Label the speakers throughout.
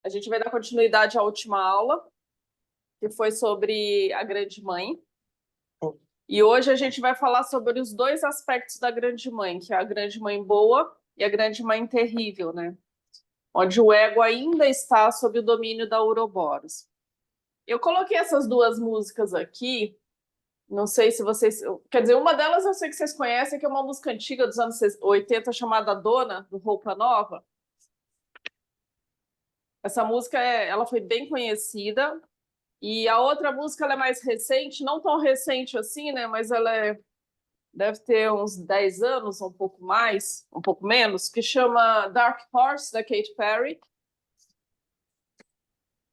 Speaker 1: A gente vai dar continuidade à última aula, que foi sobre a Grande Mãe. E hoje a gente vai falar sobre os dois aspectos da Grande Mãe, que é a Grande Mãe boa e a Grande Mãe terrível, né? Onde o ego ainda está sob o domínio da Ouroboros. Eu coloquei essas duas músicas aqui, não sei se vocês... Quer dizer, uma delas eu sei que vocês conhecem, que é uma música antiga dos anos 80, chamada Dona, do Roupa Nova. Essa música ela foi bem conhecida. E a outra música ela é mais recente, não tão recente assim, né? Mas deve ter uns 10 anos, um pouco mais, um pouco menos, que chama Dark Horse, da Katy Perry.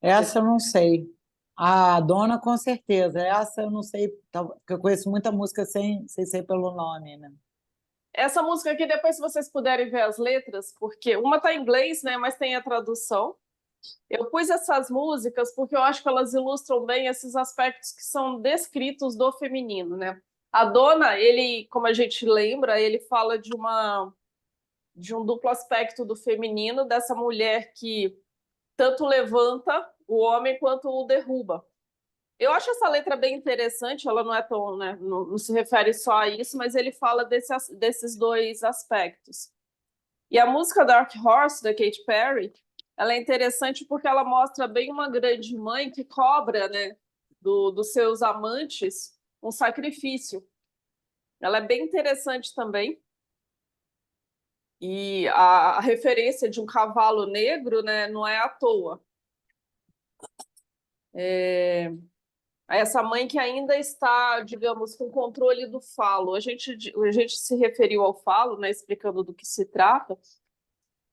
Speaker 2: Essa eu não sei. A Dona, com certeza. Essa eu não sei, porque eu conheço muita música sem ser pelo nome, né?
Speaker 1: Essa música aqui, depois, se vocês puderem ver as letras, porque uma está em inglês, né? Mas tem a tradução. Eu pus essas músicas porque eu acho que elas ilustram bem esses aspectos que são descritos do feminino, né? A Dona, ele, como a gente lembra, ele fala de um duplo aspecto do feminino, dessa mulher que tanto levanta o homem quanto o derruba. Eu acho essa letra bem interessante, ela não é tão, né, não se refere só a isso, mas ele fala desses dois aspectos. E a música Dark Horse, da Katy Perry, ela é interessante porque ela mostra bem uma grande mãe que cobra, né, dos seus amantes um sacrifício. Ela é bem interessante também. E a referência de um cavalo negro, né, não é à toa. Essa mãe que ainda está, digamos, com controle do falo. A gente se referiu ao falo, né, explicando do que se trata,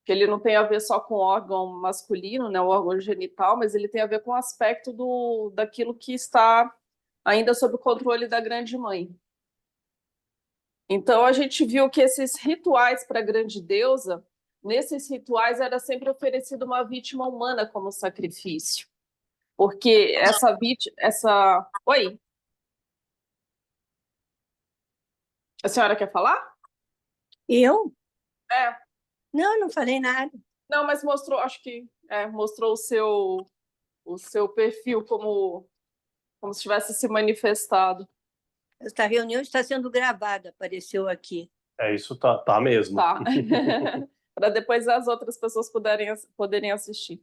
Speaker 1: que ele não tem a ver só com o órgão masculino, né, o órgão genital, mas ele tem a ver com o aspecto daquilo que está ainda sob o controle da grande mãe. Então, a gente viu que esses rituais para a grande deusa, nesses rituais era sempre oferecida uma vítima humana como sacrifício. Porque essa vítima... Oi? A senhora quer falar?
Speaker 3: Eu?
Speaker 1: É.
Speaker 3: Não, não falei nada.
Speaker 1: Não, mas mostrou, acho que mostrou o seu perfil como se tivesse se manifestado.
Speaker 3: Esta reunião está sendo gravada, apareceu aqui.
Speaker 4: Isso tá mesmo.
Speaker 1: Tá. Para depois as outras pessoas poderem assistir.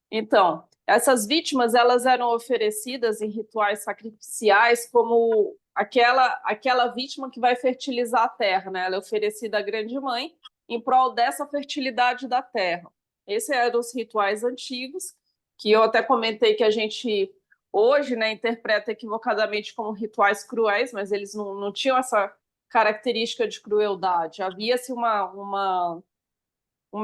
Speaker 1: Então, essas vítimas elas eram oferecidas em rituais sacrificiais como aquela vítima que vai fertilizar a terra, né? Ela é oferecida à grande mãe em prol dessa fertilidade da terra. Esses eram os rituais antigos, que eu até comentei que a gente hoje, né, interpreta equivocadamente como rituais cruéis, mas eles não tinham essa característica de crueldade. Havia-se uma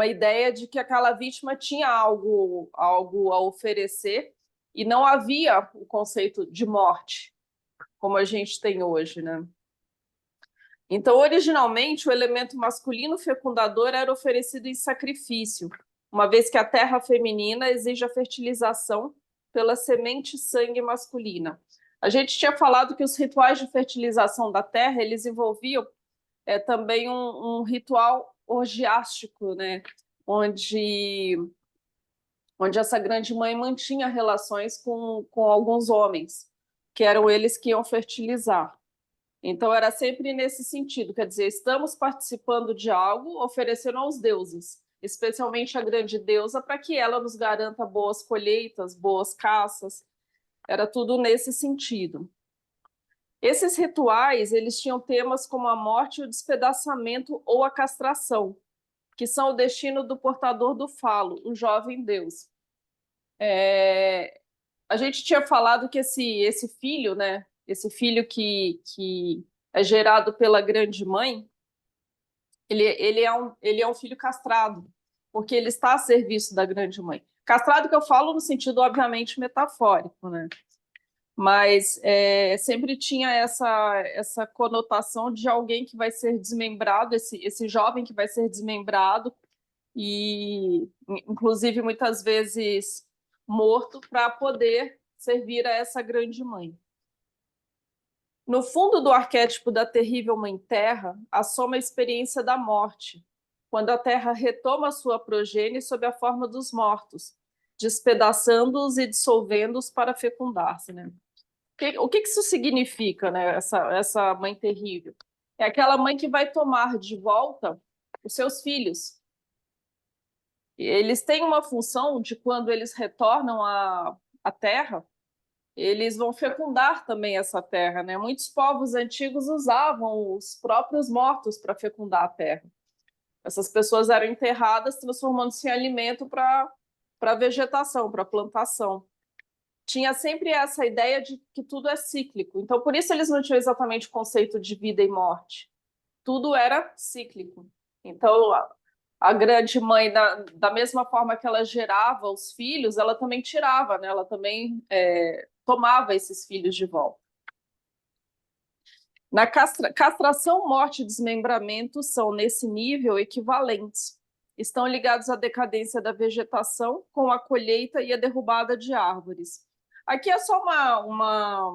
Speaker 1: ideia de que aquela vítima tinha algo a oferecer e não havia o conceito de morte, como a gente tem hoje, né? Então, originalmente, o elemento masculino fecundador era oferecido em sacrifício, uma vez que a terra feminina exige a fertilização pela semente sangue masculina. A gente tinha falado que os rituais de fertilização da terra, eles envolviam também um ritual orgiástico, né? Onde essa grande mãe mantinha relações com alguns homens, que eram eles que iam fertilizar. Então, era sempre nesse sentido, quer dizer, estamos participando de algo, oferecendo aos deuses, especialmente a grande deusa, para que ela nos garanta boas colheitas, boas caças. Era tudo nesse sentido. Esses rituais, eles tinham temas como a morte, o despedaçamento ou a castração, que são o destino do portador do falo, o jovem deus. A gente tinha falado que esse filho, né, esse filho que é gerado pela grande mãe, ele é um filho castrado, porque ele está a serviço da grande mãe. Castrado que eu falo no sentido, obviamente, metafórico, né? Mas sempre tinha essa conotação de alguém que vai ser desmembrado, esse jovem que vai ser desmembrado e, inclusive, muitas vezes morto para poder servir a essa grande mãe. No fundo do arquétipo da terrível Mãe Terra, assoma a experiência da morte, quando a Terra retoma sua progênie sob a forma dos mortos, despedaçando-os e dissolvendo-os para fecundar-se, né? O que isso significa, né? Essa mãe terrível? É aquela mãe que vai tomar de volta os seus filhos. Eles têm uma função de, quando eles retornam à terra, eles vão fecundar também essa terra, né? Muitos povos antigos usavam os próprios mortos para fecundar a terra. Essas pessoas eram enterradas, transformando-se em alimento para a vegetação, para a plantação. Tinha sempre essa ideia de que tudo é cíclico. Então, por isso eles não tinham exatamente o conceito de vida e morte. Tudo era cíclico. Então, a grande mãe, da mesma forma que ela gerava os filhos, ela também tirava, né? Ela também tomava esses filhos de volta. Na castração, morte e desmembramento são, nesse nível, equivalentes. Estão ligados à decadência da vegetação com a colheita e a derrubada de árvores. Aqui é só uma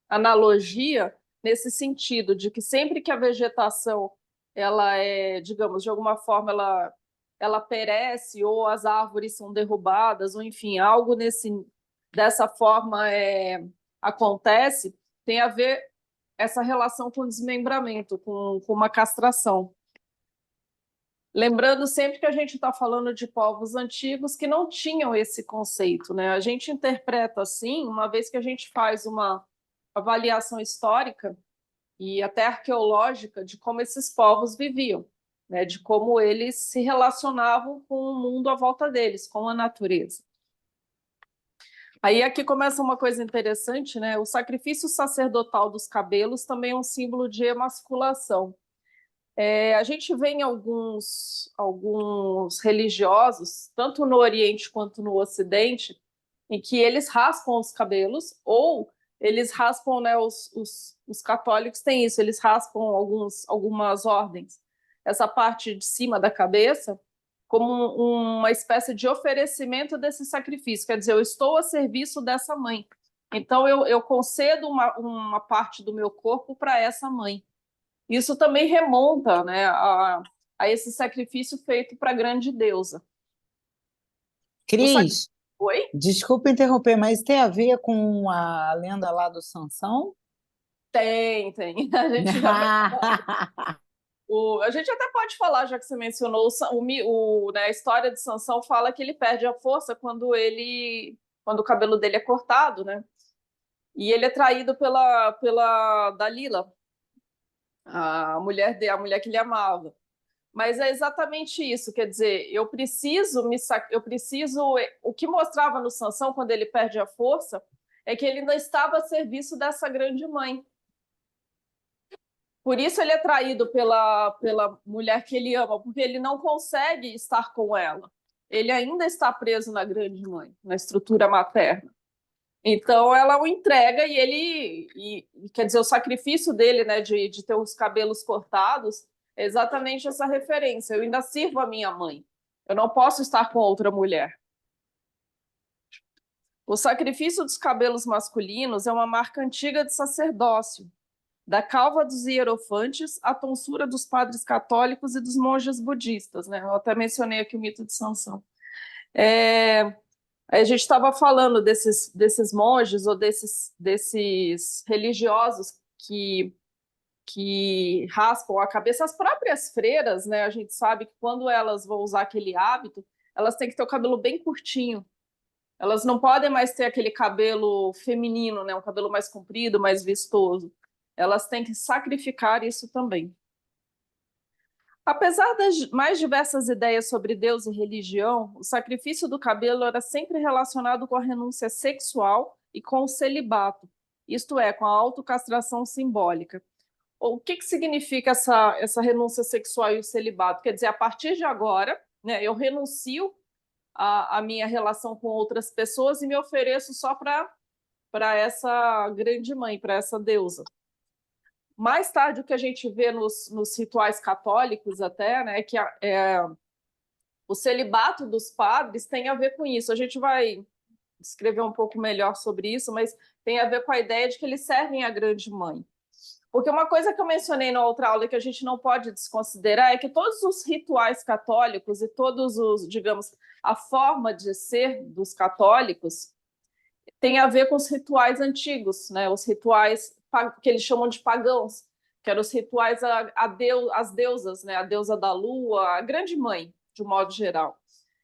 Speaker 1: analogia nesse sentido, de que sempre que a vegetação ela digamos, de alguma forma ela perece, ou as árvores são derrubadas, ou enfim, algo dessa forma acontece, tem a ver essa relação com o desmembramento, com uma castração. Lembrando sempre que a gente está falando de povos antigos que não tinham esse conceito, né? A gente interpreta assim, uma vez que a gente faz uma avaliação histórica e até arqueológica de como esses povos viviam, né? De como eles se relacionavam com o mundo à volta deles, com a natureza. Aí aqui começa uma coisa interessante, né? O sacrifício sacerdotal dos cabelos também é um símbolo de emasculação. A gente vê em alguns religiosos, tanto no Oriente quanto no Ocidente, em que eles raspam os cabelos, ou eles raspam, né, os católicos têm isso, eles raspam algumas ordens, essa parte de cima da cabeça, como uma espécie de oferecimento desse sacrifício, quer dizer, eu estou a serviço dessa mãe, então eu concedo uma parte do meu corpo para essa mãe. Isso também remonta, né, a esse sacrifício feito para a grande deusa.
Speaker 2: Cris,
Speaker 1: Oi?
Speaker 2: desculpa interromper, mas tem a ver com a lenda lá do Sansão?
Speaker 1: Tem. A gente até pode falar, já que você mencionou, né, a história de Sansão fala que ele perde a força quando o cabelo dele é cortado, né? E ele é traído pela Dalila, a mulher que ele amava. Mas é exatamente isso, quer dizer, eu preciso. O que mostrava no Sansão, quando ele perde a força, é que ele não estava a serviço dessa grande mãe. Por isso ele é traído pela mulher que ele ama, porque ele não consegue estar com ela. Ele ainda está preso na grande mãe, na estrutura materna. Então ela o entrega quer dizer, o sacrifício dele, né, de ter os cabelos cortados, é exatamente essa referência. Eu ainda sirvo a minha mãe. Eu não posso estar com outra mulher. O sacrifício dos cabelos masculinos é uma marca antiga de sacerdócio, da calva dos hierofantes à tonsura dos padres católicos e dos monges budistas, né? Eu até mencionei aqui o mito de Sansão. A gente estava falando desses monges ou desses religiosos que raspam a cabeça. As próprias freiras, né? A gente sabe que quando elas vão usar aquele hábito, elas têm que ter o cabelo bem curtinho. Elas não podem mais ter aquele cabelo feminino, né? Um cabelo mais comprido, mais vistoso. Elas têm que sacrificar isso também. Apesar das mais diversas ideias sobre Deus e religião, o sacrifício do cabelo era sempre relacionado com a renúncia sexual e com o celibato, isto é, com a autocastração simbólica. O que significa essa renúncia sexual e o celibato? Quer dizer, a partir de agora, né, eu renuncio à minha relação com outras pessoas e me ofereço só para essa grande mãe, para essa deusa. Mais tarde, o que a gente vê nos rituais católicos até, né, que o celibato dos padres tem a ver com isso. A gente vai descrever um pouco melhor sobre isso, mas tem a ver com a ideia de que eles servem a grande mãe. Porque uma coisa que eu mencionei na outra aula que a gente não pode desconsiderar é que todos os rituais católicos e todos os, digamos, a forma de ser dos católicos tem a ver com os rituais antigos, né? Os rituais que eles chamam de pagãos, que eram os rituais às deusas, né? A deusa da lua, a grande mãe, de um modo geral.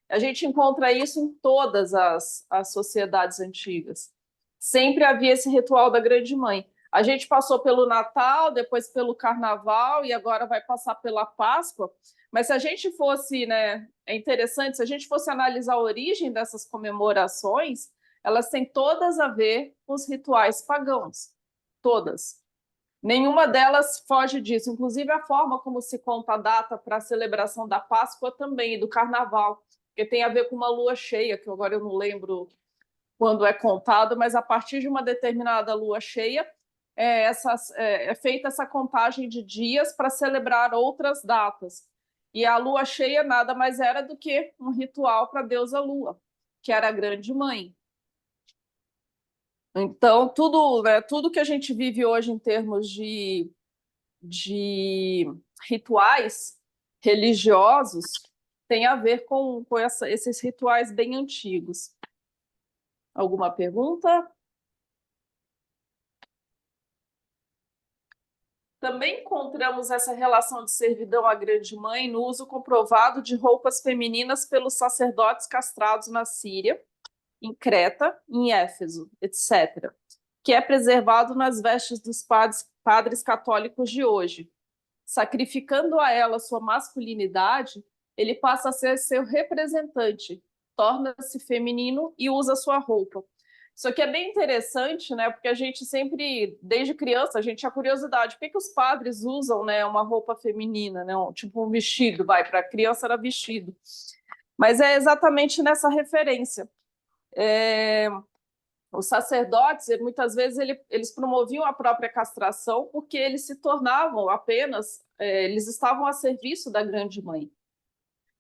Speaker 1: A gente encontra isso em todas as sociedades antigas. Sempre havia esse ritual da grande mãe. A gente passou pelo Natal, depois pelo Carnaval e agora vai passar pela Páscoa. Mas se a gente fosse, né, é interessante, se a gente fosse analisar a origem dessas comemorações, elas têm todas a ver com os rituais pagãos. Todas. Nenhuma delas foge disso, inclusive a forma como se conta a data para a celebração da Páscoa também, e do Carnaval, porque tem a ver com uma lua cheia, que agora eu não lembro quando é contado, mas a partir de uma determinada lua cheia é feita essa contagem de dias para celebrar outras datas. E a lua cheia nada mais era do que um ritual para a deusa Lua, que era a grande mãe. Então, tudo, né, tudo que a gente vive hoje em termos de rituais religiosos tem a ver com esses rituais bem antigos. Alguma pergunta? Também encontramos essa relação de servidão à grande mãe no uso comprovado de roupas femininas pelos sacerdotes castrados na Síria, em Creta, em Éfeso, etc., que é preservado nas vestes dos padres católicos de hoje. Sacrificando a ela sua masculinidade, ele passa a ser seu representante, torna-se feminino e usa sua roupa. Isso aqui é bem interessante, né? Porque a gente sempre, desde criança, a gente tinha curiosidade. Por que os padres usam, né, uma roupa feminina, né? Tipo um vestido, para a criança era vestido. Mas é exatamente nessa referência. Os sacerdotes, muitas vezes, eles promoviam a própria castração porque eles se tornavam apenas, eles estavam a serviço da grande mãe.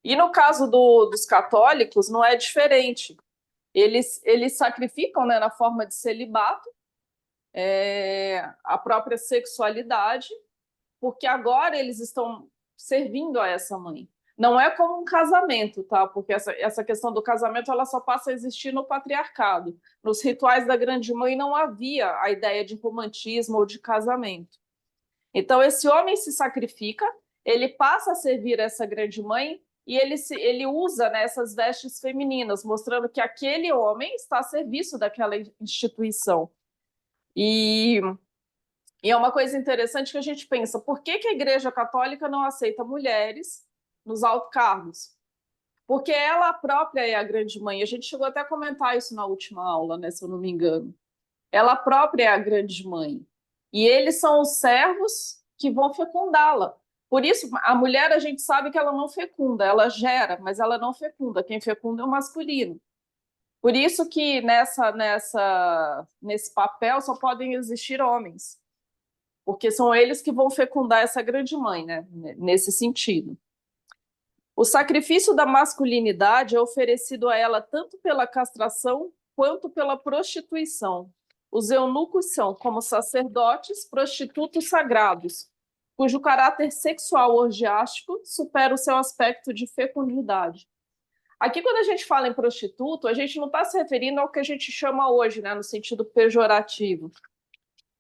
Speaker 1: E no caso dos católicos, não é diferente. Eles sacrificam, né, na forma de celibato, a própria sexualidade, porque agora eles estão servindo a essa mãe. Não é como um casamento, tá? Porque essa questão do casamento ela só passa a existir no patriarcado. Nos rituais da grande mãe não havia a ideia de romantismo ou de casamento. Então, esse homem se sacrifica, ele passa a servir essa grande mãe e ele usa, né, essas vestes femininas, mostrando que aquele homem está a serviço daquela instituição. E é uma coisa interessante que a gente pensa, por que a Igreja Católica não aceita mulheres nos altos cargos? Porque ela própria é a grande mãe. A gente chegou até a comentar isso na última aula, né, se eu não me engano. Ela própria é a grande mãe. E eles são os servos que vão fecundá-la. Por isso, a mulher, a gente sabe que ela não fecunda, ela gera, mas ela não fecunda. Quem fecunda é o masculino. Por isso que nesse papel só podem existir homens, porque são eles que vão fecundar essa grande mãe, né? Nesse sentido. O sacrifício da masculinidade é oferecido a ela tanto pela castração quanto pela prostituição. Os eunucos são, como sacerdotes, prostitutos sagrados, cujo caráter sexual orgiástico supera o seu aspecto de fecundidade. Aqui, quando a gente fala em prostituto, a gente não está se referindo ao que a gente chama hoje, né, no sentido pejorativo.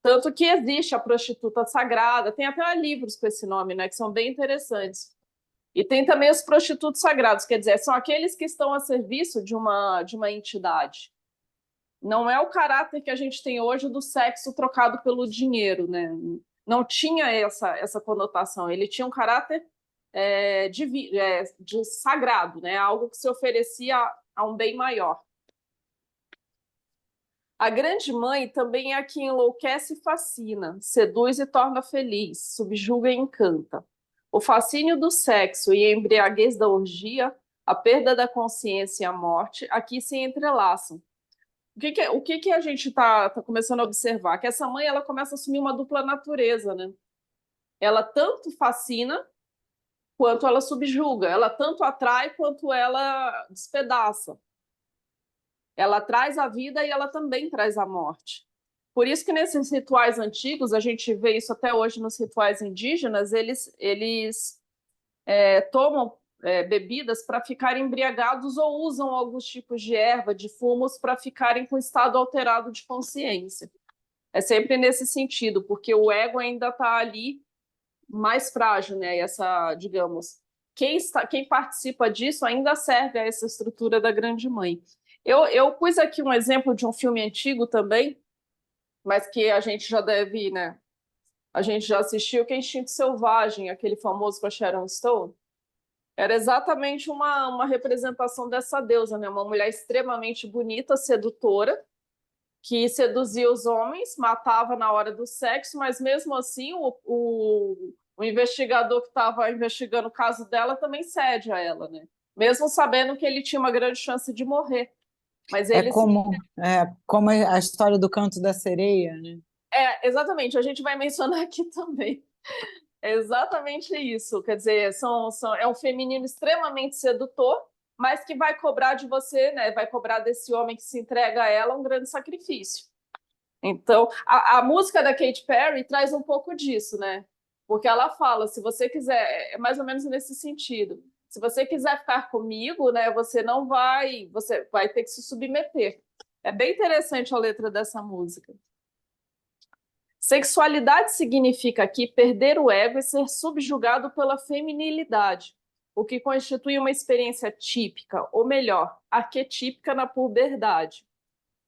Speaker 1: Tanto que existe a prostituta sagrada, tem até livros com esse nome, né, que são bem interessantes. E tem também os prostitutos sagrados, quer dizer, são aqueles que estão a serviço de uma entidade. Não é o caráter que a gente tem hoje do sexo trocado pelo dinheiro, né? Não tinha essa conotação, ele tinha um caráter de sagrado, né? Algo que se oferecia a um bem maior. A grande mãe também é a que enlouquece e fascina, seduz e torna feliz, subjuga e encanta. O fascínio do sexo e a embriaguez da orgia, a perda da consciência e a morte, aqui se entrelaçam. O que a gente está começando a observar? Que essa mãe ela começa a assumir uma dupla natureza, né? Ela tanto fascina quanto ela subjuga, ela tanto atrai quanto ela despedaça. Ela traz a vida e ela também traz a morte. Por isso que nesses rituais antigos, a gente vê isso até hoje nos rituais indígenas, eles tomam bebidas para ficarem embriagados ou usam alguns tipos de erva, de fumos, para ficarem com estado alterado de consciência. É sempre nesse sentido, porque o ego ainda está ali mais frágil, né? Essa, digamos, quem participa disso ainda serve a essa estrutura da grande mãe. Eu pus aqui um exemplo de um filme antigo também, mas que a gente já deve, né? A gente já assistiu, que é Instinto Selvagem, aquele famoso com a Sharon Stone. Era exatamente uma representação dessa deusa, né? Uma mulher extremamente bonita, sedutora, que seduzia os homens, matava na hora do sexo, mas mesmo assim o investigador que estava investigando o caso dela também cede a ela, né? Mesmo sabendo que ele tinha uma grande chance de morrer. Mas
Speaker 2: É
Speaker 1: ele
Speaker 2: como a história do Canto da Sereia, né?
Speaker 1: exatamente, a gente vai mencionar aqui também. É exatamente isso. Quer dizer, é um feminino extremamente sedutor, mas que vai cobrar de você, né? Vai cobrar desse homem que se entrega a ela um grande sacrifício. Então, a música da Katy Perry traz um pouco disso, né? Porque ela fala, se você quiser, é mais ou menos nesse sentido. Se você quiser ficar comigo, né, você vai ter que se submeter. É bem interessante a letra dessa música. Sexualidade significa aqui perder o ego e ser subjugado pela feminilidade, o que constitui uma experiência típica, ou melhor, arquetípica na puberdade.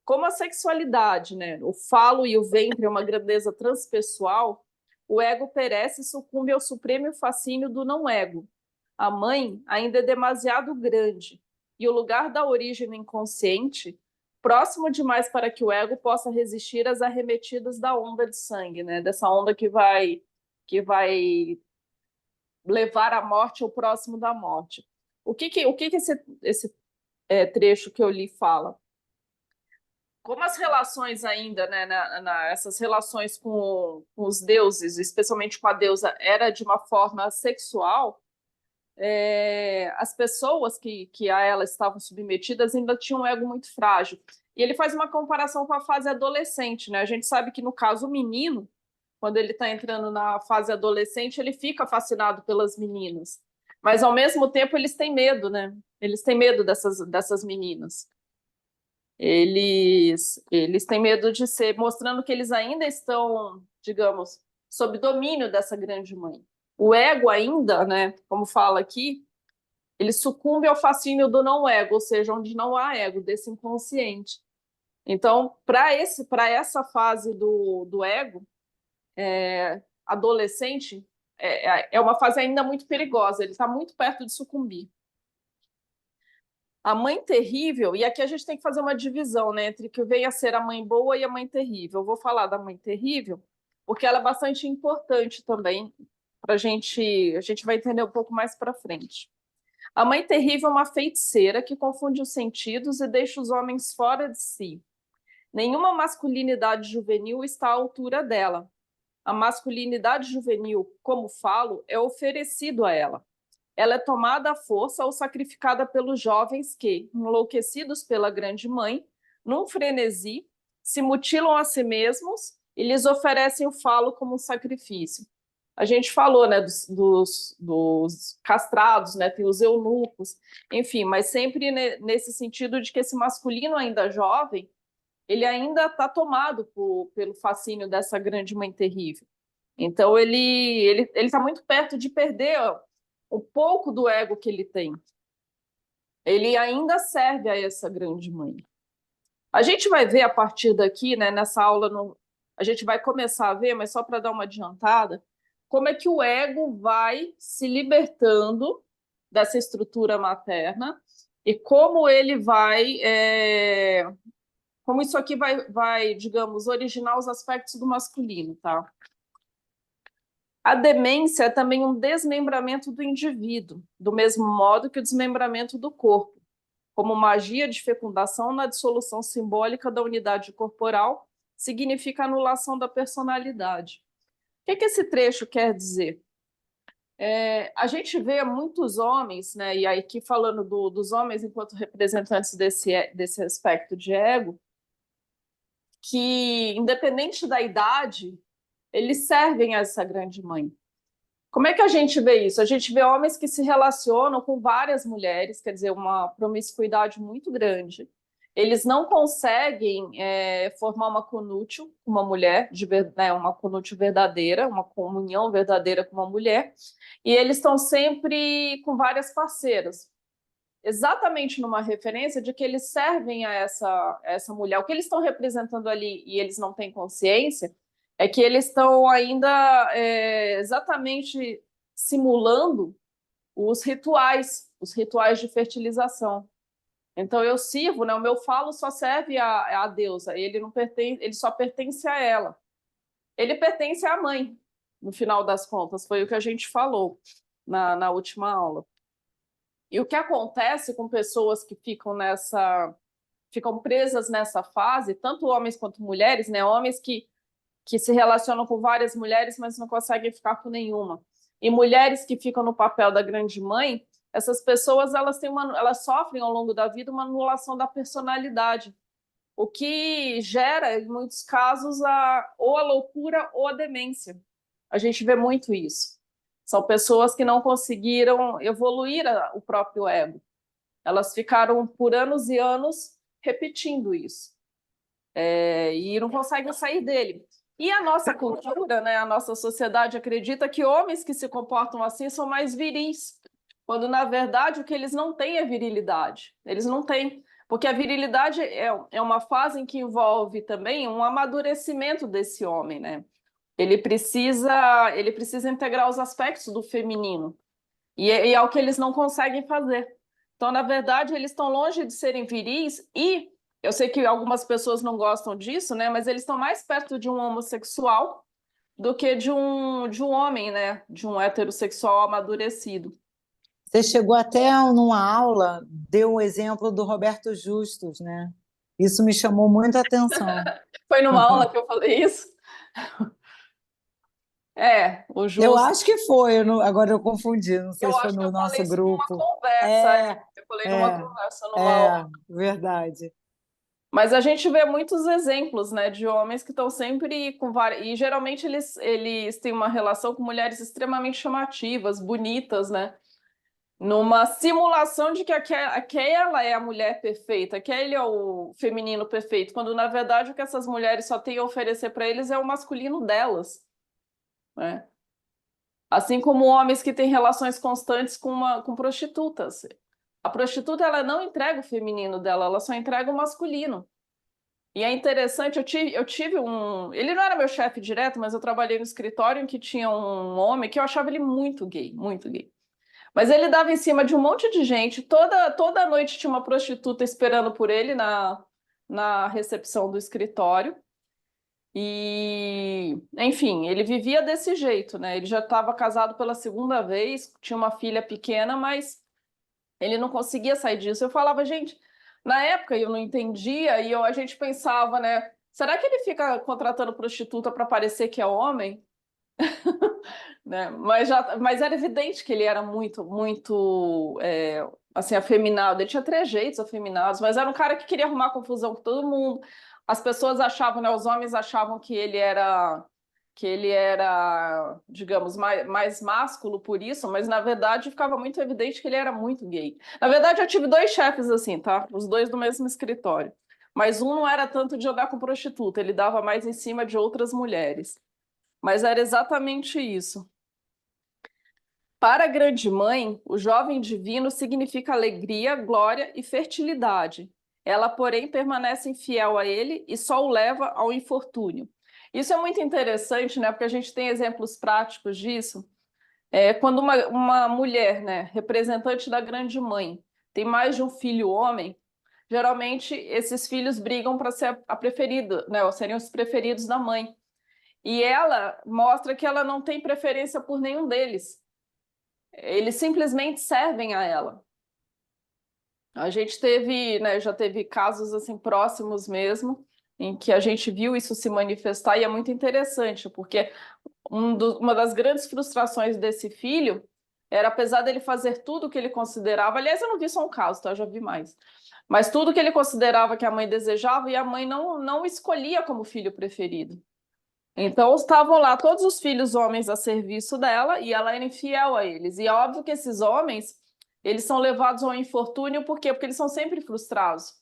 Speaker 1: Como a sexualidade, né, o falo e o ventre é uma grandeza transpessoal, o ego perece e sucumbe ao supremo fascínio do não-ego. A mãe ainda é demasiado grande, e o lugar da origem no inconsciente próximo demais para que o ego possa resistir às arremetidas da onda de sangue, né? Dessa onda que vai levar à morte ou próximo da morte. O que esse trecho que eu li fala? Como as relações ainda, né, essas relações com os deuses, especialmente com a deusa, era de uma forma sexual, as pessoas que a ela estavam submetidas ainda tinham um ego muito frágil. E ele faz uma comparação com a fase adolescente, né? A gente sabe que, no caso, o menino, quando ele está entrando na fase adolescente, ele fica fascinado pelas meninas. Mas, ao mesmo tempo, eles têm medo, né? Eles têm medo dessas meninas. Eles têm medo de ser, mostrando que eles ainda estão, digamos, sob domínio dessa grande mãe. O ego ainda, né, como fala aqui, ele sucumbe ao fascínio do não-ego, ou seja, onde não há ego, desse inconsciente. Então, para essa fase do ego, adolescente, é uma fase ainda muito perigosa, ele está muito perto de sucumbir. A mãe terrível, e aqui a gente tem que fazer uma divisão, né, entre que veio a ser a mãe boa e a mãe terrível. Eu vou falar da mãe terrível, porque ela é bastante importante também, a gente vai entender um pouco mais para frente. A mãe terrível é uma feiticeira que confunde os sentidos e deixa os homens fora de si. Nenhuma masculinidade juvenil está à altura dela. A masculinidade juvenil, como falo, é oferecido a ela. Ela é tomada à força ou sacrificada pelos jovens que, enlouquecidos pela grande mãe, num frenesi, se mutilam a si mesmos e lhes oferecem o falo como um sacrifício. A gente falou, né, dos castrados, né, tem os eunucos, enfim, mas sempre nesse sentido de que esse masculino ainda jovem, ele ainda está tomado pelo fascínio dessa grande mãe terrível. Então, ele está muito perto de perder o pouco do ego que ele tem. Ele ainda serve a essa grande mãe. A gente vai ver a partir daqui, né, nessa aula, a gente vai começar a ver, mas só para dar uma adiantada, como é que o ego vai se libertando dessa estrutura materna e como ele como isso aqui vai, digamos, originar os aspectos do masculino, tá? A demência é também um desmembramento do indivíduo, do mesmo modo que o desmembramento do corpo, como magia de fecundação na dissolução simbólica da unidade corporal, significa anulação da personalidade. O que esse trecho quer dizer? A gente vê muitos homens, né, e aqui falando dos homens enquanto representantes desse aspecto de ego, que, independente da idade, eles servem a essa grande mãe. Como é que a gente vê isso? A gente vê homens que se relacionam com várias mulheres, quer dizer, uma promiscuidade muito grande. Eles não conseguem formar uma conútil com uma mulher, uma conútil verdadeira, uma comunhão verdadeira com uma mulher, e eles estão sempre com várias parceiras. Exatamente numa referência de que eles servem a essa mulher. O que eles estão representando ali, e eles não têm consciência, é que eles estão ainda exatamente simulando os rituais de fertilização. Então eu sirvo, né? O meu falo só serve à deusa, ele não pertence, ele só pertence a ela. Ele pertence à mãe, no final das contas, foi o que a gente falou na última aula. E o que acontece com pessoas que ficam presas nessa fase, tanto homens quanto mulheres, né? Homens que se relacionam com várias mulheres, mas não conseguem ficar com nenhuma. E mulheres que ficam no papel da grande mãe, essas pessoas elas sofrem ao longo da vida uma anulação da personalidade, o que gera, em muitos casos, ou a loucura ou a demência. A gente vê muito isso. São pessoas que não conseguiram evoluir o próprio ego. Elas ficaram por anos e anos repetindo isso. E não conseguem sair dele. E a nossa cultura, né, a nossa sociedade acredita que homens que se comportam assim são mais viris, quando, na verdade, o que eles não têm é virilidade. Eles não têm, porque a virilidade é uma fase em que envolve também um amadurecimento desse homem, né? Ele precisa integrar os aspectos do feminino, e é o que eles não conseguem fazer. Então, na verdade, eles estão longe de serem viris e eu sei que algumas pessoas não gostam disso, né? Mas eles estão mais perto de um homossexual do que de um homem, né? De um heterossexual amadurecido.
Speaker 2: Você chegou até numa aula, deu o exemplo do Roberto Justus, né? Isso me chamou muito a atenção.
Speaker 1: Foi numa aula que eu falei isso? O
Speaker 2: Eu
Speaker 1: Justus.
Speaker 2: acho que foi, agora eu confundi, não sei
Speaker 1: Eu
Speaker 2: se foi
Speaker 1: acho que
Speaker 2: no
Speaker 1: eu falei
Speaker 2: nosso
Speaker 1: isso numa
Speaker 2: grupo.
Speaker 1: conversa. Eu falei numa conversa, numa aula.
Speaker 2: Verdade.
Speaker 1: Mas a gente vê muitos exemplos, né, de homens que estão sempre com várias... E geralmente eles têm uma relação com mulheres extremamente chamativas, bonitas, né? Numa simulação de que aquela é a mulher perfeita, aquele é o feminino perfeito, quando na verdade o que essas mulheres só têm a oferecer para eles é o masculino delas, né? Assim como homens que têm relações constantes com prostitutas. A prostituta ela não entrega o feminino dela, ela só entrega o masculino. E é interessante, eu tive um... Ele não era meu chefe direto, mas eu trabalhei no escritório em que tinha um homem que eu achava ele muito gay, muito gay. Mas ele dava em cima de um monte de gente, toda noite tinha uma prostituta esperando por ele na recepção do escritório. E, enfim, ele vivia desse jeito, né? Ele já estava casado pela segunda vez, tinha uma filha pequena, mas ele não conseguia sair disso. Eu falava, gente, na época eu não entendia e a gente pensava, né? Será que ele fica contratando prostituta para parecer que é homem? Né? Mas era evidente que ele era muito, muito assim, afeminado. Ele tinha trejeitos afeminados, mas era um cara que queria arrumar confusão com todo mundo. As pessoas achavam, né, os homens achavam que ele era, digamos, mais másculo por isso, mas na verdade ficava muito evidente que ele era muito gay. Na verdade, eu tive 2 chefes assim, tá? Os 2 do mesmo escritório. Mas um não era tanto de andar com prostituta, ele dava mais em cima de outras mulheres. Mas era exatamente isso. Para a grande mãe, o jovem divino significa alegria, glória e fertilidade. Ela, porém, permanece infiel a ele e só o leva ao infortúnio. Isso é muito interessante, né? Porque a gente tem exemplos práticos disso. Quando uma mulher, né, representante da grande mãe, tem mais de um filho homem, geralmente esses filhos brigam para ser a preferida, né? Ou seriam os preferidos da mãe. E ela mostra que ela não tem preferência por nenhum deles. Eles simplesmente servem a ela. A gente teve, né, já teve casos assim próximos mesmo, em que a gente viu isso se manifestar, e é muito interessante, porque uma das grandes frustrações desse filho era, apesar dele fazer tudo o que ele considerava, aliás, eu não vi só um caso, tá? Eu já vi mais. Mas tudo que ele considerava que a mãe desejava, e a mãe não escolhia como filho preferido. Então, estavam lá todos os filhos homens a serviço dela, e ela era infiel a eles. E é óbvio que esses homens, eles são levados ao infortúnio, por quê? Porque eles são sempre frustrados.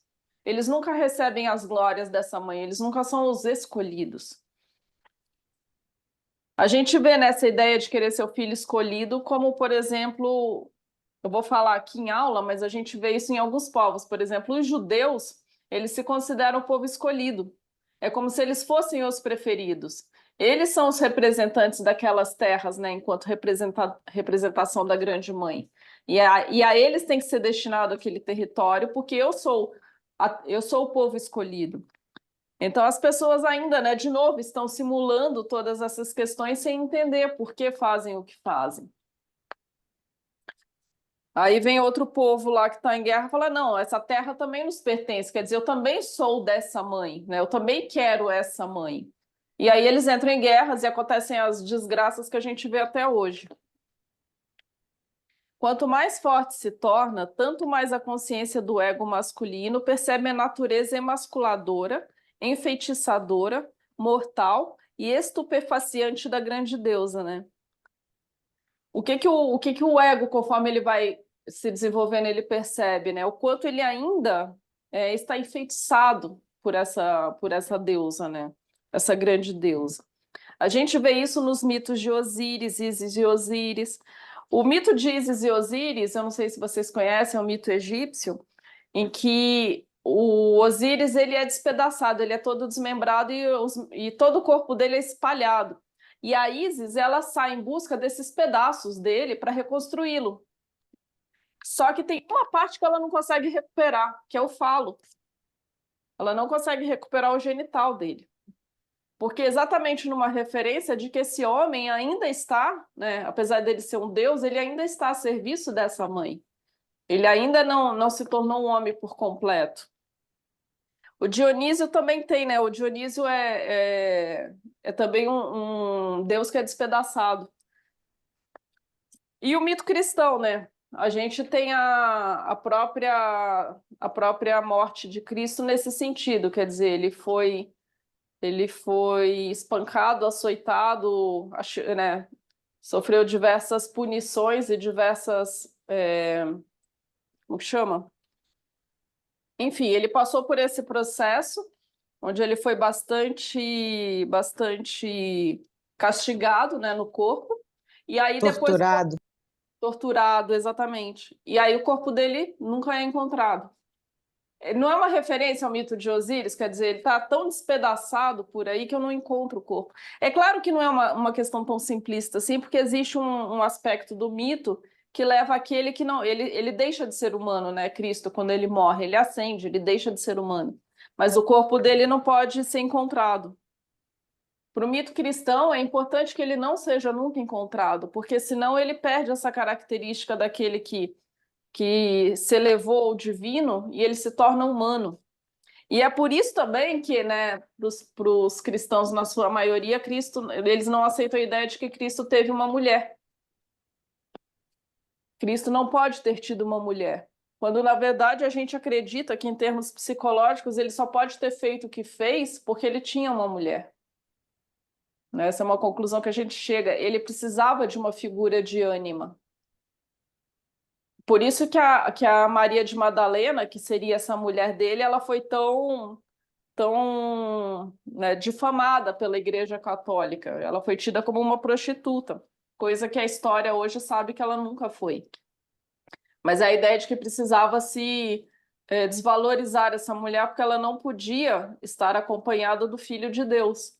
Speaker 1: Eles nunca recebem as glórias dessa mãe, eles nunca são os escolhidos. A gente vê nessa ideia de querer ser o filho escolhido, como, por exemplo, eu vou falar aqui em aula, mas a gente vê isso em alguns povos. Por exemplo, os judeus, eles se consideram o povo escolhido. É como se eles fossem os preferidos. Eles são os representantes daquelas terras, né, enquanto representação da grande mãe. E a eles tem que ser destinado aquele território, porque eu sou o povo escolhido. Então, as pessoas ainda, né, de novo, estão simulando todas essas questões sem entender por que fazem o que fazem. Aí vem outro povo lá que está em guerra e fala, não, essa terra também nos pertence, quer dizer, eu também sou dessa mãe, né? Eu também quero essa mãe. E aí eles entram em guerras e acontecem as desgraças que a gente vê até hoje. Quanto mais forte se torna, tanto mais a consciência do ego masculino percebe a natureza emasculadora, enfeitiçadora, mortal e estupefaciente da grande deusa, né? O que o ego, conforme ele vai se desenvolvendo, ele percebe, né? O quanto ele ainda está enfeitiçado por essa deusa, né? Essa grande deusa. A gente vê isso nos mitos de Osíris, Ísis e Osíris. O mito de Ísis e Osíris, eu não sei se vocês conhecem, é um mito egípcio, em que o Osíris ele é despedaçado, ele é todo desmembrado e todo o corpo dele é espalhado. E a Ísis, ela sai em busca desses pedaços dele para reconstruí-lo. Só que tem uma parte que ela não consegue recuperar, que é o falo. Ela não consegue recuperar o genital dele. Porque exatamente numa referência de que esse homem ainda está, né, apesar dele ser um deus, ele ainda está a serviço dessa mãe. Ele ainda não se tornou um homem por completo. O Dionísio também tem, né? O Dionísio é também um deus que é despedaçado. E o mito cristão, né? A gente tem a própria morte de Cristo nesse sentido, quer dizer, ele foi espancado, açoitado, né? Sofreu diversas punições e diversas, como que chama? Enfim, ele passou por esse processo, onde ele foi bastante castigado, né, no corpo, e aí depois torturado, exatamente. E aí o corpo dele nunca é encontrado. Não é uma referência ao mito de Osíris, quer dizer, ele está tão despedaçado por aí que eu não encontro o corpo. É claro que não é uma questão tão simplista assim, porque existe um aspecto do mito que leva aquele que não, ele deixa de ser humano, né? Cristo, quando ele morre, ele ascende, ele deixa de ser humano. Mas o corpo dele não pode ser encontrado. Para o mito cristão, é importante que ele não seja nunca encontrado, porque senão ele perde essa característica daquele que se elevou ao divino e ele se torna humano. E é por isso também que, né, para os cristãos, na sua maioria, eles não aceitam a ideia de que Cristo teve uma mulher. Cristo não pode ter tido uma mulher. Quando, na verdade, a gente acredita que, em termos psicológicos, ele só pode ter feito o que fez porque ele tinha uma mulher. Essa é uma conclusão que a gente chega. Ele precisava de uma figura de ânima. Por isso que a Maria de Madalena, que seria essa mulher dele, ela foi tão, né, difamada pela Igreja Católica. Ela foi tida como uma prostituta, coisa que a história hoje sabe que ela nunca foi. Mas a ideia de que precisava se desvalorizar essa mulher porque ela não podia estar acompanhada do Filho de Deus.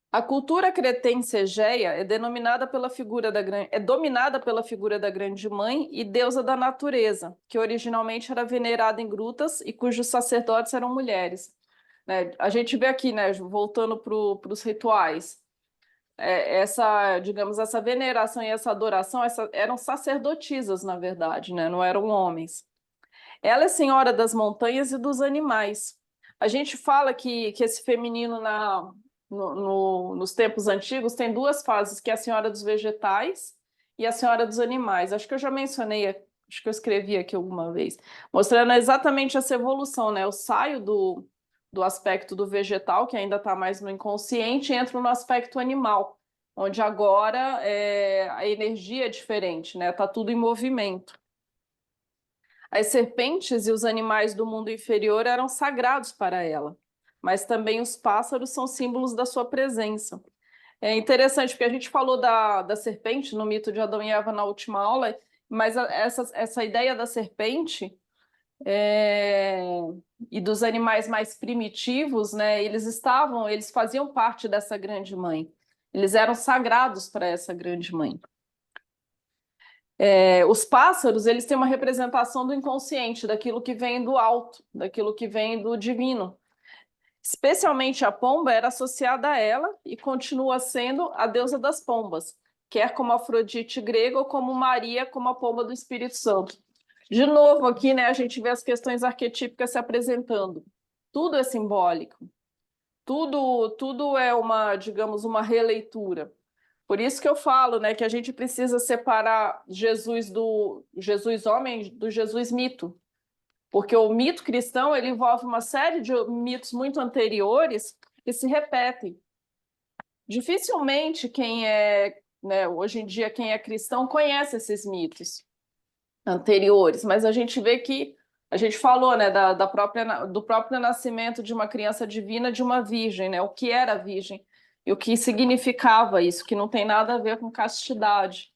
Speaker 1: A cultura cretense egéia é dominada pela figura da grande mãe e deusa da natureza, que originalmente era venerada em grutas e cujos sacerdotes eram mulheres. Né? A gente vê aqui, né, voltando para os rituais, digamos, essa veneração e essa adoração eram sacerdotisas, na verdade, né? Não eram homens. Ela é senhora das montanhas e dos animais. A gente fala que esse feminino nos tempos antigos, tem duas fases, que é a Senhora dos Vegetais e a Senhora dos Animais. Acho que eu já mencionei, acho que eu escrevi aqui alguma vez, mostrando exatamente essa evolução, né? Eu saio do aspecto do vegetal, que ainda está mais no inconsciente, e entro no aspecto animal, onde agora a energia é diferente, né? Está tudo em movimento. As serpentes e os animais do mundo inferior eram sagrados para ela, mas também os pássaros são símbolos da sua presença. É interessante, porque a gente falou da serpente no mito de Adão e Eva na última aula, mas essa ideia da serpente e dos animais mais primitivos, né, eles faziam parte dessa grande mãe. Eles eram sagrados para essa grande mãe. Os pássaros, eles têm uma representação do inconsciente, daquilo que vem do alto, daquilo que vem do divino. Especialmente a pomba era associada a ela e continua sendo a deusa das pombas, quer como Afrodite grega ou como Maria, como a pomba do Espírito Santo. De novo aqui, né, a gente vê as questões arquetípicas se apresentando. Tudo é simbólico. Tudo é digamos, uma releitura. Por isso que eu falo, né, que a gente precisa separar Jesus homem do Jesus mito. Porque o mito cristão ele envolve uma série de mitos muito anteriores que se repetem. Dificilmente hoje em dia, quem é cristão conhece esses mitos anteriores, mas a gente vê que a gente falou, né, do próprio nascimento de uma criança divina, de uma virgem, né, o que era a virgem e o que significava isso, que não tem nada a ver com castidade.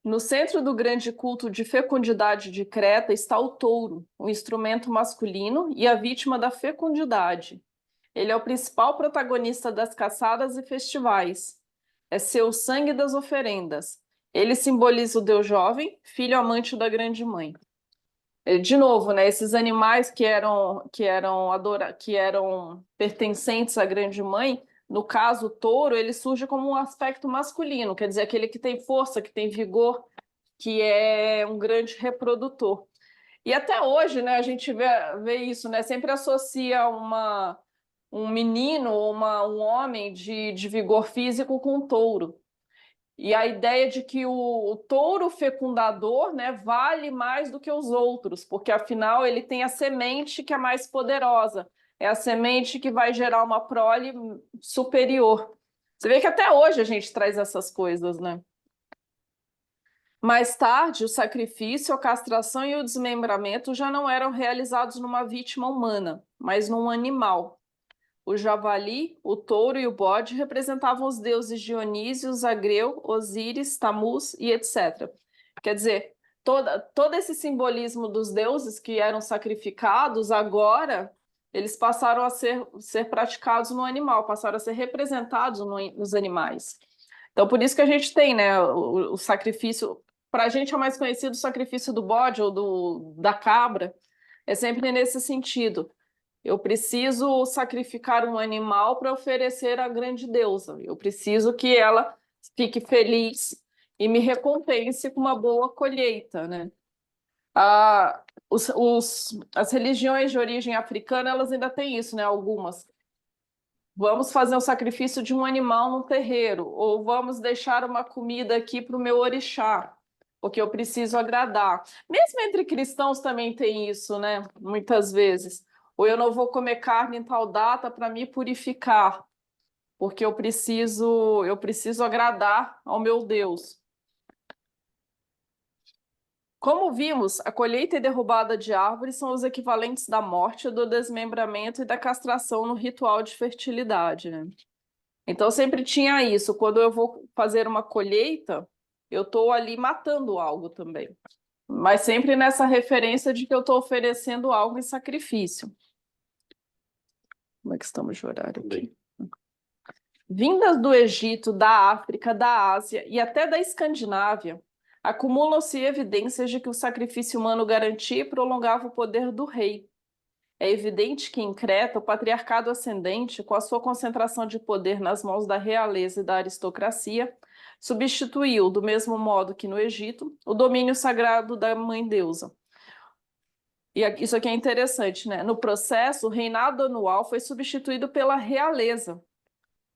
Speaker 1: No centro do grande culto de fecundidade de Creta está o touro, um instrumento masculino e a vítima da fecundidade. Ele é o principal protagonista das caçadas e festivais. É seu sangue das oferendas. Ele simboliza o Deus jovem, filho amante da grande mãe. De novo, né, esses animais que eram pertencentes à grande mãe, no caso o touro, ele surge como um aspecto masculino, quer dizer, aquele que tem força, que tem vigor, que é um grande reprodutor. E até hoje, né, a gente vê isso, né, sempre associa um menino ou um homem de vigor físico com um touro. E a ideia de que o touro fecundador, né, vale mais do que os outros, porque afinal ele tem a semente que é mais poderosa, é a semente que vai gerar uma prole superior. Você vê que até hoje a gente traz essas coisas, né? Mais tarde, o sacrifício, a castração e o desmembramento já não eram realizados numa vítima humana, mas num animal. O javali, o touro e o bode representavam os deuses Dionísio, Zagreu, Osíris, Tamuz e etc. Quer dizer, todo esse simbolismo dos deuses que eram sacrificados, agora eles passaram a ser praticados no animal, passaram a ser representados nos animais. Então, por isso que a gente tem, né, o sacrifício. Para a gente é mais conhecido o sacrifício do bode ou da cabra, é sempre nesse sentido. Eu preciso sacrificar um animal para oferecer à grande deusa. Eu preciso que ela fique feliz e me recompense com uma boa colheita, né? As religiões de origem africana, elas ainda têm isso, né? Algumas. Vamos fazer o sacrifício de um animal no terreiro, ou vamos deixar uma comida aqui para o meu orixá, porque eu preciso agradar. Mesmo entre cristãos também tem isso, né? Muitas vezes. Ou eu não vou comer carne em tal data para me purificar, porque eu preciso agradar ao meu Deus. Como vimos, a colheita e derrubada de árvores são os equivalentes da morte, do desmembramento e da castração no ritual de fertilidade, né? Então sempre tinha isso. Quando eu vou fazer uma colheita, eu estou ali matando algo também. Mas sempre nessa referência de que eu estou oferecendo algo em sacrifício. Como é que estamos de horário aqui? Vindas do Egito, da África, da Ásia e até da Escandinávia, acumulam-se evidências de que o sacrifício humano garantia e prolongava o poder do rei. É evidente que em Creta, o patriarcado ascendente, com a sua concentração de poder nas mãos da realeza e da aristocracia, substituiu, do mesmo modo que no Egito, o domínio sagrado da mãe deusa. isso aqui é interessante, né? No processo, o reinado anual foi substituído pela realeza,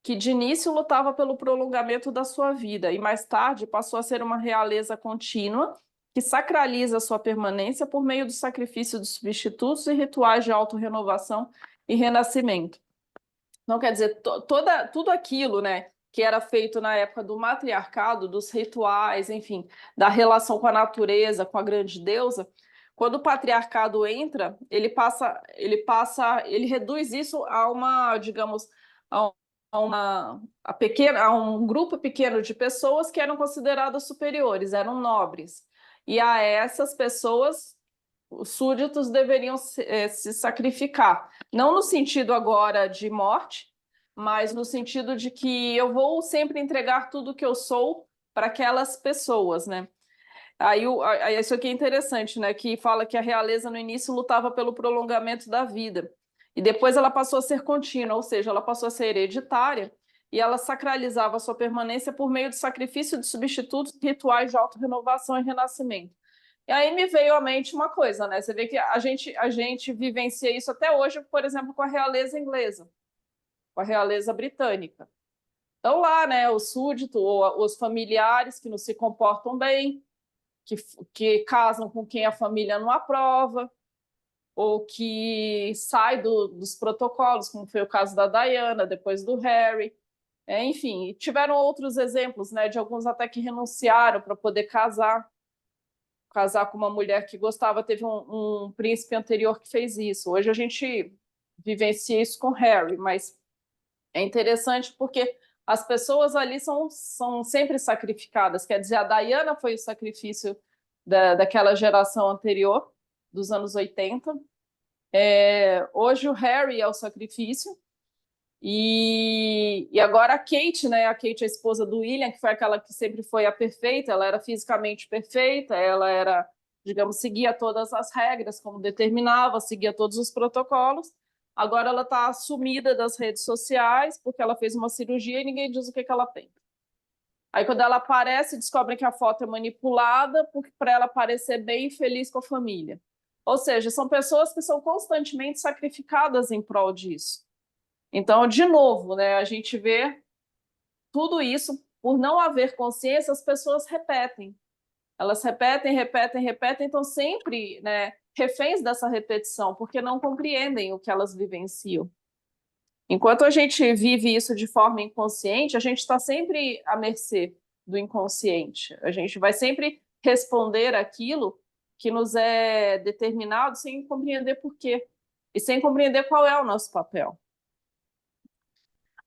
Speaker 1: que de início lutava pelo prolongamento da sua vida e mais tarde passou a ser uma realeza contínua que sacraliza sua permanência por meio do sacrifício de substitutos e rituais de autorrenovação e renascimento. Então, quer dizer, tudo aquilo, né, que era feito na época do matriarcado, dos rituais, enfim, da relação com a natureza, com a grande deusa, quando o patriarcado entra, ele reduz isso a uma, digamos, a um grupo pequeno de pessoas que eram consideradas superiores, eram nobres. E a essas pessoas, os súditos deveriam se sacrificar. Não no sentido agora de morte, mas no sentido de que eu vou sempre entregar tudo que eu sou para aquelas pessoas, né? Aí isso aqui é interessante, né? Que fala que a realeza no início lutava pelo prolongamento da vida. E depois ela passou a ser contínua, ou seja, ela passou a ser hereditária e ela sacralizava a sua permanência por meio do sacrifício de substitutos, rituais de autorrenovação e renascimento. E aí me veio à mente uma coisa, né? Você vê que a gente vivencia isso até hoje, por exemplo, com a realeza inglesa, com a realeza britânica. Então lá, né, o súdito ou os familiares que não se comportam bem, que casam com quem a família não aprova, ou que sai dos protocolos, como foi o caso da Diana, depois do Harry. Enfim, tiveram outros exemplos, né, de alguns até que renunciaram para poder casar com uma mulher que gostava. Teve um príncipe anterior que fez isso. Hoje a gente vivencia isso com Harry, mas é interessante porque as pessoas ali são sempre sacrificadas. Quer dizer, a Diana foi o sacrifício daquela geração anterior, dos anos 80. Hoje o Harry é o sacrifício. E agora a Kate, né? A Kate é a esposa do William, que foi aquela que sempre foi a perfeita. Ela era fisicamente perfeita, ela era, digamos, seguia todas as regras como determinava, seguia todos os protocolos. Agora ela está sumida das redes sociais porque ela fez uma cirurgia e ninguém diz o que ela tem. Aí quando ela aparece, descobrem que a foto é manipulada para ela parecer bem feliz com a família. Ou seja, são pessoas que são constantemente sacrificadas em prol disso. Então, de novo, né, a gente vê tudo isso, por não haver consciência, as pessoas repetem. Elas repetem, estão sempre, né, reféns dessa repetição, porque não compreendem o que elas vivenciam. Enquanto a gente vive isso de forma inconsciente, a gente está sempre à mercê do inconsciente. A gente vai sempre responder aquilo que nos é determinado sem compreender por quê e sem compreender qual é o nosso papel.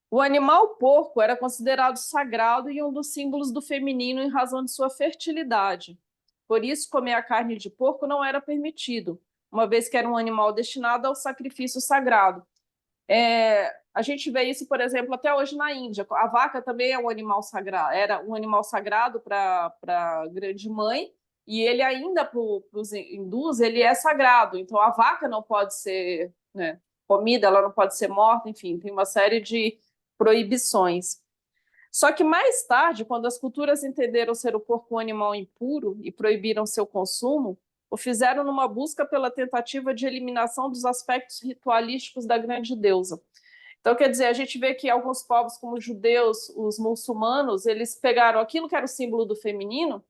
Speaker 1: O animal porco era considerado sagrado e um dos símbolos do feminino em razão de sua fertilidade. Por isso, comer a carne de porco não era permitido, uma vez que era um animal destinado ao sacrifício sagrado. A gente vê isso, por exemplo, até hoje na Índia. A vaca também é um animal sagrado, era um animal sagrado para a grande mãe, e ele ainda, para os hindus, ele é sagrado. Então, a vaca não pode ser, né, comida, ela não pode ser morta, enfim, tem uma série de proibições. Só que mais tarde, quando as culturas entenderam ser o porco um animal impuro e proibiram seu consumo, o fizeram numa busca pela tentativa de eliminação dos aspectos ritualísticos da grande deusa. Então, quer dizer, a gente vê que alguns povos, como os judeus, os muçulmanos, eles pegaram aquilo que era o símbolo do feminino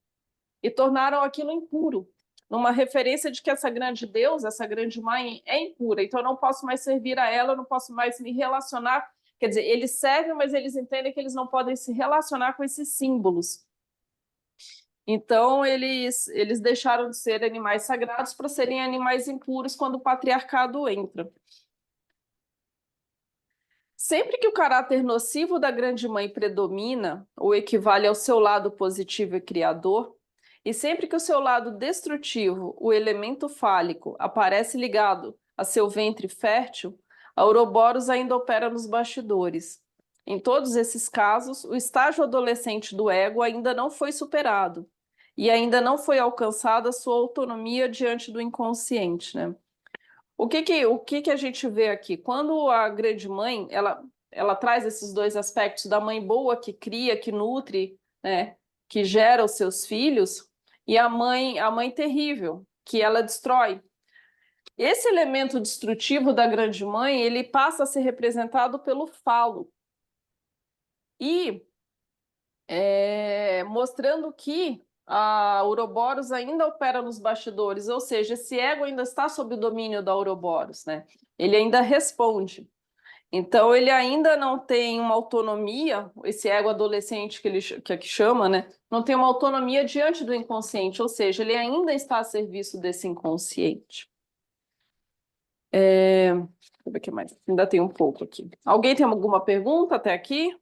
Speaker 1: e tornaram aquilo impuro, numa referência de que essa grande deusa, essa grande mãe, é impura. Então, eu não posso mais servir a ela, eu não posso mais me relacionar. Quer dizer, eles servem, mas eles entendem que eles não podem se relacionar com esses símbolos. Então, eles deixaram de ser animais sagrados para serem animais impuros quando o patriarcado entra. Sempre que o caráter nocivo da grande mãe predomina, ou equivale ao seu lado positivo e criador, e sempre que o seu lado destrutivo, o elemento fálico, aparece ligado a seu ventre fértil, a Ouroboros ainda opera nos bastidores. Em todos esses casos, o estágio adolescente do ego ainda não foi superado e ainda não foi alcançada a sua autonomia diante do inconsciente, né? O que a gente vê aqui? Quando a grande mãe, ela traz esses dois aspectos da mãe boa que cria, que nutre, né, que gera os seus filhos, e a mãe terrível, que ela destrói. Esse elemento destrutivo da grande mãe, ele passa a ser representado pelo falo. E mostrando que a Ouroboros ainda opera nos bastidores, ou seja, esse ego ainda está sob o domínio da Ouroboros, né? Ele ainda responde. Então, ele ainda não tem uma autonomia, esse ego adolescente que aqui chama, né? Não tem uma autonomia diante do inconsciente, ou seja, ele ainda está a serviço desse inconsciente. Deixa eu ver o que mais. Ainda tem um pouco aqui. Alguém tem alguma pergunta até aqui?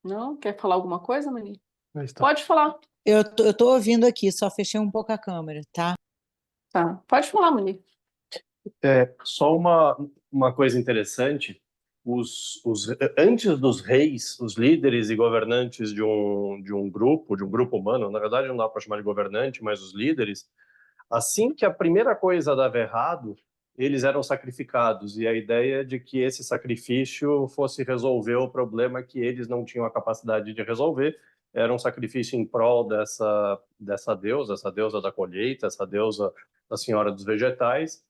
Speaker 1: Não? Quer falar alguma coisa, Mani?
Speaker 4: Aí está.
Speaker 1: Pode falar.
Speaker 2: Eu tô ouvindo aqui, só fechei um pouco a câmera, tá?
Speaker 1: Tá. Pode falar, Mani.
Speaker 4: Só uma coisa interessante, antes dos reis, os líderes e governantes de um grupo humano, na verdade não dá para chamar de governante, mas os líderes, assim que a primeira coisa dava errado, eles eram sacrificados, e a ideia de que esse sacrifício fosse resolver o problema que eles não tinham a capacidade de resolver, era um sacrifício em prol dessa deusa, essa deusa da colheita, essa deusa da senhora dos vegetais,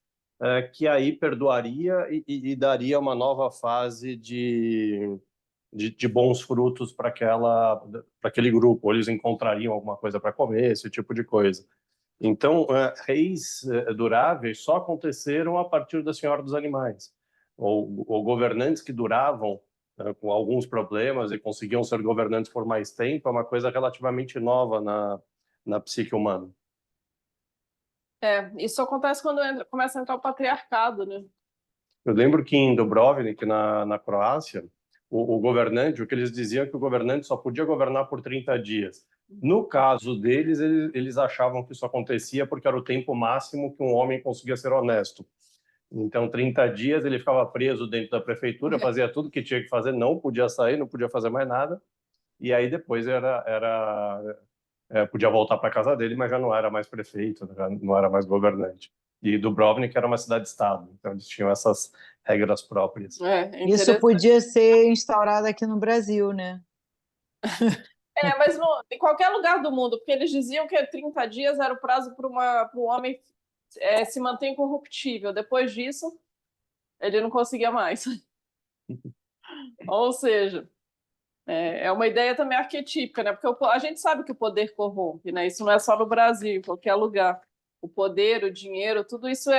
Speaker 4: que aí perdoaria e daria uma nova fase de bons frutos para aquele grupo, ou eles encontrariam alguma coisa para comer, esse tipo de coisa. Então, reis duráveis só aconteceram a partir da Senhora dos Animais, ou governantes que duravam com alguns problemas e conseguiam ser governantes por mais tempo, é uma coisa relativamente nova na psique humana.
Speaker 1: Isso acontece quando começa a entrar o patriarcado, né?
Speaker 4: Eu lembro que em Dubrovnik, na Croácia, o governante, o que eles diziam é que o governante só podia governar por 30 dias. No caso deles, eles achavam que isso acontecia porque era o tempo máximo que um homem conseguia ser honesto. Então, 30 dias ele ficava preso dentro da prefeitura, fazia tudo que tinha que fazer, não podia sair, não podia fazer mais nada. E aí depois podia voltar para casa dele, mas já não era mais prefeito, já não era mais governante. E Dubrovnik era uma cidade-estado, então eles tinham essas regras próprias.
Speaker 2: Isso podia ser instaurado aqui no Brasil, né?
Speaker 1: Mas em qualquer lugar do mundo, porque eles diziam que 30 dias era o prazo para o homem se manter incorruptível. Depois disso, ele não conseguia mais. Ou seja, é uma ideia também arquetípica, né? Porque a gente sabe que o poder corrompe, né? Isso não é só no Brasil, em qualquer lugar. O poder, o dinheiro, tudo isso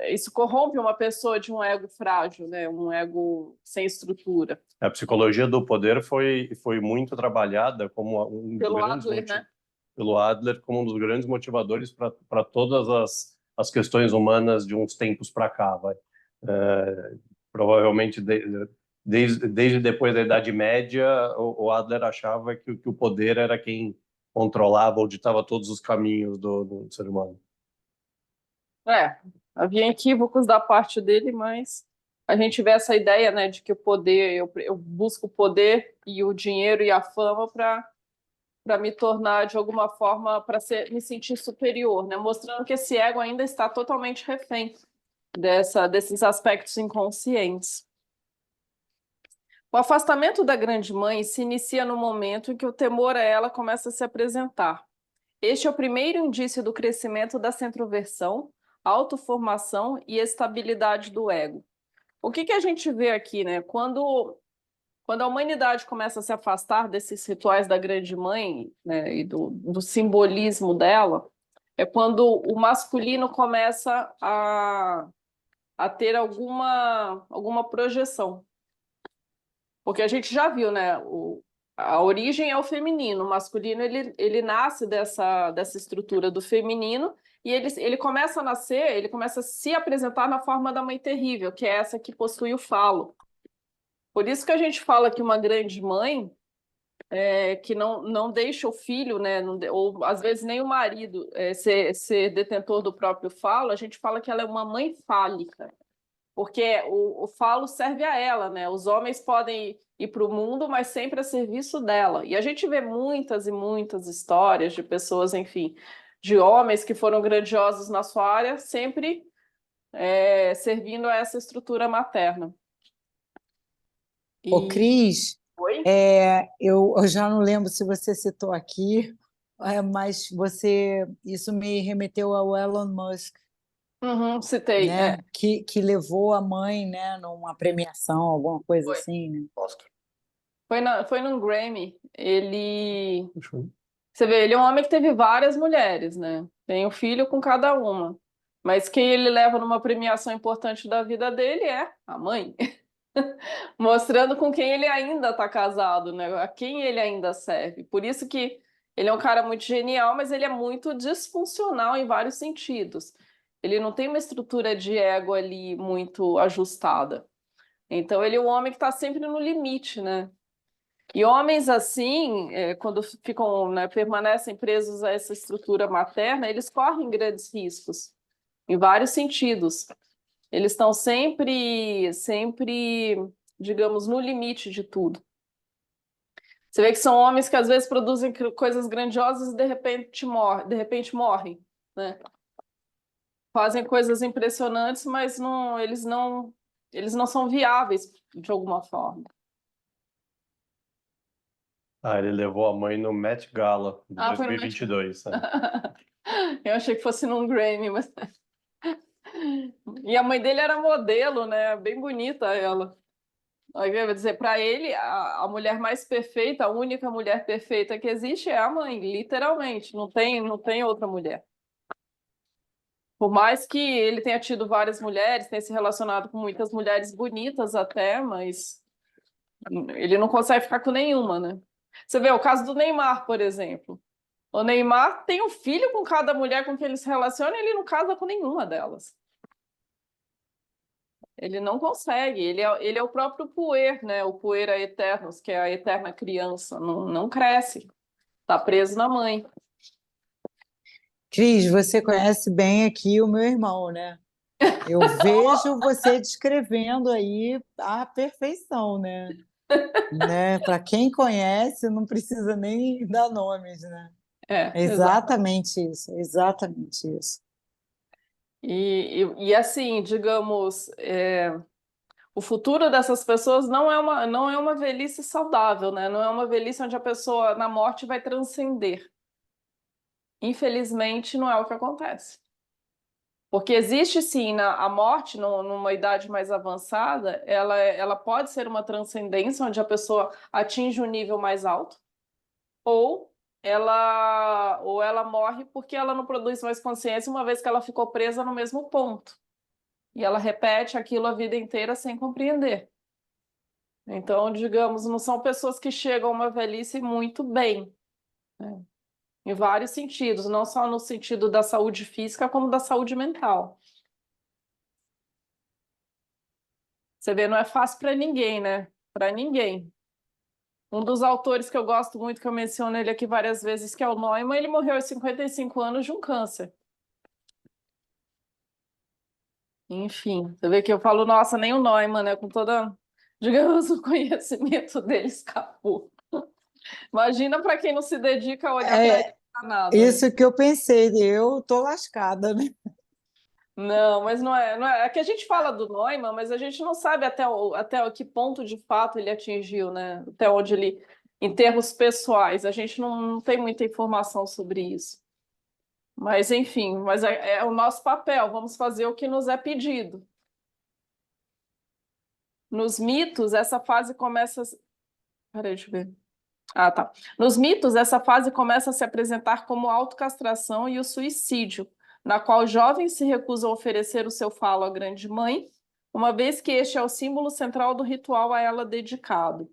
Speaker 1: isso corrompe uma pessoa de um ego frágil, né? Um ego sem estrutura.
Speaker 4: A psicologia do poder foi muito trabalhada como
Speaker 1: pelo Adler, né?
Speaker 4: Pelo Adler como um dos grandes motivadores para todas as questões humanas de uns tempos para cá, provavelmente desde depois da Idade Média, o Adler achava que o poder era quem controlava ou ditava todos os caminhos do ser humano.
Speaker 1: Havia equívocos da parte dele, mas a gente vê essa ideia, né, de que o poder, eu busco o poder e o dinheiro e a fama para me tornar, de alguma forma, para me sentir superior, né, mostrando que esse ego ainda está totalmente refém desses aspectos inconscientes. O afastamento da grande mãe se inicia no momento em que o temor a ela começa a se apresentar. Este é o primeiro indício do crescimento da centroversão, autoformação e estabilidade do ego. O que a gente vê aqui, né? Quando a humanidade começa a se afastar desses rituais da grande mãe, né, e do simbolismo dela, é quando o masculino começa a ter alguma projeção. Porque a gente já viu, né? A origem é o feminino, o masculino ele nasce dessa estrutura do feminino e ele começa a nascer, ele começa a se apresentar na forma da mãe terrível, que é essa que possui o falo. Por isso que a gente fala que uma grande mãe que não deixa o filho, né, ou às vezes nem o marido ser detentor do próprio falo, a gente fala que ela é uma mãe fálica. Porque o falo serve a ela, né? Os homens podem ir para o mundo, mas sempre a serviço dela. E a gente vê muitas e muitas histórias de pessoas, enfim, de homens que foram grandiosos na sua área, sempre servindo a essa estrutura materna.
Speaker 2: Ô, Cris,
Speaker 1: Oi?
Speaker 2: eu já não lembro se você citou aqui, Mas isso me remeteu ao Elon Musk,
Speaker 1: Uhum, citei,
Speaker 2: né? Que levou a mãe, né, numa premiação, alguma coisa
Speaker 1: foi.
Speaker 2: assim, né?
Speaker 4: Oscar.
Speaker 1: Foi num Grammy. Ele.
Speaker 4: Deixa eu-
Speaker 1: Você vê, ele é um homem que teve várias mulheres, né? Tem um filho com cada uma. Mas quem ele leva numa premiação importante da vida dele é a mãe. Mostrando com quem ele ainda está casado, né? A quem ele ainda serve. Por isso que ele é um cara muito genial, mas ele é muito disfuncional em vários sentidos. Ele não tem uma estrutura de ego ali muito ajustada. Então ele é um homem que está sempre no limite, né? E homens assim, quando ficam, né, permanecem presos a essa estrutura materna, eles correm grandes riscos, em vários sentidos. Eles estão sempre, digamos, no limite de tudo. Você vê que são homens que às vezes produzem coisas grandiosas e de repente morrem, né? Fazem coisas impressionantes, mas eles não são viáveis de alguma forma.
Speaker 4: Ah, ele levou a mãe no Met Gala de
Speaker 1: Ah, foi no Met
Speaker 4: 2022. Né?
Speaker 1: Eu achei que fosse num Grammy, mas. E a mãe dele era modelo, né? Bem bonita ela. Aí eu vou dizer, para ele, a mulher mais perfeita, a única mulher perfeita que existe é a mãe, literalmente. Não tem outra mulher. Por mais que ele tenha tido várias mulheres, tenha se relacionado com muitas mulheres bonitas até, mas ele não consegue ficar com nenhuma, né? Você vê o caso do Neymar, por exemplo. O Neymar tem um filho com cada mulher com quem ele se relaciona e ele não casa com nenhuma delas. Ele não consegue. Ele é o próprio puer, né? O puer eternos, que é a eterna criança. Não cresce. Está preso na mãe.
Speaker 2: Cris, você conhece bem aqui o meu irmão, né? Eu vejo você descrevendo aí a perfeição, né? Para quem conhece, não precisa nem dar nomes, né? É
Speaker 1: Exatamente.
Speaker 2: exatamente isso, é exatamente isso.
Speaker 1: E assim, digamos, o futuro dessas pessoas não é uma velhice saudável, né? Não é uma velhice onde a pessoa na morte vai transcender. Infelizmente, não é o que acontece. Porque existe sim a morte numa idade mais avançada, ela pode ser uma transcendência onde a pessoa atinge um nível mais alto, ou ou ela morre porque ela não produz mais consciência, uma vez que ela ficou presa no mesmo ponto. E ela repete aquilo a vida inteira sem compreender. Então, digamos, não são pessoas que chegam a uma velhice muito bem, né? Em vários sentidos, não só no sentido da saúde física, como da saúde mental. Você vê, não é fácil para ninguém, né? Para ninguém. Um dos autores que eu gosto muito, que eu menciono ele aqui várias vezes, que é o Neumann, ele morreu aos 55 anos de um câncer. Enfim, você vê que eu falo, nossa, nem o Neumann, né? Com toda, digamos, o conhecimento dele escapou. Imagina para quem não se dedica a olhar para ele
Speaker 2: É
Speaker 1: para nada, né?
Speaker 2: isso que eu pensei, eu tô lascada, né?
Speaker 1: Não, mas não é. É que a gente fala do Neumann, mas a gente não sabe até que ponto de fato ele atingiu, né? Até onde ele, em termos pessoais, a gente não tem muita informação sobre isso. Mas, enfim, é o nosso papel, vamos fazer o que nos é pedido. Nos mitos, essa fase começa. Peraí, deixa eu ver. Ah, tá. Nos mitos, essa fase começa a se apresentar como a autocastração e o suicídio, na qual jovens se recusam a oferecer o seu falo à grande mãe, uma vez que este é o símbolo central do ritual a ela dedicado.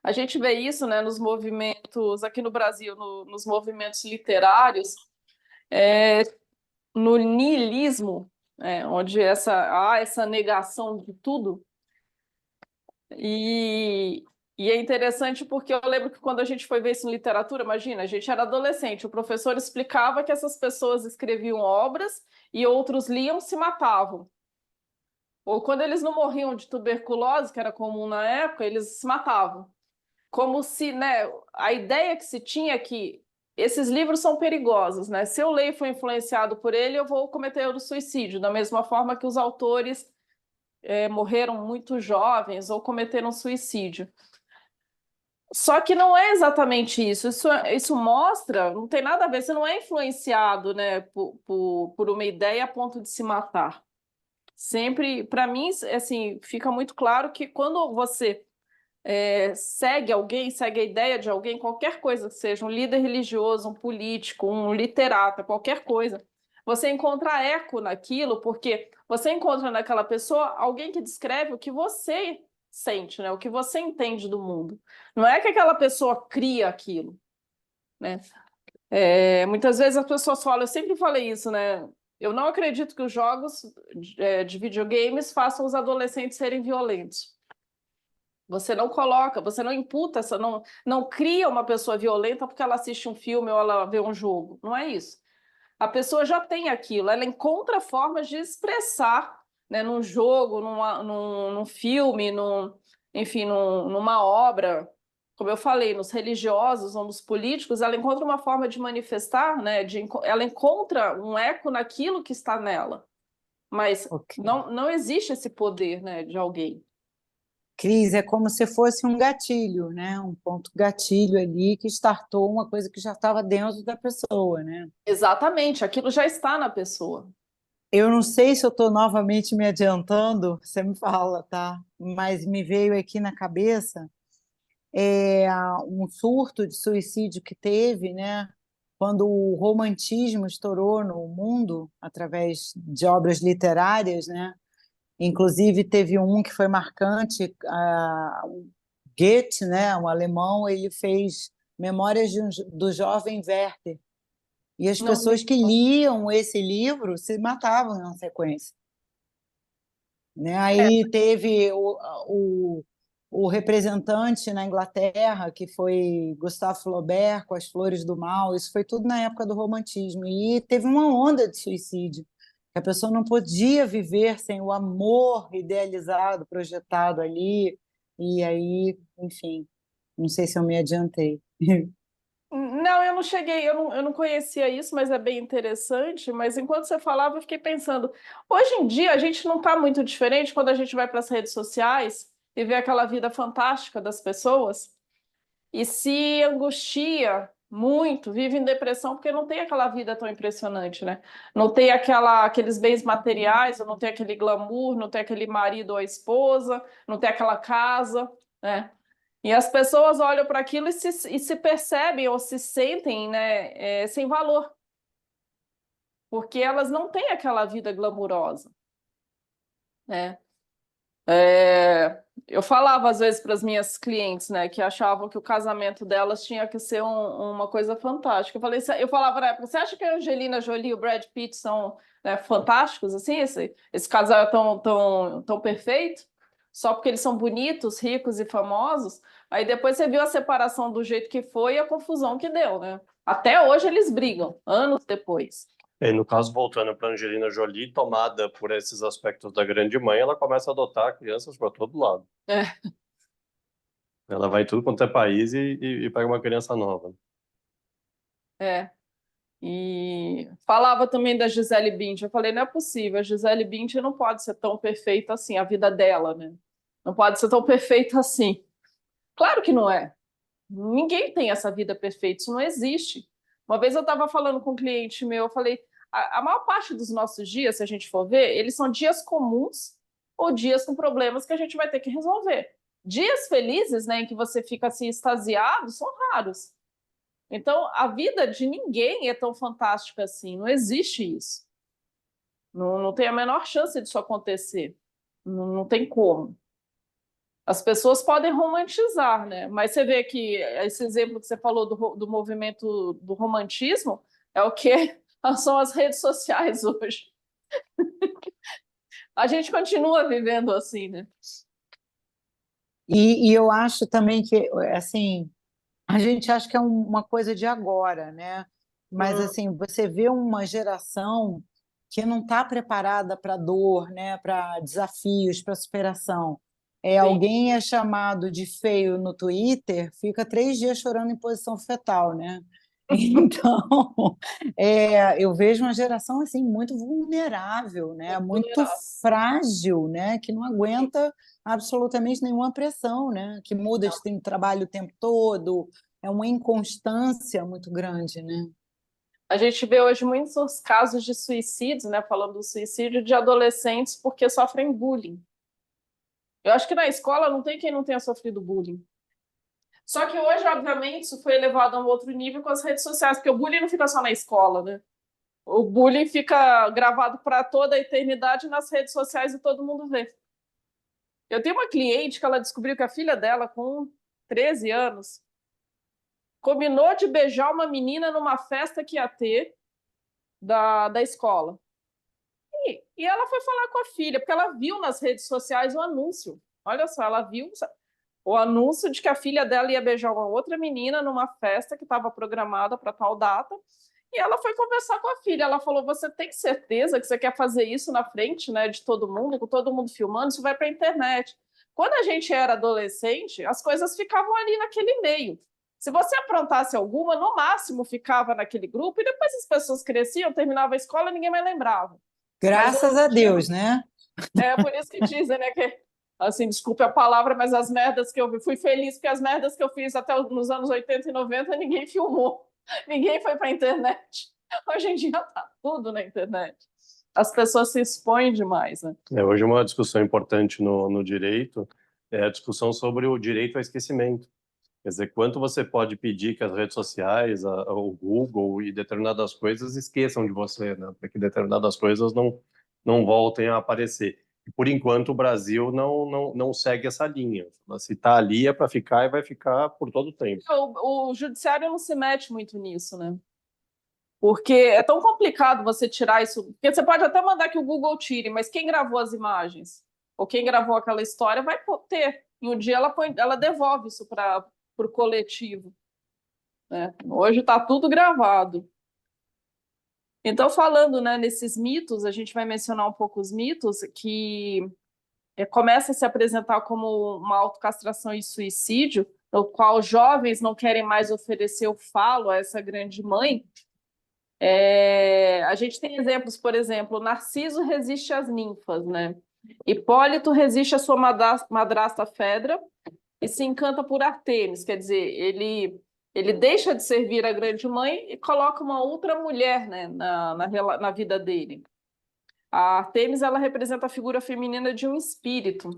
Speaker 1: A gente vê isso, né, nos movimentos, aqui no Brasil, nos movimentos literários, é, no niilismo, onde há essa negação de tudo. E, e é interessante porque eu lembro que quando a gente foi ver isso em literatura, imagina, a gente era adolescente, o professor explicava que essas pessoas escreviam obras e outros liam, se matavam. Ou quando eles não morriam de tuberculose, que era comum na época, eles se matavam. Como se, né, a ideia que se tinha é que esses livros são perigosos, né? Se eu leio e for influenciado por ele, eu vou cometer o suicídio, da mesma forma que os autores morreram muito jovens ou cometeram suicídio. Só que não é exatamente isso. Isso mostra, não tem nada a ver, você não é influenciado, né, por uma ideia a ponto de se matar. Sempre, para mim, assim, fica muito claro que quando você segue alguém, segue a ideia de alguém, qualquer coisa que seja, um líder religioso, um político, um literato, qualquer coisa, você encontra eco naquilo, porque você encontra naquela pessoa alguém que descreve o que você sente, né? O que você entende do mundo. Não é que aquela pessoa cria aquilo, né? Muitas vezes as pessoas falam, eu sempre falei isso, né? Eu não acredito que os jogos de videogames façam os adolescentes serem violentos. Você não coloca, você não imputa, não cria uma pessoa violenta porque ela assiste um filme ou ela vê um jogo. Não é isso. A pessoa já tem aquilo, ela encontra formas de expressar, né, num jogo, num filme, enfim, numa obra. Como eu falei, nos religiosos ou nos políticos, ela encontra uma forma de manifestar, né, ela encontra um eco naquilo que está nela. Mas
Speaker 2: Ok.
Speaker 1: não existe esse poder, né, de alguém.
Speaker 2: Cris, é como se fosse um gatilho, né? Um ponto gatilho ali que startou uma coisa que já estava dentro da pessoa, né?
Speaker 1: Exatamente, aquilo já está na pessoa.
Speaker 2: Eu não sei se eu estou novamente me adiantando, você me fala, tá? Mas me veio aqui na cabeça um surto de suicídio que teve, né? Quando o romantismo estourou no mundo através de obras literárias, né? Inclusive teve um que foi marcante, Goethe, né? Um alemão, ele fez Memórias do Jovem Werther. E as
Speaker 1: Não vi.
Speaker 2: pessoas que liam esse livro se matavam na sequência, né?
Speaker 1: É,
Speaker 2: Aí teve o representante na Inglaterra, que foi Gustave Flaubert, com As Flores do Mal, isso foi tudo na época do romantismo, e teve uma onda de suicídio, que a pessoa não podia viver sem o amor idealizado, projetado ali, e aí, enfim, não sei se eu me adiantei.
Speaker 1: não, eu não cheguei, eu não conhecia isso, mas é bem interessante. Mas enquanto você falava, eu fiquei pensando, hoje em dia a gente não está muito diferente quando a gente vai para as redes sociais e vê aquela vida fantástica das pessoas e se angustia muito, vive em depressão porque não tem aquela vida tão impressionante, né? Não tem aqueles bens materiais, não tem aquele glamour, não tem aquele marido ou a esposa, não tem aquela casa, né? E as pessoas olham para aquilo e se percebem ou se sentem, né, sem valor, porque elas não têm aquela vida glamurosa, né? Eu falava às vezes para as minhas clientes, né, que achavam que o casamento delas tinha que ser uma coisa fantástica. Eu falava na época, você acha que a Angelina Jolie e o Brad Pitt são, né, fantásticos assim? Esse casal é tão perfeito? Só porque eles são bonitos, ricos e famosos? Aí depois você viu a separação do jeito que foi e a confusão que deu, né? Até hoje eles brigam, anos depois.
Speaker 4: E no caso, voltando para Angelina Jolie, tomada por esses aspectos da grande mãe, ela começa a adotar crianças para todo lado.
Speaker 1: É.
Speaker 4: Ela vai em tudo quanto é país e pega uma criança nova.
Speaker 1: É. E falava também da Gisele Bündchen. Eu falei, não é possível, a Gisele Bündchen não pode ser tão perfeita assim, a vida dela, né? Não pode ser tão perfeita assim. Claro que não é. Ninguém tem essa vida perfeita, isso não existe. Uma vez eu estava falando com um cliente meu, eu falei, a maior parte dos nossos dias, se a gente for ver, eles são dias comuns ou dias com problemas que a gente vai ter que resolver. Dias felizes, né, em que você fica assim extasiado, são raros. Então, a vida de ninguém é tão fantástica assim, não existe isso. Não tem a menor chance disso acontecer. Não tem como. As pessoas podem romantizar, né? Mas você vê que esse exemplo que você falou do movimento do romantismo é o que são as redes sociais hoje. A gente continua vivendo assim, né?
Speaker 2: E eu acho também que, assim, a gente acha que é uma coisa de agora, né? Mas
Speaker 1: Hum,
Speaker 2: assim, você vê uma geração que não está preparada para dor, né? Para desafios, para superação.
Speaker 1: sim.
Speaker 2: Alguém é chamado de feio no Twitter, fica 3 dias chorando em posição fetal, né? Então, eu vejo uma geração assim muito vulnerável, né? Muito
Speaker 1: Vulnerável.
Speaker 2: frágil, né? Que não aguenta absolutamente nenhuma pressão, né? Que muda de trabalho o tempo todo, é uma inconstância muito grande, né?
Speaker 1: A gente vê hoje muitos casos de suicídios, né? Falando do suicídio de adolescentes porque sofrem bullying. Eu acho que na escola não tem quem não tenha sofrido bullying. Só que hoje, obviamente, isso foi elevado a um outro nível com as redes sociais, porque o bullying não fica só na escola, né? O bullying fica gravado para toda a eternidade nas redes sociais e todo mundo vê. Eu tenho uma cliente que ela descobriu que a filha dela, com 13 anos, combinou de beijar uma menina numa festa que ia ter da escola. E ela foi falar com a filha, porque ela viu nas redes sociais o anúncio. Olha só, ela viu o anúncio de que a filha dela ia beijar uma outra menina numa festa que estava programada para tal data. E ela foi conversar com a filha. Ela falou: você tem certeza que você quer fazer isso na frente, né, de todo mundo, com todo mundo filmando? Isso vai para a internet. Quando a gente era adolescente, as coisas ficavam ali naquele meio. Se você aprontasse alguma, no máximo ficava naquele grupo, e depois as pessoas cresciam, terminava a escola e ninguém mais lembrava. Mas
Speaker 2: Graças a Deus, né?
Speaker 1: é por isso que dizem, né, que, assim, desculpe a palavra, mas as merdas que eu vi, fui feliz porque as merdas que eu fiz até nos anos 80 e 90, ninguém filmou, ninguém foi para a internet. Hoje em dia tá tudo na internet. As pessoas se expõem demais, né?
Speaker 4: Hoje uma discussão importante no direito é a discussão sobre o direito ao esquecimento. Quer dizer, quanto você pode pedir que as redes sociais, o Google e determinadas coisas esqueçam de você, né? Para que determinadas coisas não voltem a aparecer. E, por enquanto, o Brasil não segue essa linha. Se está ali é para ficar e vai ficar por todo o tempo.
Speaker 1: O judiciário não se mete muito nisso, né? Porque é tão complicado você tirar isso. Porque você pode até mandar que o Google tire, mas quem gravou as imagens? Ou quem gravou aquela história vai ter. E um dia ela devolve isso para o coletivo, né? Hoje está tudo gravado. Então, falando, né, nesses mitos, a gente vai mencionar um pouco os mitos que começa a se apresentar como uma autocastração e suicídio, no qual jovens não querem mais oferecer o falo a essa grande mãe. A gente tem exemplos, por exemplo, Narciso resiste às ninfas, né? Hipólito resiste à sua madrasta Fedra e se encanta por Artemis, quer dizer, ele deixa de servir a grande mãe e coloca uma outra mulher, né, na vida dele. A Artemis, ela representa a figura feminina de um espírito.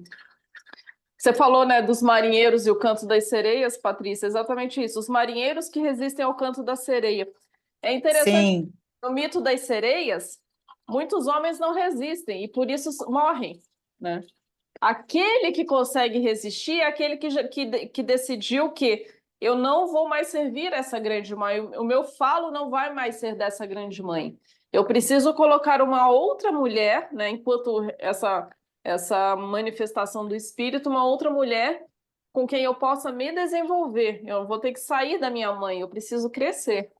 Speaker 1: Você falou, né, dos marinheiros e o canto das sereias, Patrícia, exatamente isso. Os marinheiros que resistem ao canto da sereia. É interessante,
Speaker 2: Sim.
Speaker 1: no mito das sereias, muitos homens não resistem e por isso morrem, né? Aquele que consegue resistir é aquele que decidiu que eu não vou mais servir essa grande mãe, o meu falo não vai mais ser dessa grande mãe. Eu preciso colocar uma outra mulher, né, enquanto essa manifestação do espírito, uma outra mulher com quem eu possa me desenvolver. Eu vou ter que sair da minha mãe, eu preciso crescer.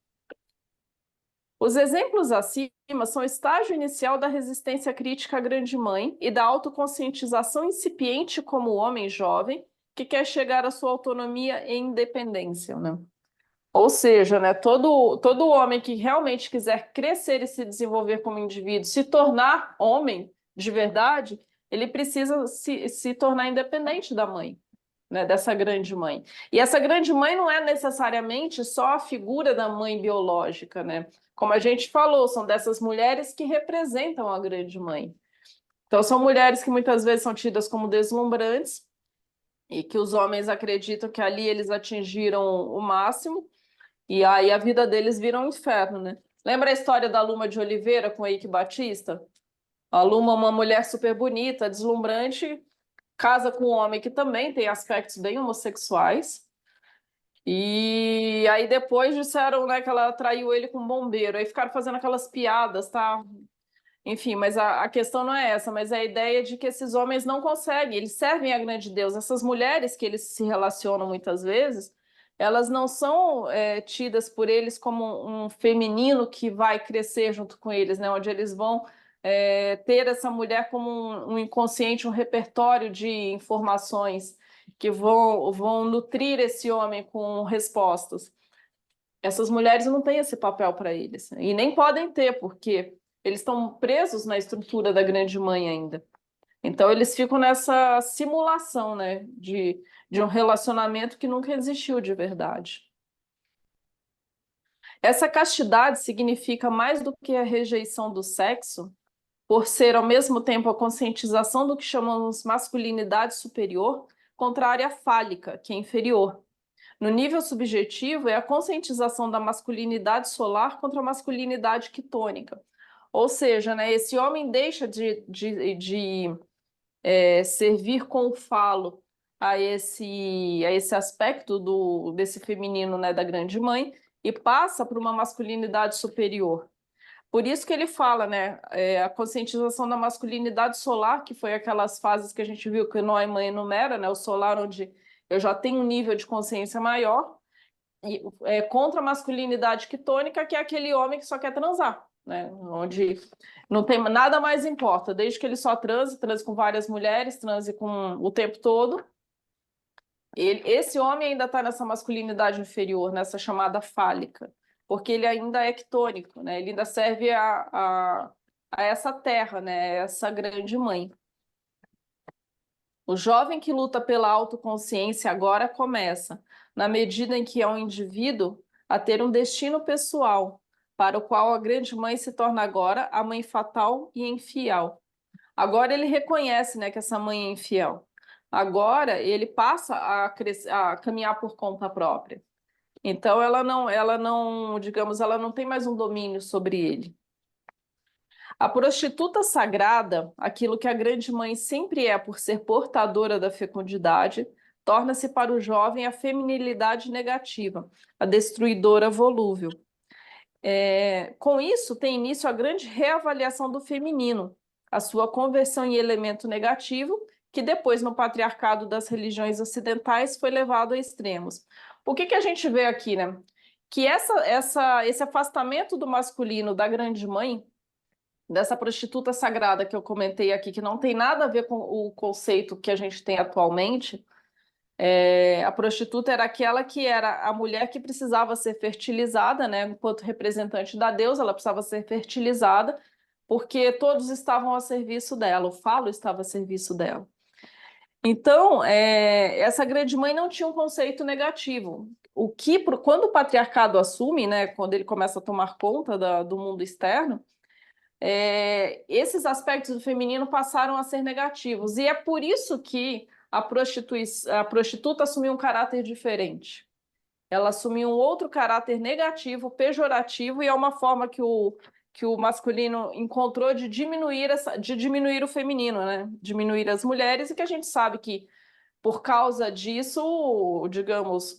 Speaker 1: Os exemplos acima são o estágio inicial da resistência crítica à grande mãe e da autoconscientização incipiente como homem jovem que quer chegar à sua autonomia e independência, né? Ou seja, né, todo homem que realmente quiser crescer e se desenvolver como indivíduo, se tornar homem de verdade, ele precisa se tornar independente da mãe, né, dessa grande mãe. E essa grande mãe não é necessariamente só a figura da mãe biológica, né? Como a gente falou, são dessas mulheres que representam a grande mãe. Então, são mulheres que muitas vezes são tidas como deslumbrantes e que os homens acreditam que ali eles atingiram o máximo e aí a vida deles vira um inferno, né? Lembra a história da Luma de Oliveira com Eike Batista? A Luma é uma mulher super bonita, deslumbrante, casa com um homem que também tem aspectos bem homossexuais. E aí depois disseram, né, que ela traiu ele com um bombeiro. Aí ficaram fazendo aquelas piadas, tá? Enfim, mas a questão não é essa, mas é a ideia de que esses homens não conseguem, eles servem a grande Deus. Essas mulheres que eles se relacionam muitas vezes, elas não são tidas por eles como um feminino que vai crescer junto com eles, né? Onde eles vão ter essa mulher como um inconsciente, um repertório de informações que vão nutrir esse homem com respostas. Essas mulheres não têm esse papel para eles, e nem podem ter, porque eles estão presos na estrutura da grande mãe ainda. Então, eles ficam nessa simulação, né, de um relacionamento que nunca existiu de verdade. Essa castidade significa mais do que a rejeição do sexo, por ser ao mesmo tempo a conscientização do que chamamos masculinidade superior, contrária à fálica, que é inferior. No nível subjetivo, é a conscientização da masculinidade solar contra a masculinidade quitônica. Ou seja, né, esse homem deixa de servir com o falo a esse aspecto desse feminino, né, da grande mãe, e passa para uma masculinidade superior. Por isso que ele fala, né, a conscientização da masculinidade solar, que foi aquelas fases que a gente viu que Neumann enumera, né, o solar onde eu já tenho um nível de consciência maior, e contra a masculinidade quitônica, que é aquele homem que só quer transar, né, onde não tem nada mais importa, desde que ele só transe com várias mulheres, transe com o tempo todo. Esse homem ainda está nessa masculinidade inferior, nessa chamada fálica, porque ele ainda é quitônico, né? Ele ainda serve a essa terra, né? Essa grande mãe. O jovem que luta pela autoconsciência agora começa, na medida em que é um indivíduo, a ter um destino pessoal, para o qual a grande mãe se torna agora a mãe fatal e infiel. Agora ele reconhece, né, que essa mãe é infiel. Agora ele passa a caminhar por conta própria. Então digamos, ela não tem mais um domínio sobre ele. A prostituta sagrada, aquilo que a grande mãe sempre é por ser portadora da fecundidade, torna-se para o jovem a feminilidade negativa, a destruidora volúvel. Com isso, tem início a grande reavaliação do feminino, a sua conversão em elemento negativo, que depois, no patriarcado das religiões ocidentais, foi levado a extremos. O que a gente vê aqui, né? Que esse afastamento do masculino da grande mãe, dessa prostituta sagrada que eu comentei aqui, que não tem nada a ver com o conceito que a gente tem atualmente, a prostituta era aquela que era a mulher que precisava ser fertilizada, né? Enquanto representante da deusa, ela precisava ser fertilizada, porque todos estavam a serviço dela, o falo estava a serviço dela. Então, essa grande mãe não tinha um conceito negativo. Quando o patriarcado assume, né, quando ele começa a tomar conta do mundo externo, esses aspectos do feminino passaram a ser negativos. E é por isso que a prostituta assumiu um caráter diferente. Ela assumiu um outro caráter negativo, pejorativo, e é uma forma que o masculino encontrou de diminuir o feminino, né? Diminuir as mulheres, e que a gente sabe que, por causa disso, digamos,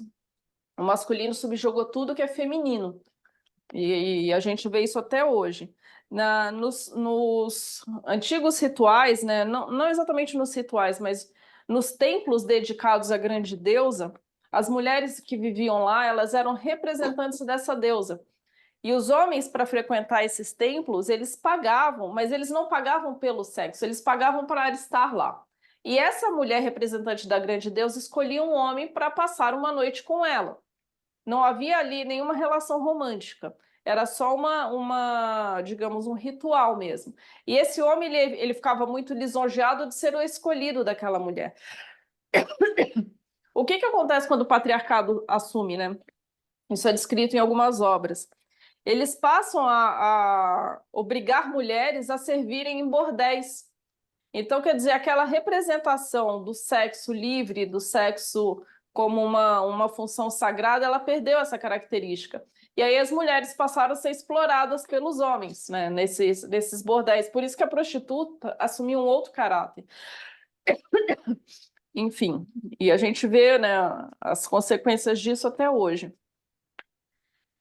Speaker 1: o masculino subjugou tudo que é feminino. E a gente vê isso até hoje. Nos antigos rituais, né? Não exatamente nos rituais, mas nos templos dedicados à grande deusa, as mulheres que viviam lá, elas eram representantes dessa deusa. E os homens, para frequentar esses templos, eles pagavam, mas eles não pagavam pelo sexo, eles pagavam para estar lá. E essa mulher representante da grande deusa escolhia um homem para passar uma noite com ela. Não havia ali nenhuma relação romântica. Era só digamos, um ritual mesmo. E esse homem, ele ficava muito lisonjeado de ser o escolhido daquela mulher. O que acontece quando o patriarcado assume, né? Isso é descrito em algumas obras. Eles passam a obrigar mulheres a servirem em bordéis. Então, quer dizer, aquela representação do sexo livre, do sexo como uma função sagrada, ela perdeu essa característica. E aí as mulheres passaram a ser exploradas pelos homens, né, nesses bordéis. Por isso que a prostituta assumiu um outro caráter. Enfim, e a gente vê, né, as consequências disso até hoje.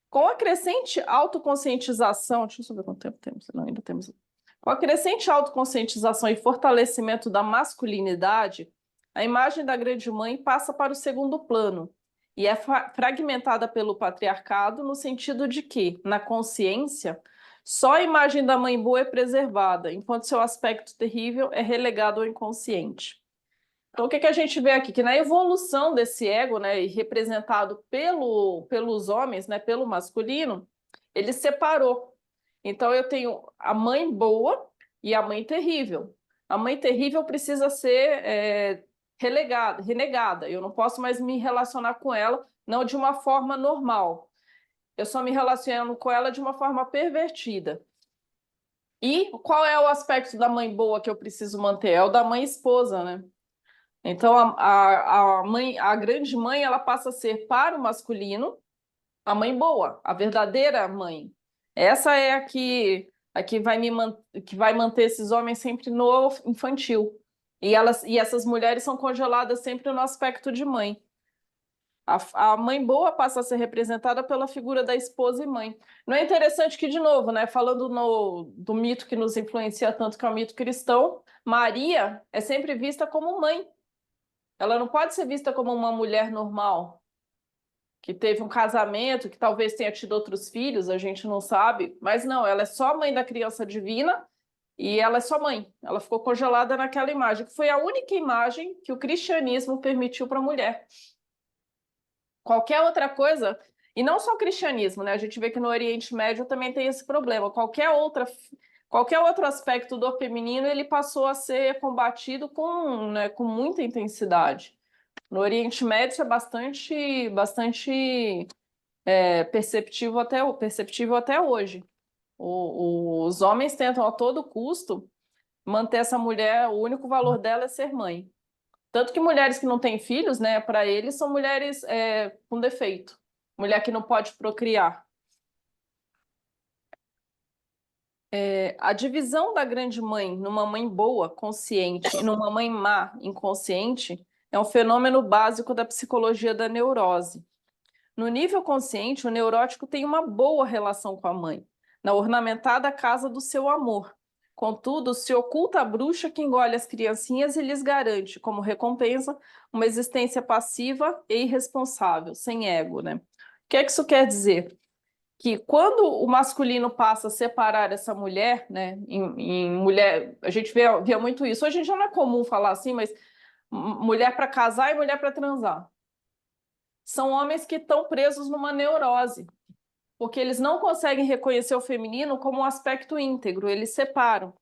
Speaker 1: Com a crescente autoconscientização, deixa eu saber quanto tempo temos, não, ainda temos. Com a crescente autoconscientização e fortalecimento da masculinidade, a imagem da grande mãe passa para o segundo plano e é fragmentada pelo patriarcado no sentido de que, na consciência, só a imagem da mãe boa é preservada, enquanto seu aspecto terrível é relegado ao inconsciente. Então, o que que a gente vê aqui? Que na evolução desse ego, né, e representado pelos homens, né, pelo masculino, ele separou. Então, eu tenho a mãe boa e a mãe terrível. A mãe terrível precisa ser renegada. Eu não posso mais me relacionar com ela, não de uma forma normal. Eu só me relaciono com ela de uma forma pervertida. E qual é o aspecto da mãe boa que eu preciso manter? É o da mãe esposa, né? Então, a grande mãe, ela passa a ser para o masculino a mãe boa, a verdadeira mãe. Essa é a que que vai manter esses homens sempre no infantil. E essas mulheres são congeladas sempre no aspecto de mãe. A mãe boa passa a ser representada pela figura da esposa e mãe. Não é interessante que, de novo, né, falando do mito que nos influencia tanto, que é o mito cristão, Maria é sempre vista como mãe. Ela não pode ser vista como uma mulher normal, que teve um casamento, que talvez tenha tido outros filhos, a gente não sabe, mas não, ela é só mãe da criança divina e ela é só mãe. Ela ficou congelada naquela imagem, que foi a única imagem que o cristianismo permitiu para a mulher. Qualquer outra coisa, e não só o cristianismo, né? A gente vê que no Oriente Médio também tem esse problema. Qualquer outro aspecto do feminino, ele passou a ser combatido com muita intensidade. No Oriente Médio é bastante perceptível até hoje. Os homens tentam a todo custo manter essa mulher, o único valor dela é ser mãe. Tanto que mulheres que não têm filhos, né, para eles são mulheres com defeito. Mulher que não pode procriar. A divisão da grande mãe numa mãe boa, consciente, e numa mãe má, inconsciente, é um fenômeno básico da psicologia da neurose. No nível consciente, o neurótico tem uma boa relação com a mãe, na ornamentada casa do seu amor. Contudo, se oculta a bruxa que engole as criancinhas e lhes garante, como recompensa, uma existência passiva e irresponsável, sem ego, né? O que é que isso quer dizer? Que quando o masculino passa a separar essa mulher, né, em mulher, a gente via muito isso. Hoje já não é comum falar assim, mas mulher para casar e mulher para transar. São homens que estão presos numa neurose, porque eles não conseguem reconhecer o feminino como um aspecto íntegro, eles separam.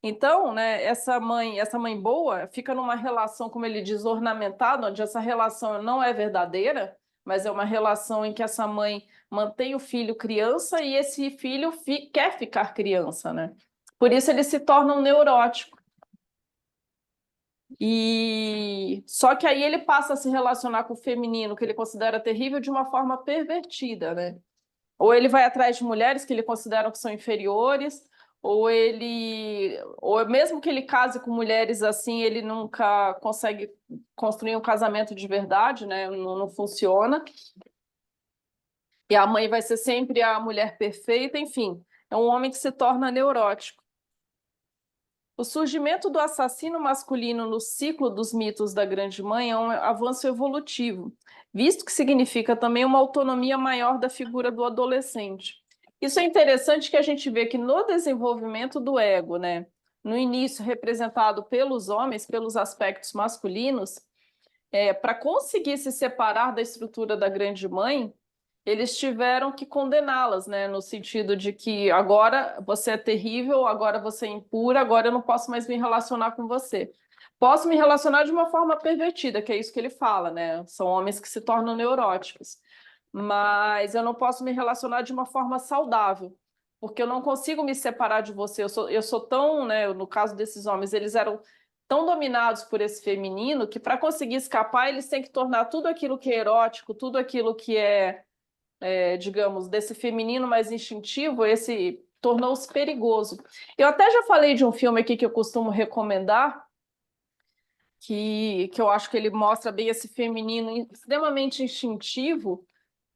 Speaker 1: Então, né, essa mãe boa fica numa relação, como ele diz, ornamentada, onde essa relação não é verdadeira, mas é uma relação em que essa mãe mantém o filho criança e esse filho quer ficar criança, né? Por isso ele se torna um neurótico. E só que aí ele passa a se relacionar com o feminino, que ele considera terrível, de uma forma pervertida, né? Ou ele vai atrás de mulheres que ele considera que são inferiores, ou mesmo que ele case com mulheres assim, ele nunca consegue construir um casamento de verdade, né? Não funciona. E a mãe vai ser sempre a mulher perfeita, enfim, é um homem que se torna neurótico. O surgimento do assassino masculino no ciclo dos mitos da Grande Mãe é um avanço evolutivo, visto que significa também uma autonomia maior da figura do adolescente. Isso é interessante que a gente vê que no desenvolvimento do ego, né, no início representado pelos homens, pelos aspectos masculinos, para conseguir se separar da estrutura da Grande Mãe, eles tiveram que condená-las, né? No sentido de que agora você é terrível, agora você é impura, agora eu não posso mais me relacionar com você. Posso me relacionar de uma forma pervertida, que é isso que ele fala, né? São homens que se tornam neuróticos. Mas eu não posso me relacionar de uma forma saudável, porque eu não consigo me separar de você. Eu sou tão, né? No caso desses homens, eles eram tão dominados por esse feminino que para conseguir escapar, eles têm que tornar tudo aquilo que é erótico, tudo aquilo que digamos, desse feminino mais instintivo, esse tornou-se perigoso. Eu até já falei de um filme aqui que eu costumo recomendar, que eu acho que ele mostra bem esse feminino extremamente instintivo,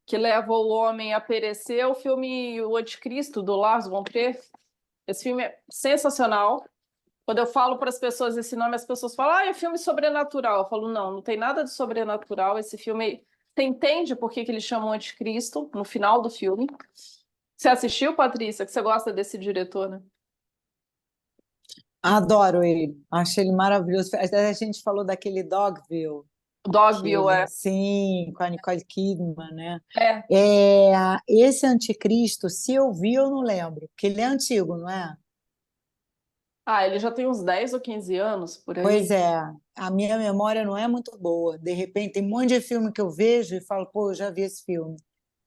Speaker 1: que leva o homem a perecer, é o filme O Anticristo, do Lars von Trier. Esse filme é sensacional. Quando eu falo para as pessoas esse nome, as pessoas falam, é filme sobrenatural. Eu falo, não tem nada de sobrenatural. Esse filme, você entende por que eles chamam Anticristo no final do filme. Você assistiu, Patrícia? Que você gosta desse diretor, né?
Speaker 2: Adoro ele, acho ele maravilhoso. Até a gente falou daquele Dogville, que
Speaker 1: Dogville,
Speaker 2: ele, sim, com a Nicole Kidman, né?
Speaker 1: é.
Speaker 2: Esse Anticristo, se eu vi, eu não lembro, porque ele é antigo, não é?
Speaker 1: Ah, ele já tem uns 10 ou 15 anos por
Speaker 2: Pois
Speaker 1: aí.
Speaker 2: é, a minha memória não é muito boa. De repente, tem um monte de filme que eu vejo e falo, pô, eu já vi esse filme.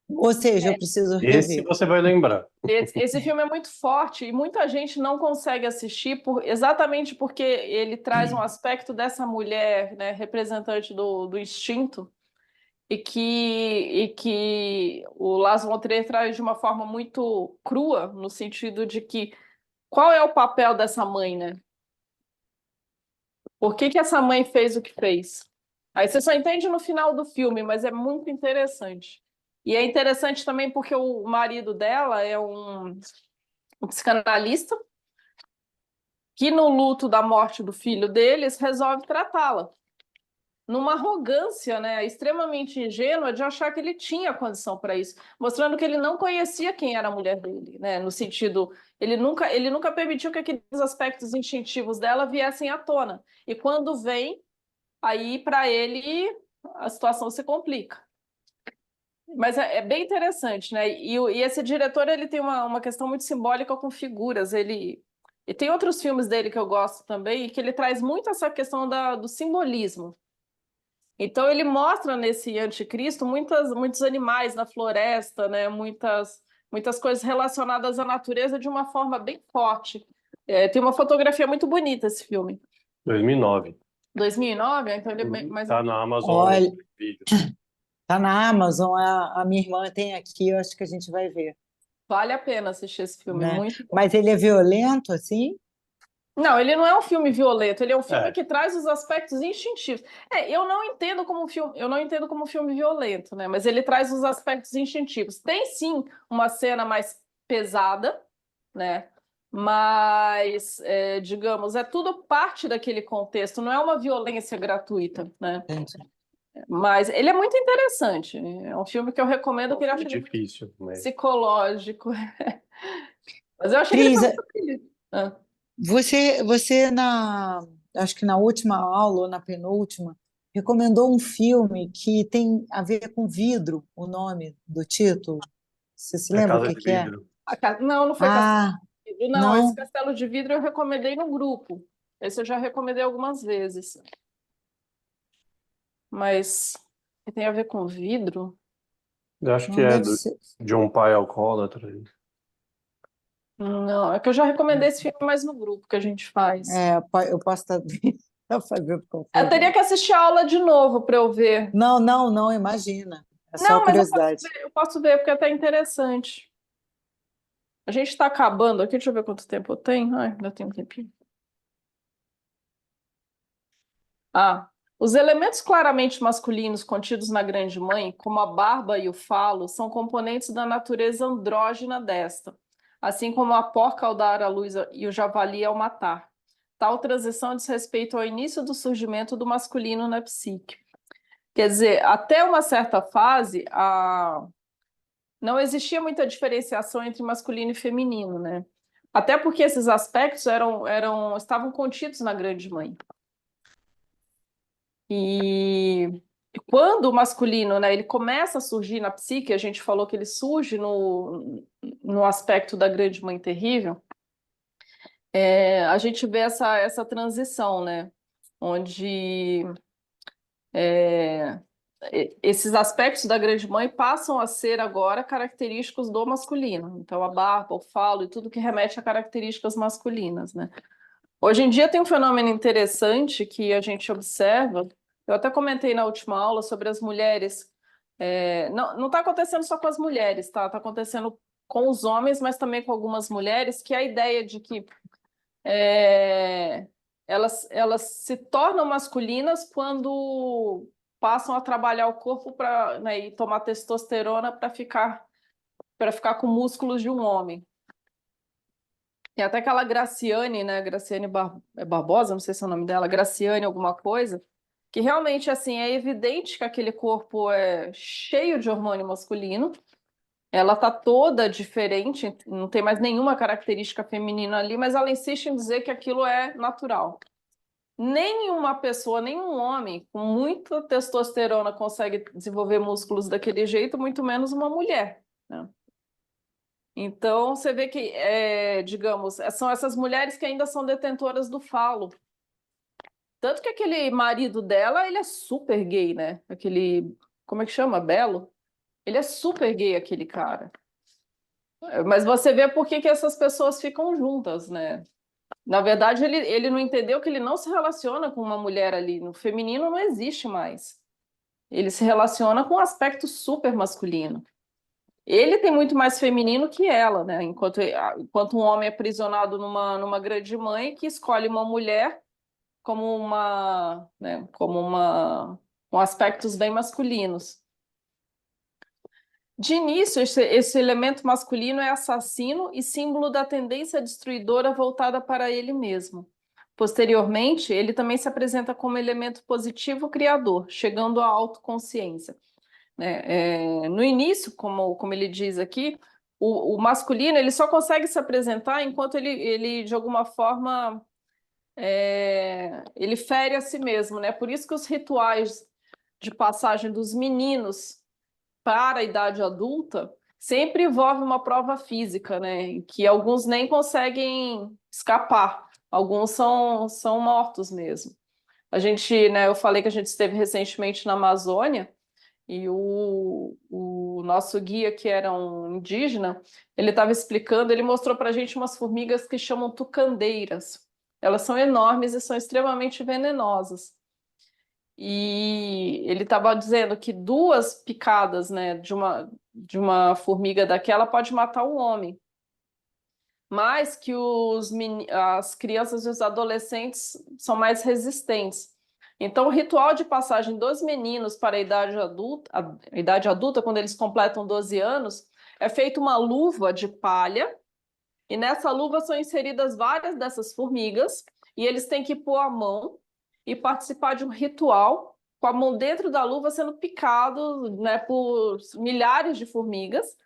Speaker 2: Ou seja, eu preciso
Speaker 4: Esse
Speaker 2: rever.
Speaker 4: você vai lembrar.
Speaker 1: Esse filme é muito forte e muita gente não consegue assistir exatamente porque ele traz um aspecto dessa mulher, né, representante do instinto, e que o Lars von Trier traz de uma forma muito crua, no sentido de que qual é o papel dessa mãe, né? Por que que essa mãe fez o que fez? Aí você só entende no final do filme, mas é muito interessante. E é interessante também porque o marido dela é um psicanalista que, no luto da morte do filho deles, resolve tratá-la. Numa arrogância, né, extremamente ingênua de achar que ele tinha condição para isso, mostrando que ele não conhecia quem era a mulher dele, né, no sentido, ele nunca permitiu que aqueles aspectos instintivos dela viessem à tona. E quando vem, aí para ele a situação se complica. Mas é bem interessante, né? E esse diretor ele tem uma questão muito simbólica com figuras. E tem outros filmes dele que eu gosto também, que ele traz muito essa questão do simbolismo. Então ele mostra nesse Anticristo muitos animais na floresta, né? Muitas coisas relacionadas à natureza de uma forma bem forte. Tem uma fotografia muito bonita esse filme.
Speaker 4: 2009.
Speaker 1: 2009, então ele é bem mais
Speaker 4: Tá na Amazon
Speaker 2: Olha,
Speaker 4: Video.
Speaker 2: tá na Amazon, a minha irmã tem aqui, eu acho que a gente vai ver,
Speaker 1: vale a pena assistir esse filme,
Speaker 2: né?
Speaker 1: muito bom.
Speaker 2: Mas ele é violento, assim?
Speaker 1: Não, ele não é um filme violento, ele é um filme
Speaker 4: É,
Speaker 1: que traz os aspectos instintivos. Eu não entendo como um filme, eu não entendo como um filme violento, né? Mas ele traz os aspectos instintivos. Tem sim uma cena mais pesada, né? Mas, digamos, é tudo parte daquele contexto, não é uma violência gratuita, né?
Speaker 2: Entendi.
Speaker 1: Mas ele é muito interessante. É um filme que eu recomendo, que ele
Speaker 4: é
Speaker 1: acha ele muito
Speaker 4: difícil, mas
Speaker 1: psicológico. Mas eu achei que ele
Speaker 2: Cris,
Speaker 1: foi muito feliz. Ah.
Speaker 2: você acho que na última aula ou na penúltima, recomendou um filme que tem a ver com vidro, o nome do título. Você se
Speaker 4: a
Speaker 2: lembra o
Speaker 4: Casa
Speaker 2: que
Speaker 4: de
Speaker 2: que é?
Speaker 4: Vidro.
Speaker 1: Não, não foi Castelo
Speaker 2: Ah,
Speaker 1: de Vidro, não. Esse
Speaker 2: não?
Speaker 1: Castelo de Vidro eu recomendei no grupo. Esse eu já recomendei algumas vezes. Mas que tem a ver com vidro?
Speaker 4: Eu acho que
Speaker 2: Não
Speaker 4: é
Speaker 2: deve ser.
Speaker 4: de um pai alcoólatra.
Speaker 1: Não, é que eu já recomendei esse filme mais no grupo que a gente faz.
Speaker 2: Eu posso estar fazendo
Speaker 1: Eu teria
Speaker 2: confusão.
Speaker 1: que assistir a aula de novo para eu ver.
Speaker 2: Não, não, não, imagina. É só
Speaker 1: Não, mas
Speaker 2: curiosidade.
Speaker 1: eu posso ver porque é até interessante. A gente está acabando aqui, deixa eu ver quanto tempo eu tenho. Ai, ainda tem um tempinho. Ah, os elementos claramente masculinos contidos na Grande Mãe, como a barba e o falo, são componentes da natureza andrógina desta, assim como a porca ao dar à luz e o javali ao matar. Tal transição diz respeito ao início do surgimento do masculino na psique. Quer dizer, até uma certa fase, não existia muita diferenciação entre masculino e feminino, né? Até porque esses aspectos estavam contidos na Grande Mãe. E quando o masculino, né, ele começa a surgir na psique, a gente falou que ele surge no aspecto da grande mãe terrível, a gente vê essa transição, né, onde é, esses aspectos da grande mãe passam a ser agora característicos do masculino. Então, a barba, o falo e tudo que remete a características masculinas, né? Hoje em dia tem um fenômeno interessante que a gente observa. Eu até comentei na última aula sobre as mulheres. Não está acontecendo só com as mulheres, tá? Está acontecendo com os homens, mas também com algumas mulheres, que é a ideia de que elas se tornam masculinas quando passam a trabalhar o corpo para, né, e tomar testosterona para ficar com músculos de um homem. Tem até aquela Graciane, né? Graciane Barbosa, não sei se é o nome dela, Graciane alguma coisa, que realmente assim é evidente que aquele corpo é cheio de hormônio masculino, ela está toda diferente, não tem mais nenhuma característica feminina ali, mas ela insiste em dizer que aquilo é natural. Nenhuma pessoa, nenhum homem com muita testosterona consegue desenvolver músculos daquele jeito, muito menos uma mulher, né? Então, você vê que, digamos, são essas mulheres que ainda são detentoras do falo. Tanto que aquele marido dela, ele é super gay, né? Aquele, como é que chama? Belo? Ele é super gay, aquele cara. Mas você vê por que que essas pessoas ficam juntas, né? Na verdade, ele não entendeu que ele não se relaciona com uma mulher ali. No feminino não existe mais. Ele se relaciona com um aspecto super masculino. Ele tem muito mais feminino que ela, né? Enquanto um homem é aprisionado numa grande mãe que escolhe uma mulher como uma, né, com aspectos bem masculinos. De início, esse elemento masculino é assassino e símbolo da tendência destruidora voltada para ele mesmo. Posteriormente, ele também se apresenta como elemento positivo criador, chegando à autoconsciência, né? No início, como ele diz aqui, o masculino ele só consegue se apresentar enquanto ele de alguma forma, ele fere a si mesmo, né? Por isso que os rituais de passagem dos meninos para a idade adulta sempre envolve uma prova física, né? Que alguns nem conseguem escapar, alguns são mortos mesmo. A gente, né, eu falei que a gente esteve recentemente na Amazônia e o nosso guia, que era um indígena, ele estava explicando, ele mostrou para a gente umas formigas que chamam tucandeiras. Elas são enormes e são extremamente venenosas. E ele estava dizendo que 2 picadas, né, de uma formiga daquela pode matar um homem, mas que as crianças e os adolescentes são mais resistentes. Então, o ritual de passagem dos meninos para a idade adulta, quando eles completam 12 anos, é feita uma luva de palha, e nessa luva são inseridas várias dessas formigas, e eles têm que pôr a mão e participar de um ritual com a mão dentro da luva sendo picado, né, por milhares de formigas.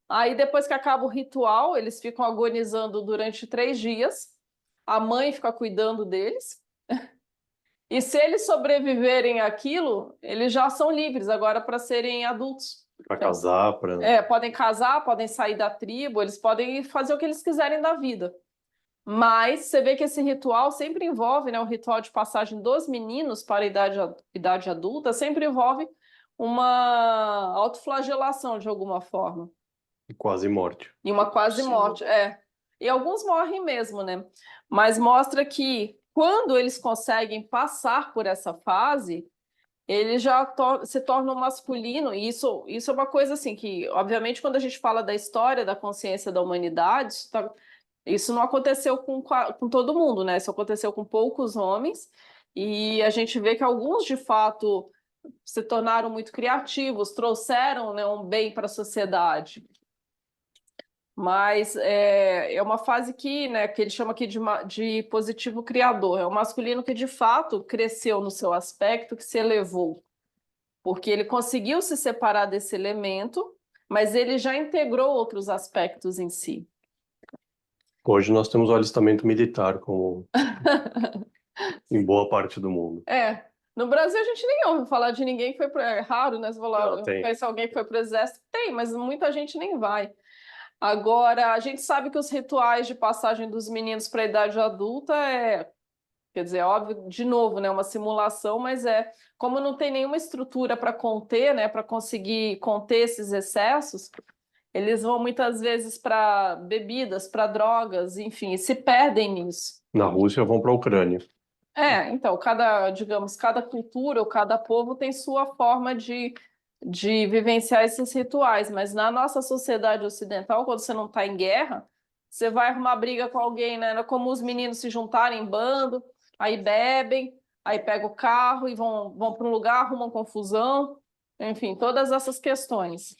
Speaker 1: Aí, depois que acaba o ritual, eles ficam agonizando durante 3 dias. A mãe fica cuidando deles. E se eles sobreviverem àquilo, eles já são livres agora para serem adultos.
Speaker 4: Para casar, para...
Speaker 1: Podem casar, podem sair da tribo, eles podem fazer o que eles quiserem da vida. Mas você vê que esse ritual sempre envolve, né, o ritual de passagem dos meninos para a idade adulta, sempre envolve uma autoflagelação de alguma forma.
Speaker 4: Quase morte.
Speaker 1: E uma quase
Speaker 3: Sim.
Speaker 1: morte, E alguns morrem mesmo, né? Mas mostra que quando eles conseguem passar por essa fase, eles já se tornam masculino, e isso é uma coisa assim que, obviamente, quando a gente fala da história da consciência da humanidade, isso não aconteceu com todo mundo, né? Isso aconteceu com poucos homens, e a gente vê que alguns, de fato, se tornaram muito criativos, trouxeram, né, um bem para a sociedade. Mas é uma fase que, né, que ele chama aqui de positivo criador. É o masculino que, de fato, cresceu no seu aspecto, que se elevou. Porque ele conseguiu se separar desse elemento, mas ele já integrou outros aspectos em si.
Speaker 4: Hoje nós temos o alistamento militar, como em boa parte do mundo.
Speaker 1: No Brasil a gente nem ouve falar de ninguém que foi para... É raro, né? Você falar,
Speaker 4: Tem.
Speaker 1: conhece alguém que foi para o exército? Tem, mas muita gente nem vai. Agora, a gente sabe que os rituais de passagem dos meninos para a idade adulta quer dizer, óbvio, de novo, né, uma simulação, mas como não tem nenhuma estrutura para conter, né, para conseguir conter esses excessos, eles vão muitas vezes para bebidas, para drogas, enfim, e se perdem nisso.
Speaker 4: Na Rússia vão para a Ucrânia.
Speaker 1: Então, cada cultura ou cada povo tem sua forma de vivenciar esses rituais, mas na nossa sociedade ocidental, quando você não está em guerra, você vai arrumar briga com alguém, né? É como os meninos se juntarem em bando, aí bebem, aí pegam o carro e vão para um lugar, arrumam confusão, enfim, todas essas questões.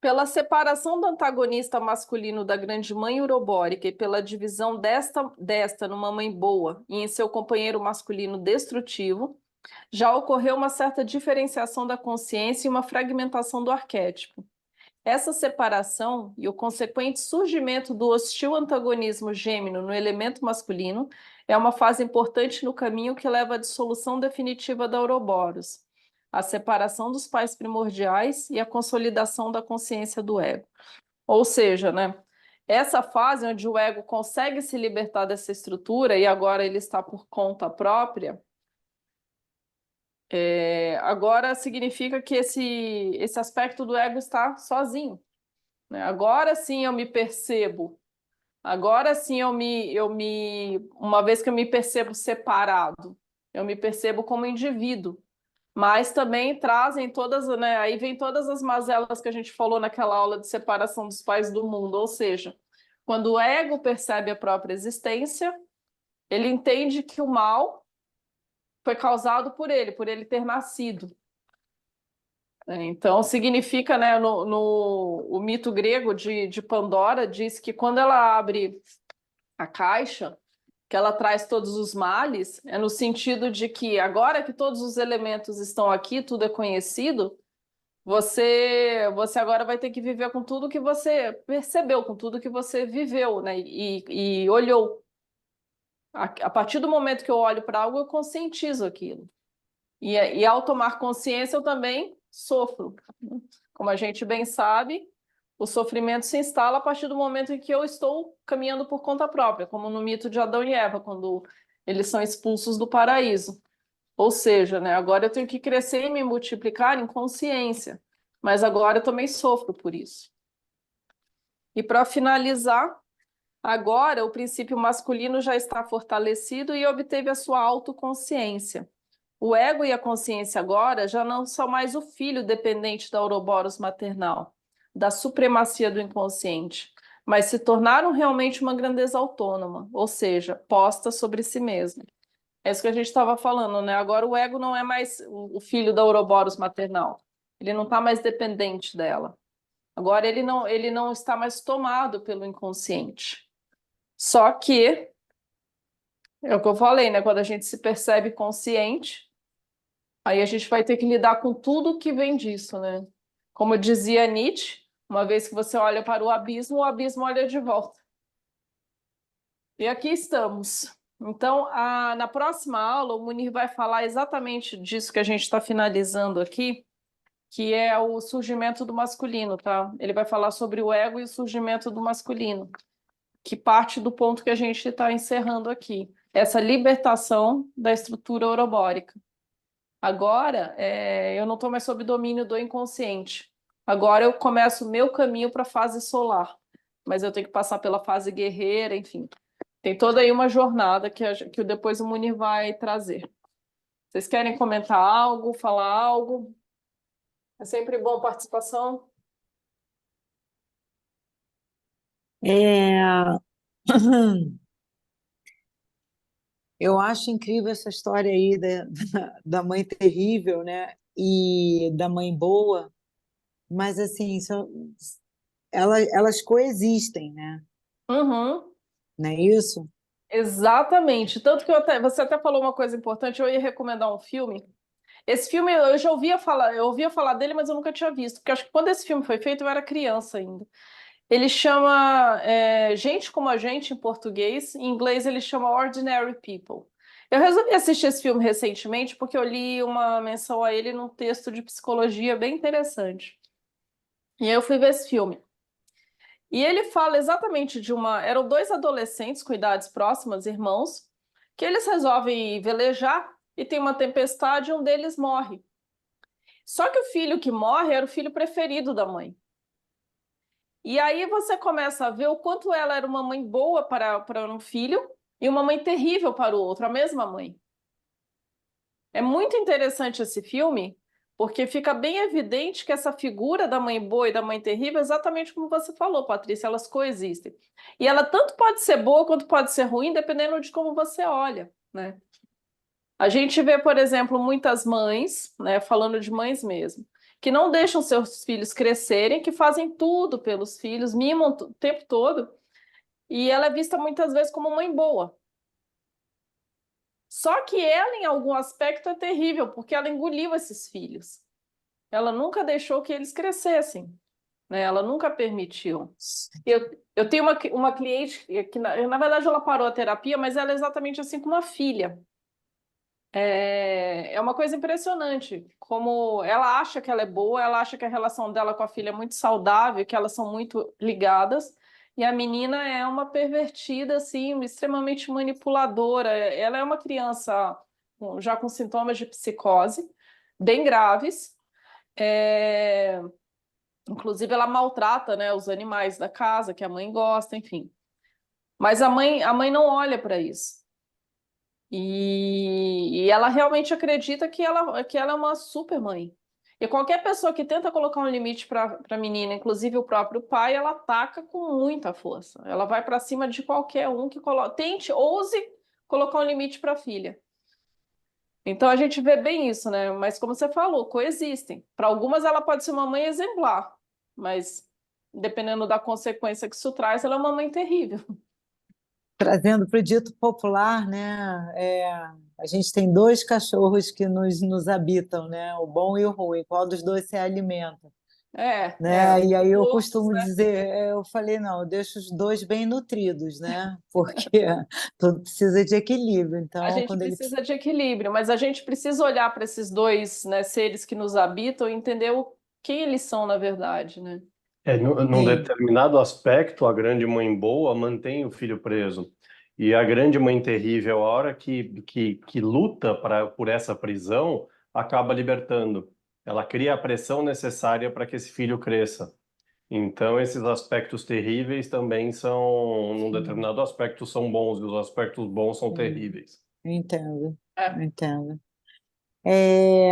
Speaker 1: Pela separação do antagonista masculino da grande mãe urobórica e pela divisão desta numa mãe boa e em seu companheiro masculino destrutivo, já ocorreu uma certa diferenciação da consciência e uma fragmentação do arquétipo. Essa separação e o consequente surgimento do hostil antagonismo gêmeo no elemento masculino é uma fase importante no caminho que leva à dissolução definitiva da Ouroboros, a separação dos pais primordiais e a consolidação da consciência do ego. Ou seja, né, essa fase onde o ego consegue se libertar dessa estrutura e agora ele está por conta própria, agora significa que esse aspecto do ego está sozinho, né? Agora sim eu me percebo, agora sim uma vez que eu me percebo separado, eu me percebo como indivíduo, mas também trazem todas, né? Aí vem todas as mazelas que a gente falou naquela aula de separação dos pais do mundo, ou seja, quando o ego percebe a própria existência, ele entende que o mal foi causado por ele ter nascido. Então, significa, né, o mito grego de Pandora diz que quando ela abre a caixa, que ela traz todos os males, é no sentido de que agora que todos os elementos estão aqui, tudo é conhecido, você agora vai ter que viver com tudo que você percebeu, com tudo que você viveu, né, e olhou. A partir do momento que eu olho para algo, eu conscientizo aquilo. E ao tomar consciência, eu também sofro. Como a gente bem sabe, o sofrimento se instala a partir do momento em que eu estou caminhando por conta própria, como no mito de Adão e Eva, quando eles são expulsos do paraíso. Ou seja, né, agora eu tenho que crescer e me multiplicar em consciência, mas agora eu também sofro por isso. E para finalizar, agora o princípio masculino já está fortalecido e obteve a sua autoconsciência. O ego e a consciência agora já não são mais o filho dependente da Ouroboros maternal, da supremacia do inconsciente, mas se tornaram realmente uma grandeza autônoma, ou seja, posta sobre si mesma. É isso que a gente estava falando, né? Agora o ego não é mais o filho da Ouroboros maternal, ele não está mais dependente dela. Agora ele não está mais tomado pelo inconsciente. Só que, é o que eu falei, né? Quando a gente se percebe consciente, aí a gente vai ter que lidar com tudo que vem disso, né? Como dizia Nietzsche, uma vez que você olha para o abismo olha de volta. E aqui estamos. Então, na próxima aula, o Munir vai falar exatamente disso que a gente está finalizando aqui, que é o surgimento do masculino, tá? Ele vai falar sobre o ego e o surgimento do masculino, que parte do ponto que a gente está encerrando aqui, essa libertação da estrutura orobórica. Agora, eu não estou mais sob domínio do inconsciente. Agora eu começo o meu caminho para a fase solar, mas eu tenho que passar pela fase guerreira, enfim. Tem toda aí uma jornada que depois o Munir vai trazer. Vocês querem comentar algo, falar algo? É sempre bom participação.
Speaker 2: É, eu acho incrível essa história aí da mãe terrível, né? E da mãe boa, mas assim, elas coexistem, né?
Speaker 1: Uhum.
Speaker 2: Não é isso?
Speaker 1: Exatamente. Tanto que você até falou uma coisa importante, eu ia recomendar um filme. Esse filme eu já eu ouvia falar dele, mas eu nunca tinha visto, porque acho que quando esse filme foi feito eu era criança ainda. Ele chama Gente Como a Gente em português, em inglês ele chama Ordinary People. Eu resolvi assistir esse filme recentemente porque eu li uma menção a ele num texto de psicologia bem interessante. E aí eu fui ver esse filme. E ele fala exatamente eram dois adolescentes com idades próximas, irmãos, que eles resolvem velejar e tem uma tempestade e um deles morre. Só que o filho que morre era o filho preferido da mãe. E aí você começa a ver o quanto ela era uma mãe boa para um filho e uma mãe terrível para o outro, a mesma mãe. É muito interessante esse filme, porque fica bem evidente que essa figura da mãe boa e da mãe terrível, é exatamente como você falou, Patrícia, elas coexistem. E ela tanto pode ser boa quanto pode ser ruim, dependendo de como você olha, né? A gente vê, por exemplo, muitas mães, né, falando de mães mesmo, que não deixam seus filhos crescerem, que fazem tudo pelos filhos, mimam o tempo todo, e ela é vista muitas vezes como mãe boa. Só que ela, em algum aspecto, é terrível, porque ela engoliu esses filhos. Ela nunca deixou que eles crescessem, né? Ela nunca permitiu. Eu tenho uma cliente que, na verdade, ela parou a terapia, mas ela é exatamente assim como uma filha. É uma coisa impressionante, como ela acha que ela é boa, ela acha que a relação dela com a filha é muito saudável, que elas são muito ligadas, e a menina é uma pervertida, assim, extremamente manipuladora. Ela é uma criança já com sintomas de psicose, bem graves. É, Inclusive, ela maltrata, né, os animais da casa, que a mãe gosta, enfim. Mas a mãe não olha para isso. E ela realmente acredita que ela é uma super mãe. E qualquer pessoa que tenta colocar um limite para a menina, inclusive o próprio pai, ela ataca com muita força. Ela vai para cima de qualquer um que tente, ouse colocar um limite para a filha. Então a gente vê bem isso, né? Mas como você falou, coexistem. Para algumas ela pode ser uma mãe exemplar, mas dependendo da consequência que isso traz, ela é uma mãe terrível.
Speaker 2: Trazendo para o dito popular, né? A gente tem dois cachorros que nos habitam, né? O bom e o ruim. Qual dos dois se alimenta? Né? E aí eu
Speaker 1: Lobos,
Speaker 2: costumo
Speaker 1: né?
Speaker 2: dizer, eu falei, não, eu deixo os dois bem nutridos, né? Porque tudo precisa de equilíbrio.
Speaker 1: A
Speaker 2: Então,
Speaker 1: gente
Speaker 2: quando ele
Speaker 1: precisa de equilíbrio, mas a gente precisa olhar para esses dois, né, seres que nos habitam e entender quem eles são na verdade, né?
Speaker 4: Num
Speaker 2: Sim,
Speaker 4: determinado aspecto, a grande mãe boa mantém o filho preso. E a grande mãe terrível, a hora que luta por essa prisão, acaba libertando. Ela cria a pressão necessária para que esse filho cresça. Então, esses aspectos terríveis também são, num
Speaker 2: sim,
Speaker 4: determinado aspecto, são bons, e os aspectos bons são
Speaker 2: sim,
Speaker 4: terríveis.
Speaker 2: entendo,
Speaker 1: É.
Speaker 2: entendo. É,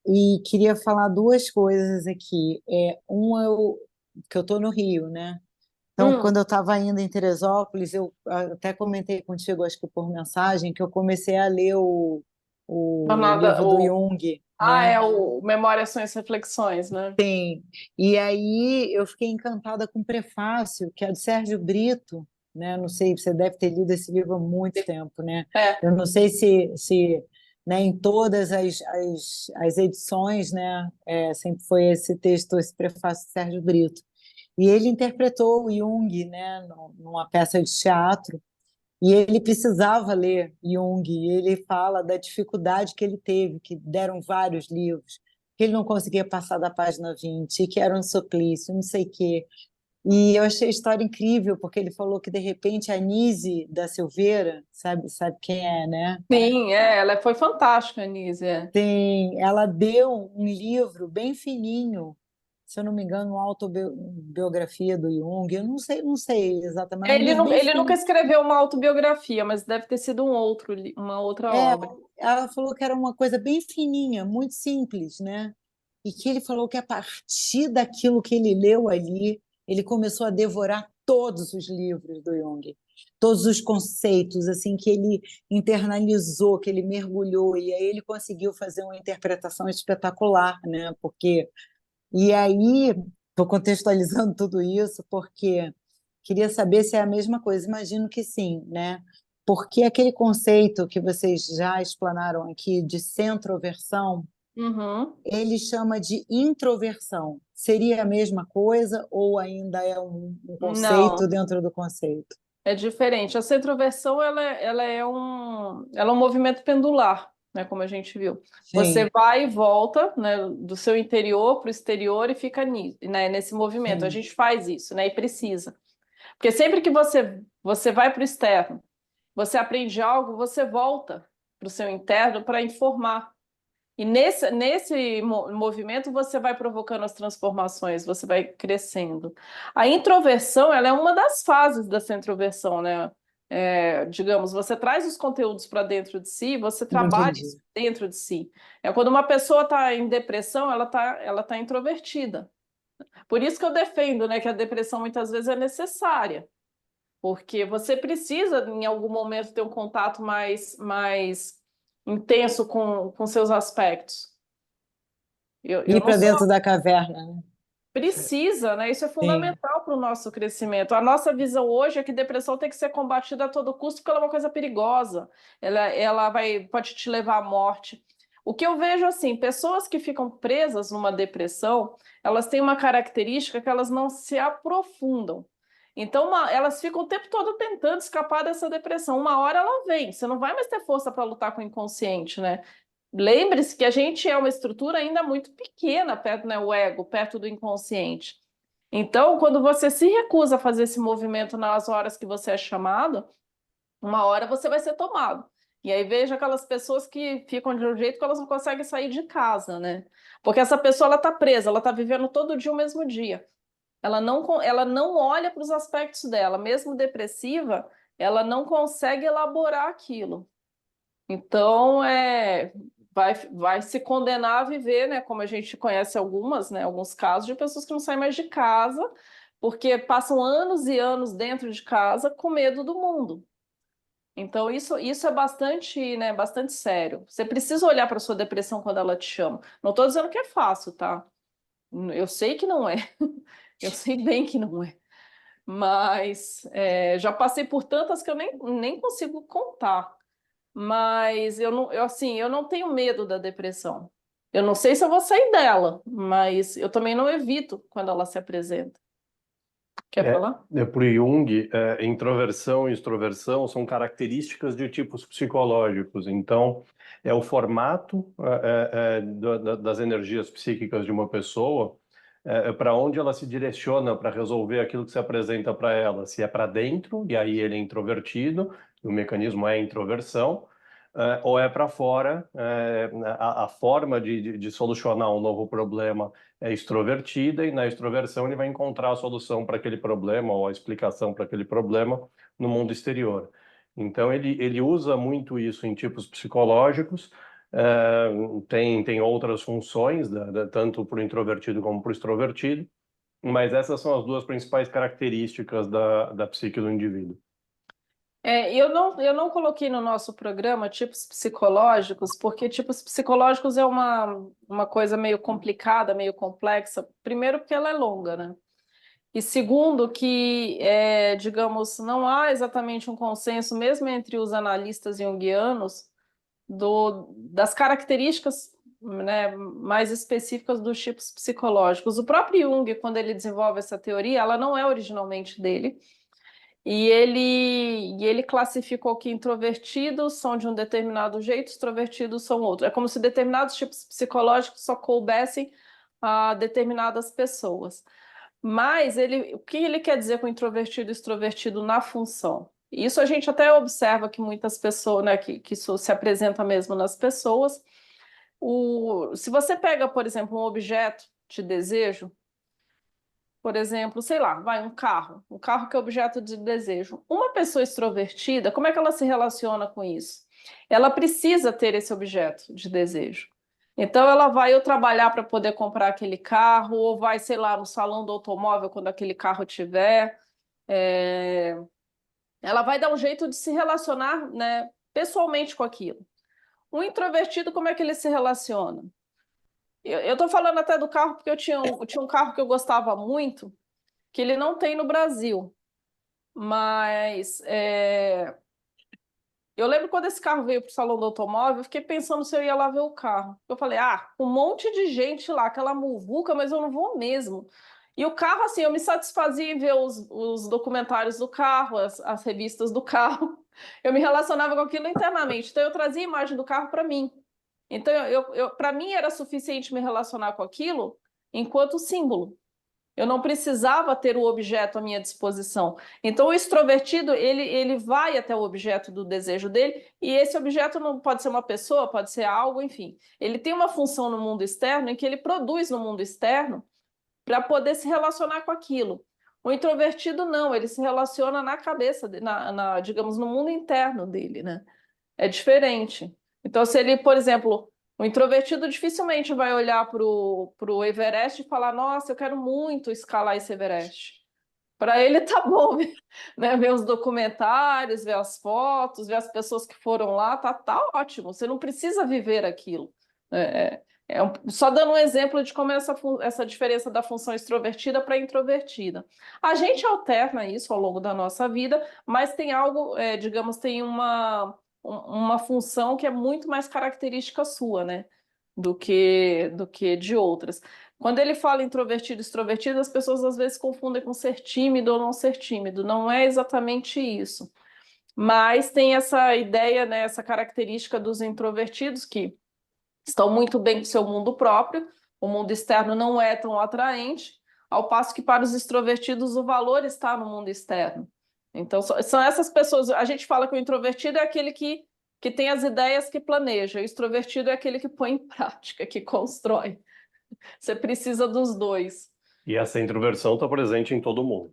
Speaker 2: e queria falar duas coisas aqui. Uma, que eu estou no Rio, né? Então,
Speaker 1: Hum,
Speaker 2: quando eu estava indo em Teresópolis, eu até comentei contigo, acho que por mensagem, que eu comecei a ler o
Speaker 1: Jornada,
Speaker 2: livro do Jung, né?
Speaker 1: é o Memórias, Sonhos e Reflexões, né?
Speaker 2: Sim. E aí eu fiquei encantada com o prefácio, que é do Sérgio Brito, né? Não sei, você deve ter lido esse livro há muito tempo, né?
Speaker 1: É.
Speaker 2: Eu não sei se né, em todas as edições, né, sempre foi esse texto, esse prefácio de Sérgio Brito. E ele interpretou o Jung, né, numa peça de teatro, e ele precisava ler Jung, e ele fala da dificuldade que ele teve, que deram vários livros, que ele não conseguia passar da página 20, que era um suplício, não sei o quê. E eu achei a história incrível, porque ele falou que, de repente, a Nise da Silveira, sabe quem é, né?
Speaker 1: Sim, ela foi fantástica, Anísia.
Speaker 2: Ela deu um livro bem fininho, se eu não me engano, uma autobiografia do Jung, eu não sei exatamente, mas um
Speaker 1: Ele,
Speaker 2: livro bem
Speaker 1: ele nunca
Speaker 2: fininho.
Speaker 1: escreveu uma autobiografia, mas deve ter sido uma outra
Speaker 2: É,
Speaker 1: obra.
Speaker 2: ela falou que era uma coisa bem fininha, muito simples, né? E que ele falou que a partir daquilo que ele leu ali, ele começou a devorar todos os livros do Jung, todos os conceitos assim que ele internalizou, que ele mergulhou, e aí ele conseguiu fazer uma interpretação espetacular, né? Porque e aí estou contextualizando tudo isso porque queria saber se é a mesma coisa. Imagino que sim, né? Porque aquele conceito que vocês já explanaram aqui de centroversão,
Speaker 1: Uhum.
Speaker 2: ele chama de introversão. Seria a mesma coisa ou ainda é um conceito
Speaker 1: Não,
Speaker 2: dentro do conceito?
Speaker 1: é diferente. A centroversão ela é um movimento pendular, né, como a gente viu. Você
Speaker 2: Sim,
Speaker 1: vai e volta, né, do seu interior para o exterior e fica né, nesse movimento. A
Speaker 2: sim.
Speaker 1: gente faz isso, né, e precisa. Porque sempre que você vai para o externo, você aprende algo, você volta para o seu interno para informar. E nesse movimento você vai provocando as transformações, você vai crescendo. A introversão, ela é uma das fases da centroversão, né? Digamos, você traz os conteúdos para dentro de si, você trabalha isso
Speaker 2: Entendi.
Speaker 1: dentro de si. Quando uma pessoa está em depressão, ela tá introvertida. Por isso que eu defendo, né, que a depressão muitas vezes é necessária, porque você precisa, em algum momento, ter um contato mais intenso com seus aspectos. Eu
Speaker 2: Ir
Speaker 1: não
Speaker 2: para
Speaker 1: sou
Speaker 2: dentro da caverna, né?
Speaker 1: precisa, né? Isso é
Speaker 2: Sim,
Speaker 1: fundamental essencial para o nosso crescimento. A nossa visão hoje é que depressão tem que ser combatida a todo custo, porque ela é uma coisa perigosa. Ela pode te levar à morte. O que eu vejo assim, pessoas que ficam presas numa depressão, elas têm uma característica que elas não se aprofundam. Então, elas ficam o tempo todo tentando escapar dessa depressão. Uma hora ela vem, você não vai mais ter força para lutar com o inconsciente, né? Lembre-se que a gente é uma estrutura ainda muito pequena, perto, né, o ego, perto do inconsciente. Então, quando você se recusa a fazer esse movimento nas horas que você é chamado, uma hora você vai ser tomado. E aí veja aquelas pessoas que ficam de um jeito que elas não conseguem sair de casa, né? Porque essa pessoa ela está presa, ela está vivendo todo dia o mesmo dia. Ela não olha para os aspectos dela, mesmo depressiva, ela não consegue elaborar aquilo. Então, vai se condenar a viver, né? Como a gente conhece algumas, né? Alguns casos de pessoas que não saem mais de casa, porque passam anos e anos dentro de casa com medo do mundo. Então, isso é bastante, né, bastante sério. Você precisa olhar para a sua depressão quando ela te chama. Não estou dizendo que é fácil, tá? Eu sei que não é. Eu sei bem que não é. Mas já passei por tantas que eu nem consigo contar. Mas assim, eu não tenho medo da depressão. Eu não sei se eu vou sair dela, mas eu também não evito quando ela se apresenta. Quer falar?
Speaker 4: Por Jung, introversão e extroversão são características de tipos psicológicos. Então, é o formato das energias psíquicas de uma pessoa, para onde ela se direciona para resolver aquilo que se apresenta para ela. Se é para dentro, e aí ele é introvertido, e o mecanismo é a introversão, ou é para fora, a forma de solucionar um novo problema é extrovertida, e na extroversão ele vai encontrar a solução para aquele problema ou a explicação para aquele problema no mundo exterior. Então ele usa muito isso em tipos psicológicos, tem outras funções, tanto para o introvertido como para o extrovertido, mas essas são as duas principais características da psique do indivíduo.
Speaker 1: Eu não coloquei no nosso programa tipos psicológicos, porque tipos psicológicos é uma coisa meio complicada, meio complexa. Primeiro, porque ela é longa, né? E segundo, que, digamos, não há exatamente um consenso, mesmo entre os analistas junguianos, das características, né, mais específicas dos tipos psicológicos. O próprio Jung, quando ele desenvolve essa teoria, ela não é originalmente dele. E ele classificou que introvertidos são de um determinado jeito, extrovertidos são outro. É como se determinados tipos psicológicos só coubessem a determinadas pessoas. Mas o que ele quer dizer com introvertido e extrovertido na função? Isso a gente até observa que muitas pessoas, né, que isso se apresenta mesmo nas pessoas. Se você pega, por exemplo, um objeto de desejo, por exemplo, sei lá, um carro que é objeto de desejo. Uma pessoa extrovertida, como é que ela se relaciona com isso? Ela precisa ter esse objeto de desejo. Então ela vai trabalhar para poder comprar aquele carro, ou vai, sei lá, no salão do automóvel quando aquele carro tiver. Ela vai dar um jeito de se relacionar, né, pessoalmente com aquilo. Um introvertido, como é que ele se relaciona? Eu estou falando até do carro porque eu tinha um carro que eu gostava muito, que ele não tem no Brasil. Mas eu lembro quando esse carro veio para o salão do automóvel, eu fiquei pensando se eu ia lá ver o carro. Eu falei, um monte de gente lá, aquela muvuca, mas eu não vou mesmo. E o carro, assim, eu me satisfazia em ver os documentários do carro, as revistas do carro. Eu me relacionava com aquilo internamente. Então, eu trazia a imagem do carro para mim. Então, para mim, era suficiente me relacionar com aquilo enquanto símbolo. Eu não precisava ter o objeto à minha disposição. Então, o extrovertido, ele vai até o objeto do desejo dele, e esse objeto não pode ser uma pessoa, pode ser algo, enfim. Ele tem uma função no mundo externo em que ele produz no mundo externo para poder se relacionar com aquilo. O introvertido não, ele se relaciona na cabeça, digamos, no mundo interno dele, né? É diferente. Então, se ele, por exemplo, o introvertido dificilmente vai olhar para o Everest e falar, nossa, eu quero muito escalar esse Everest. Para ele tá bom, né? Ver os documentários, ver as fotos, ver as pessoas que foram lá, tá ótimo. Você não precisa viver aquilo. Só dando um exemplo de como é essa diferença da função extrovertida para introvertida. A gente alterna isso ao longo da nossa vida, mas tem algo, digamos, tem uma função que é muito mais característica sua, né? Do que de outras. Quando ele fala introvertido e extrovertido, as pessoas às vezes confundem com ser tímido ou não ser tímido. Não é exatamente isso. Mas tem essa ideia, né, essa característica dos introvertidos que estão muito bem com seu mundo próprio, o mundo externo não é tão atraente, ao passo que para os extrovertidos o valor está no mundo externo. Então, são essas pessoas. A gente fala que o introvertido é aquele que tem as ideias, que planeja, o extrovertido é aquele que põe em prática, que constrói. Você precisa dos dois.
Speaker 4: E essa introversão está presente em todo mundo.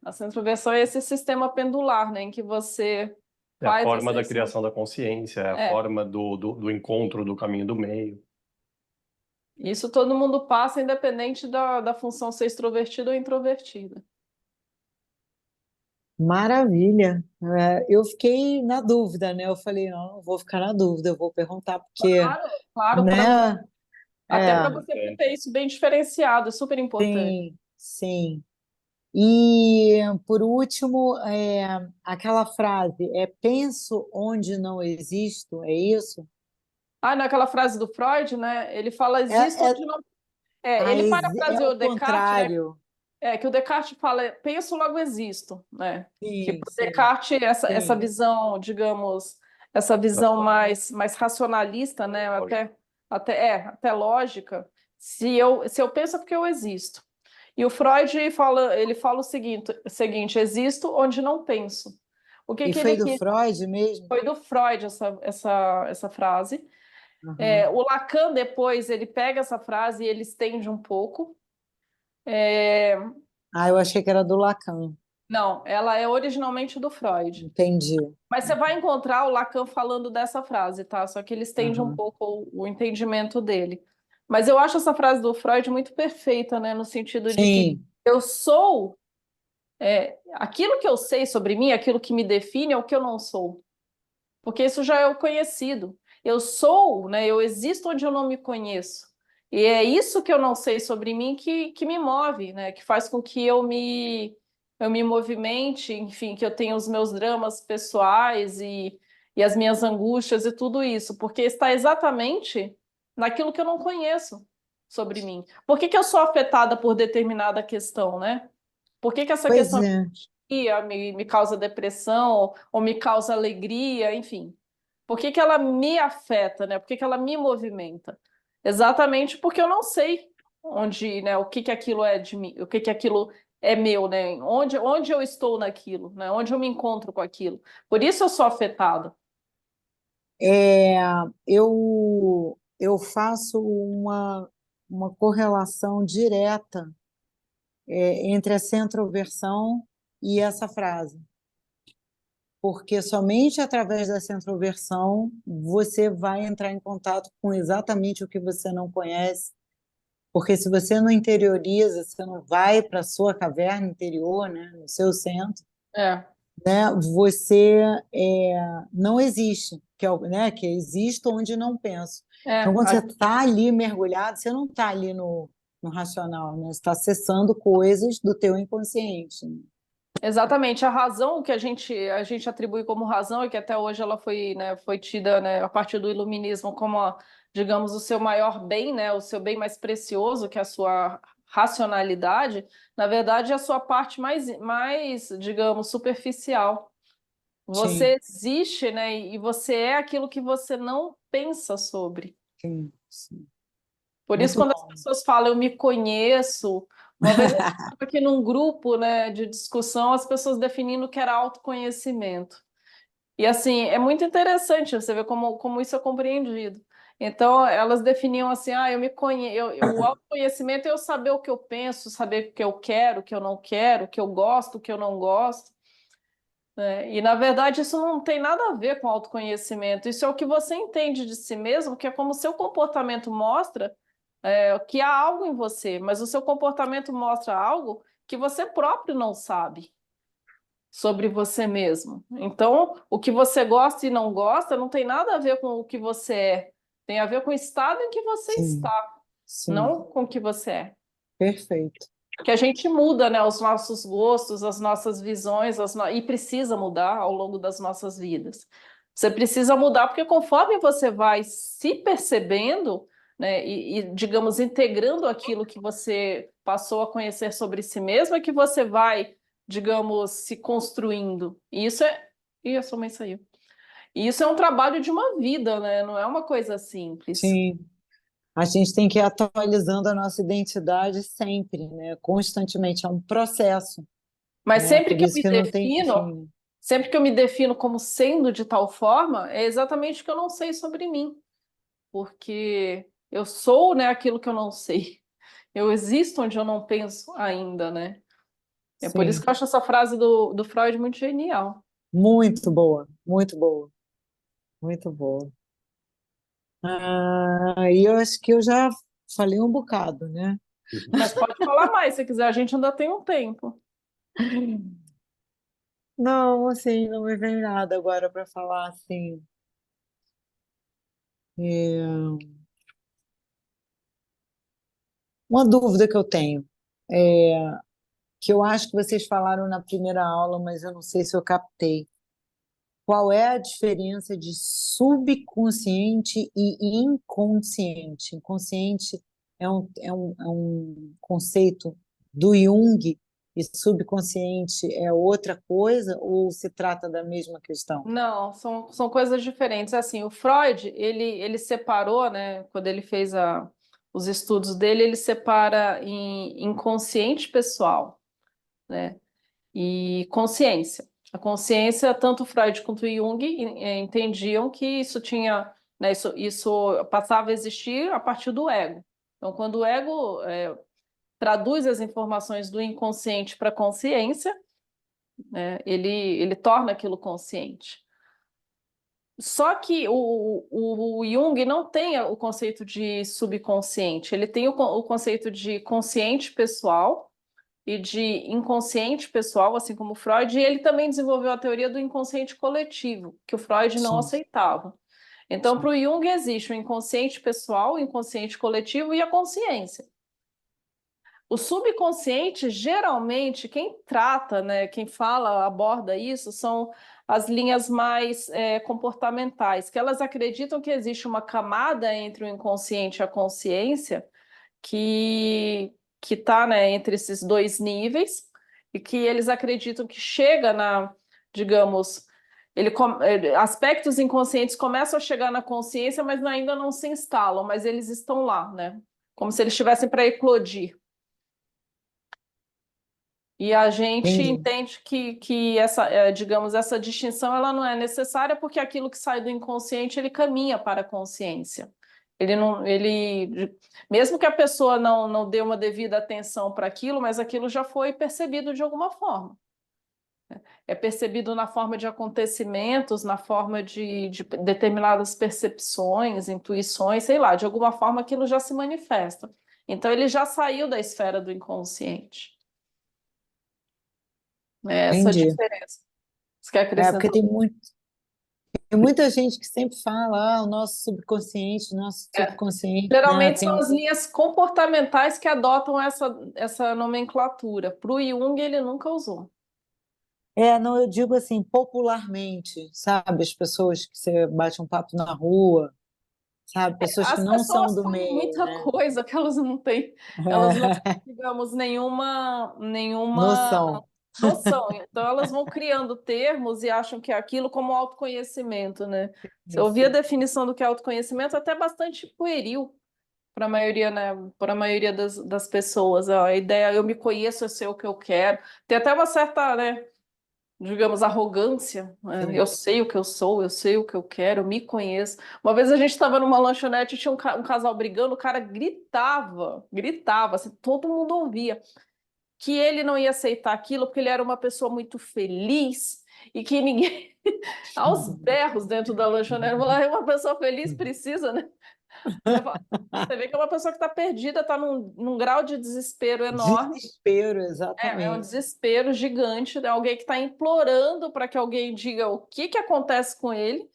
Speaker 1: Essa introversão é esse sistema pendular, né, em que você
Speaker 4: É a
Speaker 1: faz
Speaker 4: forma da
Speaker 1: esse-
Speaker 4: criação da consciência, é a
Speaker 1: É.
Speaker 4: forma do encontro do caminho do meio.
Speaker 1: Isso todo mundo passa, independente da função ser extrovertida ou introvertida.
Speaker 2: Maravilha. Eu fiquei na dúvida, né? Eu falei, não vou ficar na dúvida, eu vou perguntar, porque,
Speaker 1: Claro,
Speaker 2: né?
Speaker 1: até para
Speaker 2: É,
Speaker 1: você ter isso bem diferenciado, é super importante.
Speaker 2: sim, sim. E, por último, aquela frase, penso onde não existo, é isso?
Speaker 1: Naquela frase do Freud, né? Ele fala,
Speaker 2: É,
Speaker 1: existo
Speaker 2: é,
Speaker 1: onde não. Ele
Speaker 2: é
Speaker 1: parafraseou
Speaker 2: o
Speaker 1: o Descartes, né?
Speaker 2: contrário.
Speaker 1: Que o Descartes fala, penso, logo existo, né? Que
Speaker 2: Sim,
Speaker 1: para o
Speaker 2: sim,
Speaker 1: Descartes, essa
Speaker 2: sim.
Speaker 1: visão, digamos, essa visão mais racionalista, né? Até lógica. Se eu penso é porque eu existo. E o Freud ele fala o seguinte, existo onde não penso. O que
Speaker 2: E
Speaker 1: que
Speaker 2: foi
Speaker 1: ele
Speaker 2: do
Speaker 1: quis?
Speaker 2: Freud mesmo?
Speaker 1: Foi do Freud essa frase.
Speaker 2: Aham.
Speaker 1: O Lacan, depois, ele pega essa frase e ele estende um pouco. É,
Speaker 2: Ah, eu achei que era do Lacan.
Speaker 1: não, ela é originalmente do Freud.
Speaker 2: Entendi.
Speaker 1: Mas você vai encontrar o Lacan falando dessa frase, tá? Só que ele estende um
Speaker 2: Aham.
Speaker 1: pouco o entendimento dele. Mas eu acho essa frase do Freud muito perfeita, né? No sentido de que
Speaker 2: Sim,
Speaker 1: eu sou aquilo que eu sei sobre mim, aquilo que me define é o que eu não sou. Porque isso já é o conhecido. Eu sou, né? Eu existo onde eu não me conheço. E é isso que eu não sei sobre mim que me move, né? Que faz com que eu me movimente, enfim, que eu tenha os meus dramas pessoais e as minhas angústias e tudo isso, porque está exatamente naquilo que eu não conheço sobre mim. Por que que eu sou afetada por determinada questão, né? Por que que essa
Speaker 2: pois
Speaker 1: questão
Speaker 2: é.
Speaker 1: me causa depressão ou me causa alegria, enfim. Por que que ela me afeta, né? Por que que ela me movimenta? Exatamente porque eu não sei onde, né, o que que aquilo é de mim, o que que aquilo é meu, né? Onde eu estou naquilo, né? Onde eu me encontro com aquilo. Por isso eu sou afetada.
Speaker 2: É, eu faço uma correlação direta, entre a centroversão e essa frase, porque somente através da centroversão você vai entrar em contato com exatamente o que você não conhece, porque se você não interioriza, você não vai para a sua caverna interior, né, no seu centro,
Speaker 1: É,
Speaker 2: né, você não existe, né, que existo onde não penso.
Speaker 1: é,
Speaker 2: Então, quando você
Speaker 1: a-
Speaker 2: está ali mergulhado, você não está ali no racional, né? Você está acessando coisas do teu inconsciente, né?
Speaker 1: exatamente. A razão que a gente atribui como razão e que até hoje ela foi tida, né, a partir do iluminismo como, digamos, o seu maior bem, né, o seu bem mais precioso, que é a sua racionalidade, na verdade é a sua parte mais, digamos, superficial.
Speaker 2: Sim,
Speaker 1: Você existe, né, e você é aquilo que você não pensa sobre.
Speaker 2: sim, sim.
Speaker 1: Por isso,
Speaker 2: Muito
Speaker 1: quando as
Speaker 2: bom.
Speaker 1: pessoas falam, eu me conheço, uma vez eu estava aqui num grupo, né, de discussão, as pessoas definindo o que era autoconhecimento. E assim, é muito interessante você ver como isso é compreendido. Então, elas definiam assim: eu me conheço, o autoconhecimento é eu saber o que eu penso, saber o que eu quero, o que eu não quero, o que eu gosto, o que eu não gosto, né? E na verdade, isso não tem nada a ver com autoconhecimento. Isso é o que você entende de si mesmo, que é como o seu comportamento mostra que há algo em você, mas o seu comportamento mostra algo que você próprio não sabe sobre você mesmo. Então, o que você gosta e não gosta não tem nada a ver com o que você é. tem a ver com o estado em que você
Speaker 2: Sim,
Speaker 1: está,
Speaker 2: sim,
Speaker 1: não com o que você é.
Speaker 2: perfeito.
Speaker 1: Que a gente muda, né, os nossos gostos, as nossas visões, e precisa mudar ao longo das nossas vidas. Você precisa mudar porque conforme você vai se percebendo, né, digamos, integrando aquilo que você passou a conhecer sobre si mesmo, é que você vai, digamos, se construindo. E isso é... Ih, a sua mãe saiu. E isso é um trabalho de uma vida, né? Não é uma coisa simples.
Speaker 2: Sim, a gente tem que ir atualizando a nossa identidade sempre, né? Constantemente, é um processo,
Speaker 1: Mas
Speaker 2: né? Por isso que não tem fim, né?
Speaker 1: sempre que eu me defino como sendo de tal forma, é exatamente o que eu não sei sobre mim, porque eu sou, né, aquilo que eu não sei. Eu existo onde eu não penso ainda, né? É por isso
Speaker 2: Sim,
Speaker 1: que eu acho essa frase do Freud muito genial.
Speaker 2: muito boa, muito boa, muito boa. E eu acho que eu já falei um bocado, né?
Speaker 1: Mas pode falar mais, se quiser, a gente ainda tem um tempo.
Speaker 2: Não, assim, não me vem nada agora para falar assim. É, uma dúvida que eu tenho, que eu acho que vocês falaram na primeira aula, mas eu não sei se eu captei. Qual é a diferença de subconsciente e inconsciente? Inconsciente é um conceito do Jung e subconsciente é outra coisa ou se trata da mesma questão?
Speaker 1: Não, são coisas diferentes. Assim, o Freud, ele separou, né, quando ele fez os estudos dele, ele separa em inconsciente pessoal, né, e consciência. A consciência, tanto Freud quanto Jung entendiam que isso tinha, né, isso passava a existir a partir do ego. Então, quando o ego traduz as informações do inconsciente para a consciência, né, ele torna aquilo consciente. Só que o Jung não tem o conceito de subconsciente, ele tem o conceito de consciente pessoal e de inconsciente pessoal, assim como o Freud, e ele também desenvolveu a teoria do inconsciente coletivo, que o Freud não
Speaker 2: Sim,
Speaker 1: aceitava. Então,
Speaker 2: sim.
Speaker 1: para o Jung existe o inconsciente pessoal, o inconsciente coletivo e a consciência. O subconsciente, geralmente, quem trata, né, quem fala, aborda isso, são as linhas mais comportamentais, que elas acreditam que existe uma camada entre o inconsciente e a consciência que está, né, entre esses dois níveis e que eles acreditam que chega digamos, aspectos inconscientes começam a chegar na consciência, mas ainda não se instalam, mas eles estão lá, né? Como se eles estivessem para eclodir. E a gente
Speaker 2: Entendi.
Speaker 1: entende que essa, digamos, essa distinção ela não é necessária porque aquilo que sai do inconsciente ele caminha para a consciência. Ele não, mesmo que a pessoa não dê uma devida atenção para aquilo, mas aquilo já foi percebido de alguma forma. É percebido na forma de acontecimentos, na forma de determinadas percepções, intuições, sei lá, de alguma forma aquilo já se manifesta. Então ele já saiu da esfera do inconsciente. É essa a
Speaker 2: Entendi.
Speaker 1: diferença. Você quer
Speaker 2: Porque
Speaker 1: acrescentar?
Speaker 2: tem muita gente que sempre fala, o nosso subconsciente, nosso
Speaker 1: É.
Speaker 2: subconsciente, né?
Speaker 1: Geralmente são as linhas comportamentais que adotam essa nomenclatura. Para o Jung, ele nunca usou.
Speaker 2: Não, eu digo assim, popularmente, sabe? As pessoas que você bate um papo na rua, sabe? Pessoas que
Speaker 1: As
Speaker 2: não são
Speaker 1: pessoas
Speaker 2: do
Speaker 1: falam
Speaker 2: meio,
Speaker 1: muita
Speaker 2: né?
Speaker 1: coisa que elas não têm, digamos, nenhuma
Speaker 2: Noção.
Speaker 1: noção. Então, elas vão criando termos e acham que é aquilo como autoconhecimento, né? Se eu ouvir a
Speaker 2: Isso.
Speaker 1: definição do que é autoconhecimento, é até bastante pueril para a maioria, né? Para a maioria das pessoas. A ideia, eu me conheço, eu sei o que eu quero. Tem até uma certa, né? Digamos, arrogância, né? Eu
Speaker 2: Sim.
Speaker 1: sei o que eu sou, eu sei o que eu quero, eu me conheço. Uma vez a gente estava numa lanchonete e tinha um casal brigando, o cara gritava, assim, todo mundo ouvia, que ele não ia aceitar aquilo porque ele era uma pessoa muito feliz e que ninguém, aos berros dentro da lanchonete, falar, "Ah, uma pessoa feliz precisa, né? Você vê que é uma pessoa que está perdida, está num grau de desespero enorme.
Speaker 2: Desespero,
Speaker 1: É um
Speaker 2: exatamente.
Speaker 1: desespero gigante, né? Alguém que está implorando para que alguém diga o que acontece com ele,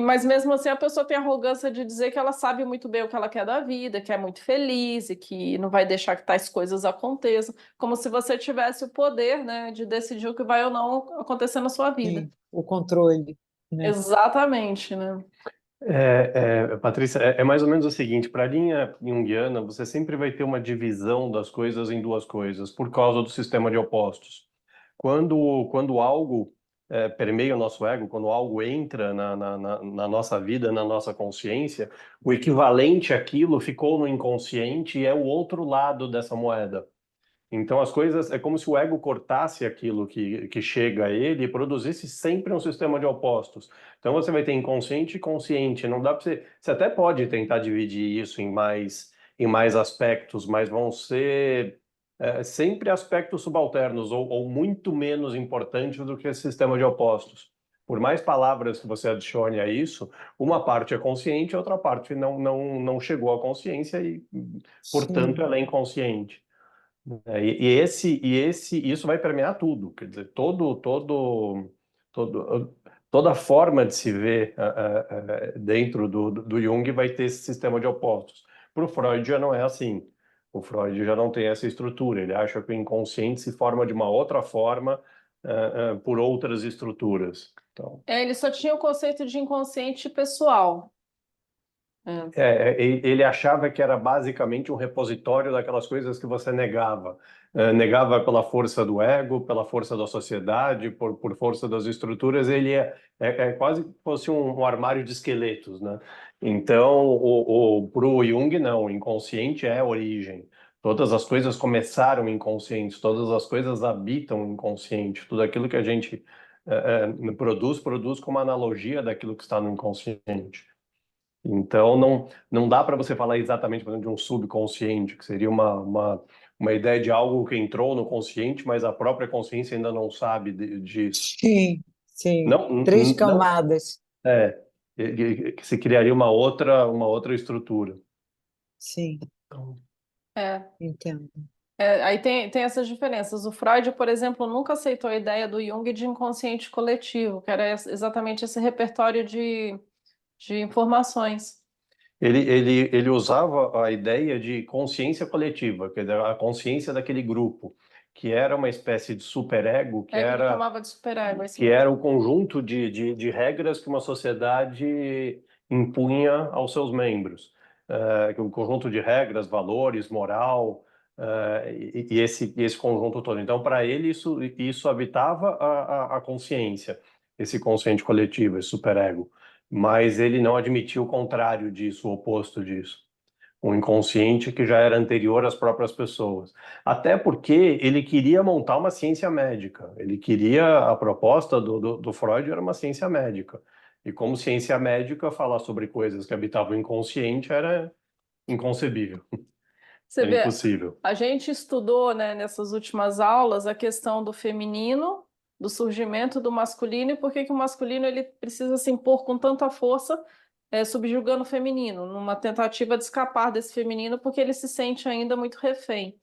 Speaker 1: Mas mesmo assim a pessoa tem a arrogância de dizer que ela sabe muito bem o que ela quer da vida, que é muito feliz e que não vai deixar que tais coisas aconteçam, como se você tivesse o poder, né, de decidir o que vai ou não acontecer na sua vida.
Speaker 2: Sim, o controle, né?
Speaker 1: Exatamente, né?
Speaker 4: Patrícia, é mais ou menos o seguinte, para a linha junguiana, você sempre vai ter uma divisão das coisas em duas coisas, por causa do sistema de opostos. Quando algo permeia o nosso ego, quando algo entra na nossa vida, na nossa consciência, o equivalente àquilo ficou no inconsciente e é o outro lado dessa moeda. Então, as coisas, é como se o ego cortasse aquilo que chega a ele e produzisse sempre um sistema de opostos. Então, você vai ter inconsciente e consciente. Não dá para você até pode tentar dividir isso em mais aspectos, mas vão ser sempre aspectos subalternos ou muito menos importantes do que esse sistema de opostos. Por mais palavras que você adicione a isso, uma parte é consciente, a outra parte não chegou à consciência e, portanto,
Speaker 2: Sim,
Speaker 4: ela é inconsciente. Isso vai permear tudo, quer dizer, toda forma de se ver dentro do Jung vai ter esse sistema de opostos. Para o Freud já não é assim. O Freud já não tem essa estrutura. Ele acha que o inconsciente se forma de uma outra forma por outras estruturas. Então,
Speaker 1: Ele só tinha o conceito de inconsciente pessoal.
Speaker 4: ele achava que era basicamente um repositório daquelas coisas que você negava. Negava pela força do ego, pela força da sociedade, por força das estruturas. Ele é quase que fosse um armário de esqueletos, né? Então, para o Jung, não. O inconsciente é a origem. Todas as coisas começaram inconscientes, todas as coisas habitam o inconsciente. Tudo aquilo que a gente produz como analogia daquilo que está no inconsciente. Então, não dá para você falar exatamente, por exemplo, de um subconsciente, que seria uma ideia de algo que entrou no consciente, mas a própria consciência ainda não sabe disso.
Speaker 2: sim, sim.
Speaker 4: Não,
Speaker 2: Três
Speaker 4: não
Speaker 2: camadas.
Speaker 4: é, que se criaria uma outra estrutura.
Speaker 2: Sim,
Speaker 4: Então,
Speaker 1: É.
Speaker 2: entendo.
Speaker 1: Aí tem essas diferenças. O Freud, por exemplo, nunca aceitou a ideia do Jung de inconsciente coletivo, que era exatamente esse repertório de informações.
Speaker 4: ele usava a ideia de consciência coletiva, quer dizer, a consciência daquele grupo, que era uma espécie de superego, que
Speaker 1: É que ele
Speaker 4: era
Speaker 1: chamava de superego, é isso
Speaker 4: que
Speaker 1: mesmo.
Speaker 4: era o conjunto de regras que uma sociedade impunha aos seus membros. Um conjunto de regras, valores, moral, e esse conjunto todo. Então, para ele, isso habitava a consciência, esse consciente coletivo, esse superego. Mas ele não admitia o contrário disso, o oposto disso. Um inconsciente que já era anterior às próprias pessoas. Até porque ele queria montar uma ciência médica. Ele queria, a proposta do Freud era uma ciência médica. E como ciência médica, falar sobre coisas que habitavam o inconsciente era inconcebível,
Speaker 1: Você
Speaker 4: era
Speaker 1: vê,
Speaker 4: impossível.
Speaker 1: a gente estudou, né, nessas últimas aulas a questão do feminino, do surgimento do masculino e por que que o masculino ele precisa se impor com tanta força, subjugando o feminino, numa tentativa de escapar desse feminino, porque ele se sente ainda muito refém.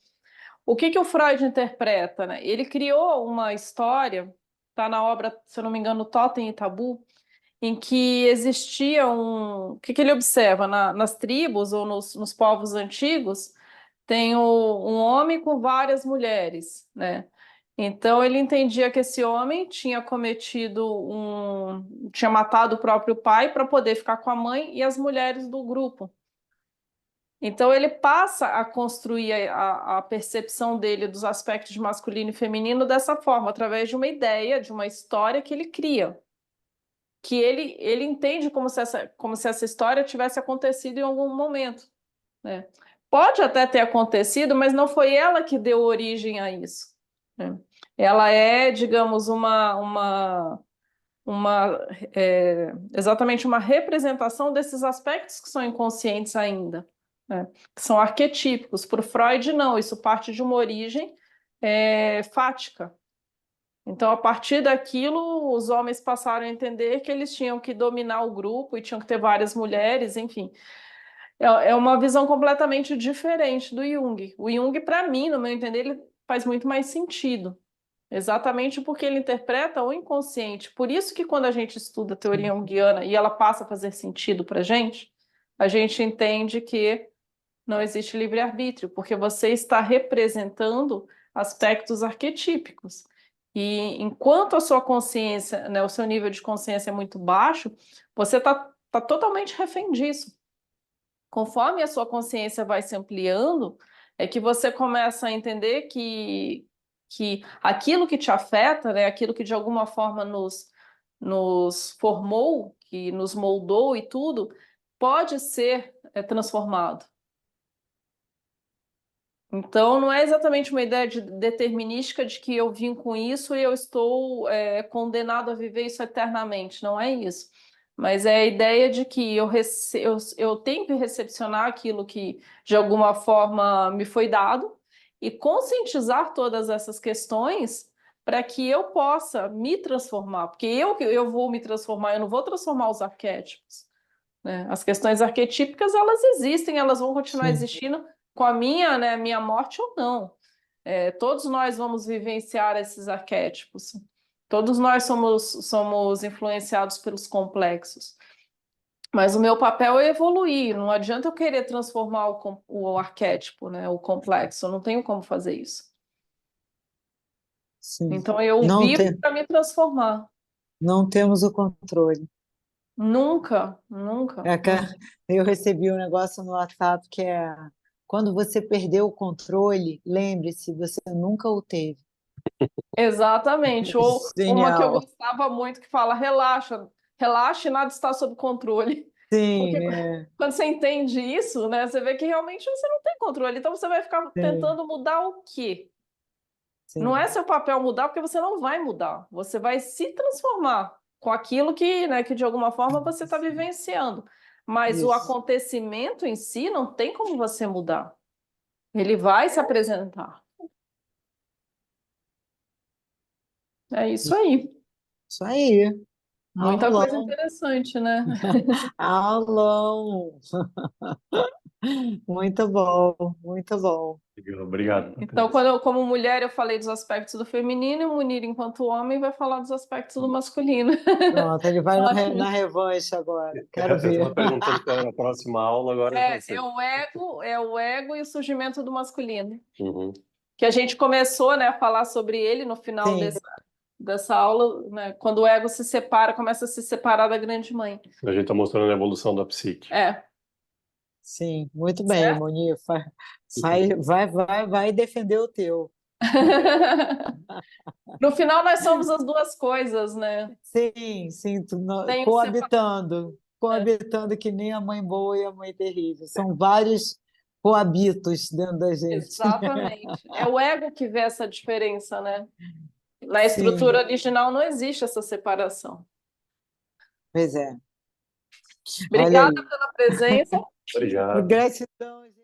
Speaker 1: O que que o Freud interpreta, né? Ele criou uma história, está na obra, se eu não me engano, Totem e Tabu, em que existia um. O que que ele observa? Nas tribos ou nos povos antigos, tem um homem com várias mulheres, né? Então ele entendia que esse homem tinha cometido tinha matado o próprio pai para poder ficar com a mãe e as mulheres do grupo. Então ele passa a construir a percepção dele dos aspectos de masculino e feminino dessa forma, através de uma ideia, de uma história que ele cria, que ele entende como se essa história tivesse acontecido em algum momento, né? Pode até ter acontecido, mas não foi ela que deu origem a isso, né? Ela é, digamos, exatamente uma representação desses aspectos que são inconscientes ainda, né? Que são arquetípicos. Para o Freud, não, isso parte de uma origem fática. Então, a partir daquilo, os homens passaram a entender que eles tinham que dominar o grupo e tinham que ter várias mulheres, enfim. É uma visão completamente diferente do Jung. O Jung, para mim, no meu entender, ele faz muito mais sentido. Exatamente porque ele interpreta o inconsciente. Por isso que quando a gente estuda a teoria junguiana e ela passa a fazer sentido para a gente entende que não existe livre-arbítrio, porque você está representando aspectos arquetípicos. E enquanto a sua consciência, né, o seu nível de consciência é muito baixo, você está totalmente refém disso. Conforme a sua consciência vai se ampliando, é que você começa a entender que aquilo que te afeta, né, aquilo que de alguma forma nos formou, que nos moldou e tudo, pode ser transformado. Então, não é exatamente uma ideia determinística de que eu vim com isso e eu estou condenado a viver isso eternamente. Não é isso. Mas é a ideia de que eu tenho que recepcionar aquilo que, de alguma forma, me foi dado e conscientizar todas essas questões para que eu possa me transformar. Porque eu vou me transformar, eu não vou transformar os arquétipos, né? As questões arquetípicas, elas existem, elas vão continuar
Speaker 2: Sim.
Speaker 1: existindo com a minha morte ou não. Todos nós vamos vivenciar esses arquétipos. Todos nós somos influenciados pelos complexos. Mas o meu papel é evoluir. Não adianta eu querer transformar o arquétipo, né, o complexo. Eu não tenho como fazer isso.
Speaker 2: Sim.
Speaker 1: Então eu
Speaker 2: Não,
Speaker 1: vivo para me transformar.
Speaker 2: não temos o controle.
Speaker 1: Nunca, nunca.
Speaker 2: Eu recebi um negócio no WhatsApp que é: quando você perdeu o controle, lembre-se, você nunca o teve.
Speaker 1: Exatamente. Ou uma que eu
Speaker 2: Genial.
Speaker 1: gostava muito que fala, relaxa, relaxa e nada está sob controle. Porque
Speaker 2: Sim,
Speaker 1: quando você entende isso, né, você vê que realmente você não tem controle. Então você vai ficar tentando mudar o quê? Não
Speaker 2: sim.
Speaker 1: é seu papel mudar, porque você não vai mudar. Você vai se transformar com aquilo que, né, que de alguma forma você está vivenciando. Mas o
Speaker 2: Isso.
Speaker 1: acontecimento em si não tem como você mudar. Ele vai se apresentar. É isso aí.
Speaker 2: Isso aí.
Speaker 1: Muita coisa
Speaker 2: Aulão,
Speaker 1: interessante, né?
Speaker 2: aulão. Muito bom, muito bom.
Speaker 4: Obrigado.
Speaker 1: Então, como mulher, eu falei dos aspectos do feminino, e o Munir, enquanto homem, vai falar dos aspectos do masculino.
Speaker 2: Pronto, ele vai
Speaker 1: Ótimo.
Speaker 2: na revanche agora. Quero
Speaker 4: Eu estava
Speaker 2: ver.
Speaker 4: perguntando qual era a próxima aula, agora já sei.
Speaker 1: É o ego e o surgimento do masculino.
Speaker 4: Uhum.
Speaker 1: Que a gente começou, né, a falar sobre ele no final
Speaker 2: Sim,
Speaker 1: dessa aula, né, quando o ego se separa, começa a se separar da grande mãe.
Speaker 4: A gente está mostrando a evolução da psique.
Speaker 2: sim, muito bem,
Speaker 1: Certo?
Speaker 2: Moni. Vai defender o teu.
Speaker 1: No final, nós somos as duas coisas, né?
Speaker 2: Sim, sim,
Speaker 1: Tem o
Speaker 2: coabitando que nem a mãe boa e a mãe terrível. São vários coabitos dentro da gente.
Speaker 1: Exatamente. É o ego que vê essa diferença, né? Na
Speaker 2: Sim,
Speaker 1: estrutura original não existe essa separação.
Speaker 2: pois é. Olha
Speaker 1: Obrigada
Speaker 2: aí.
Speaker 1: pela presença.
Speaker 4: Obrigado.
Speaker 2: Gratidão, gente.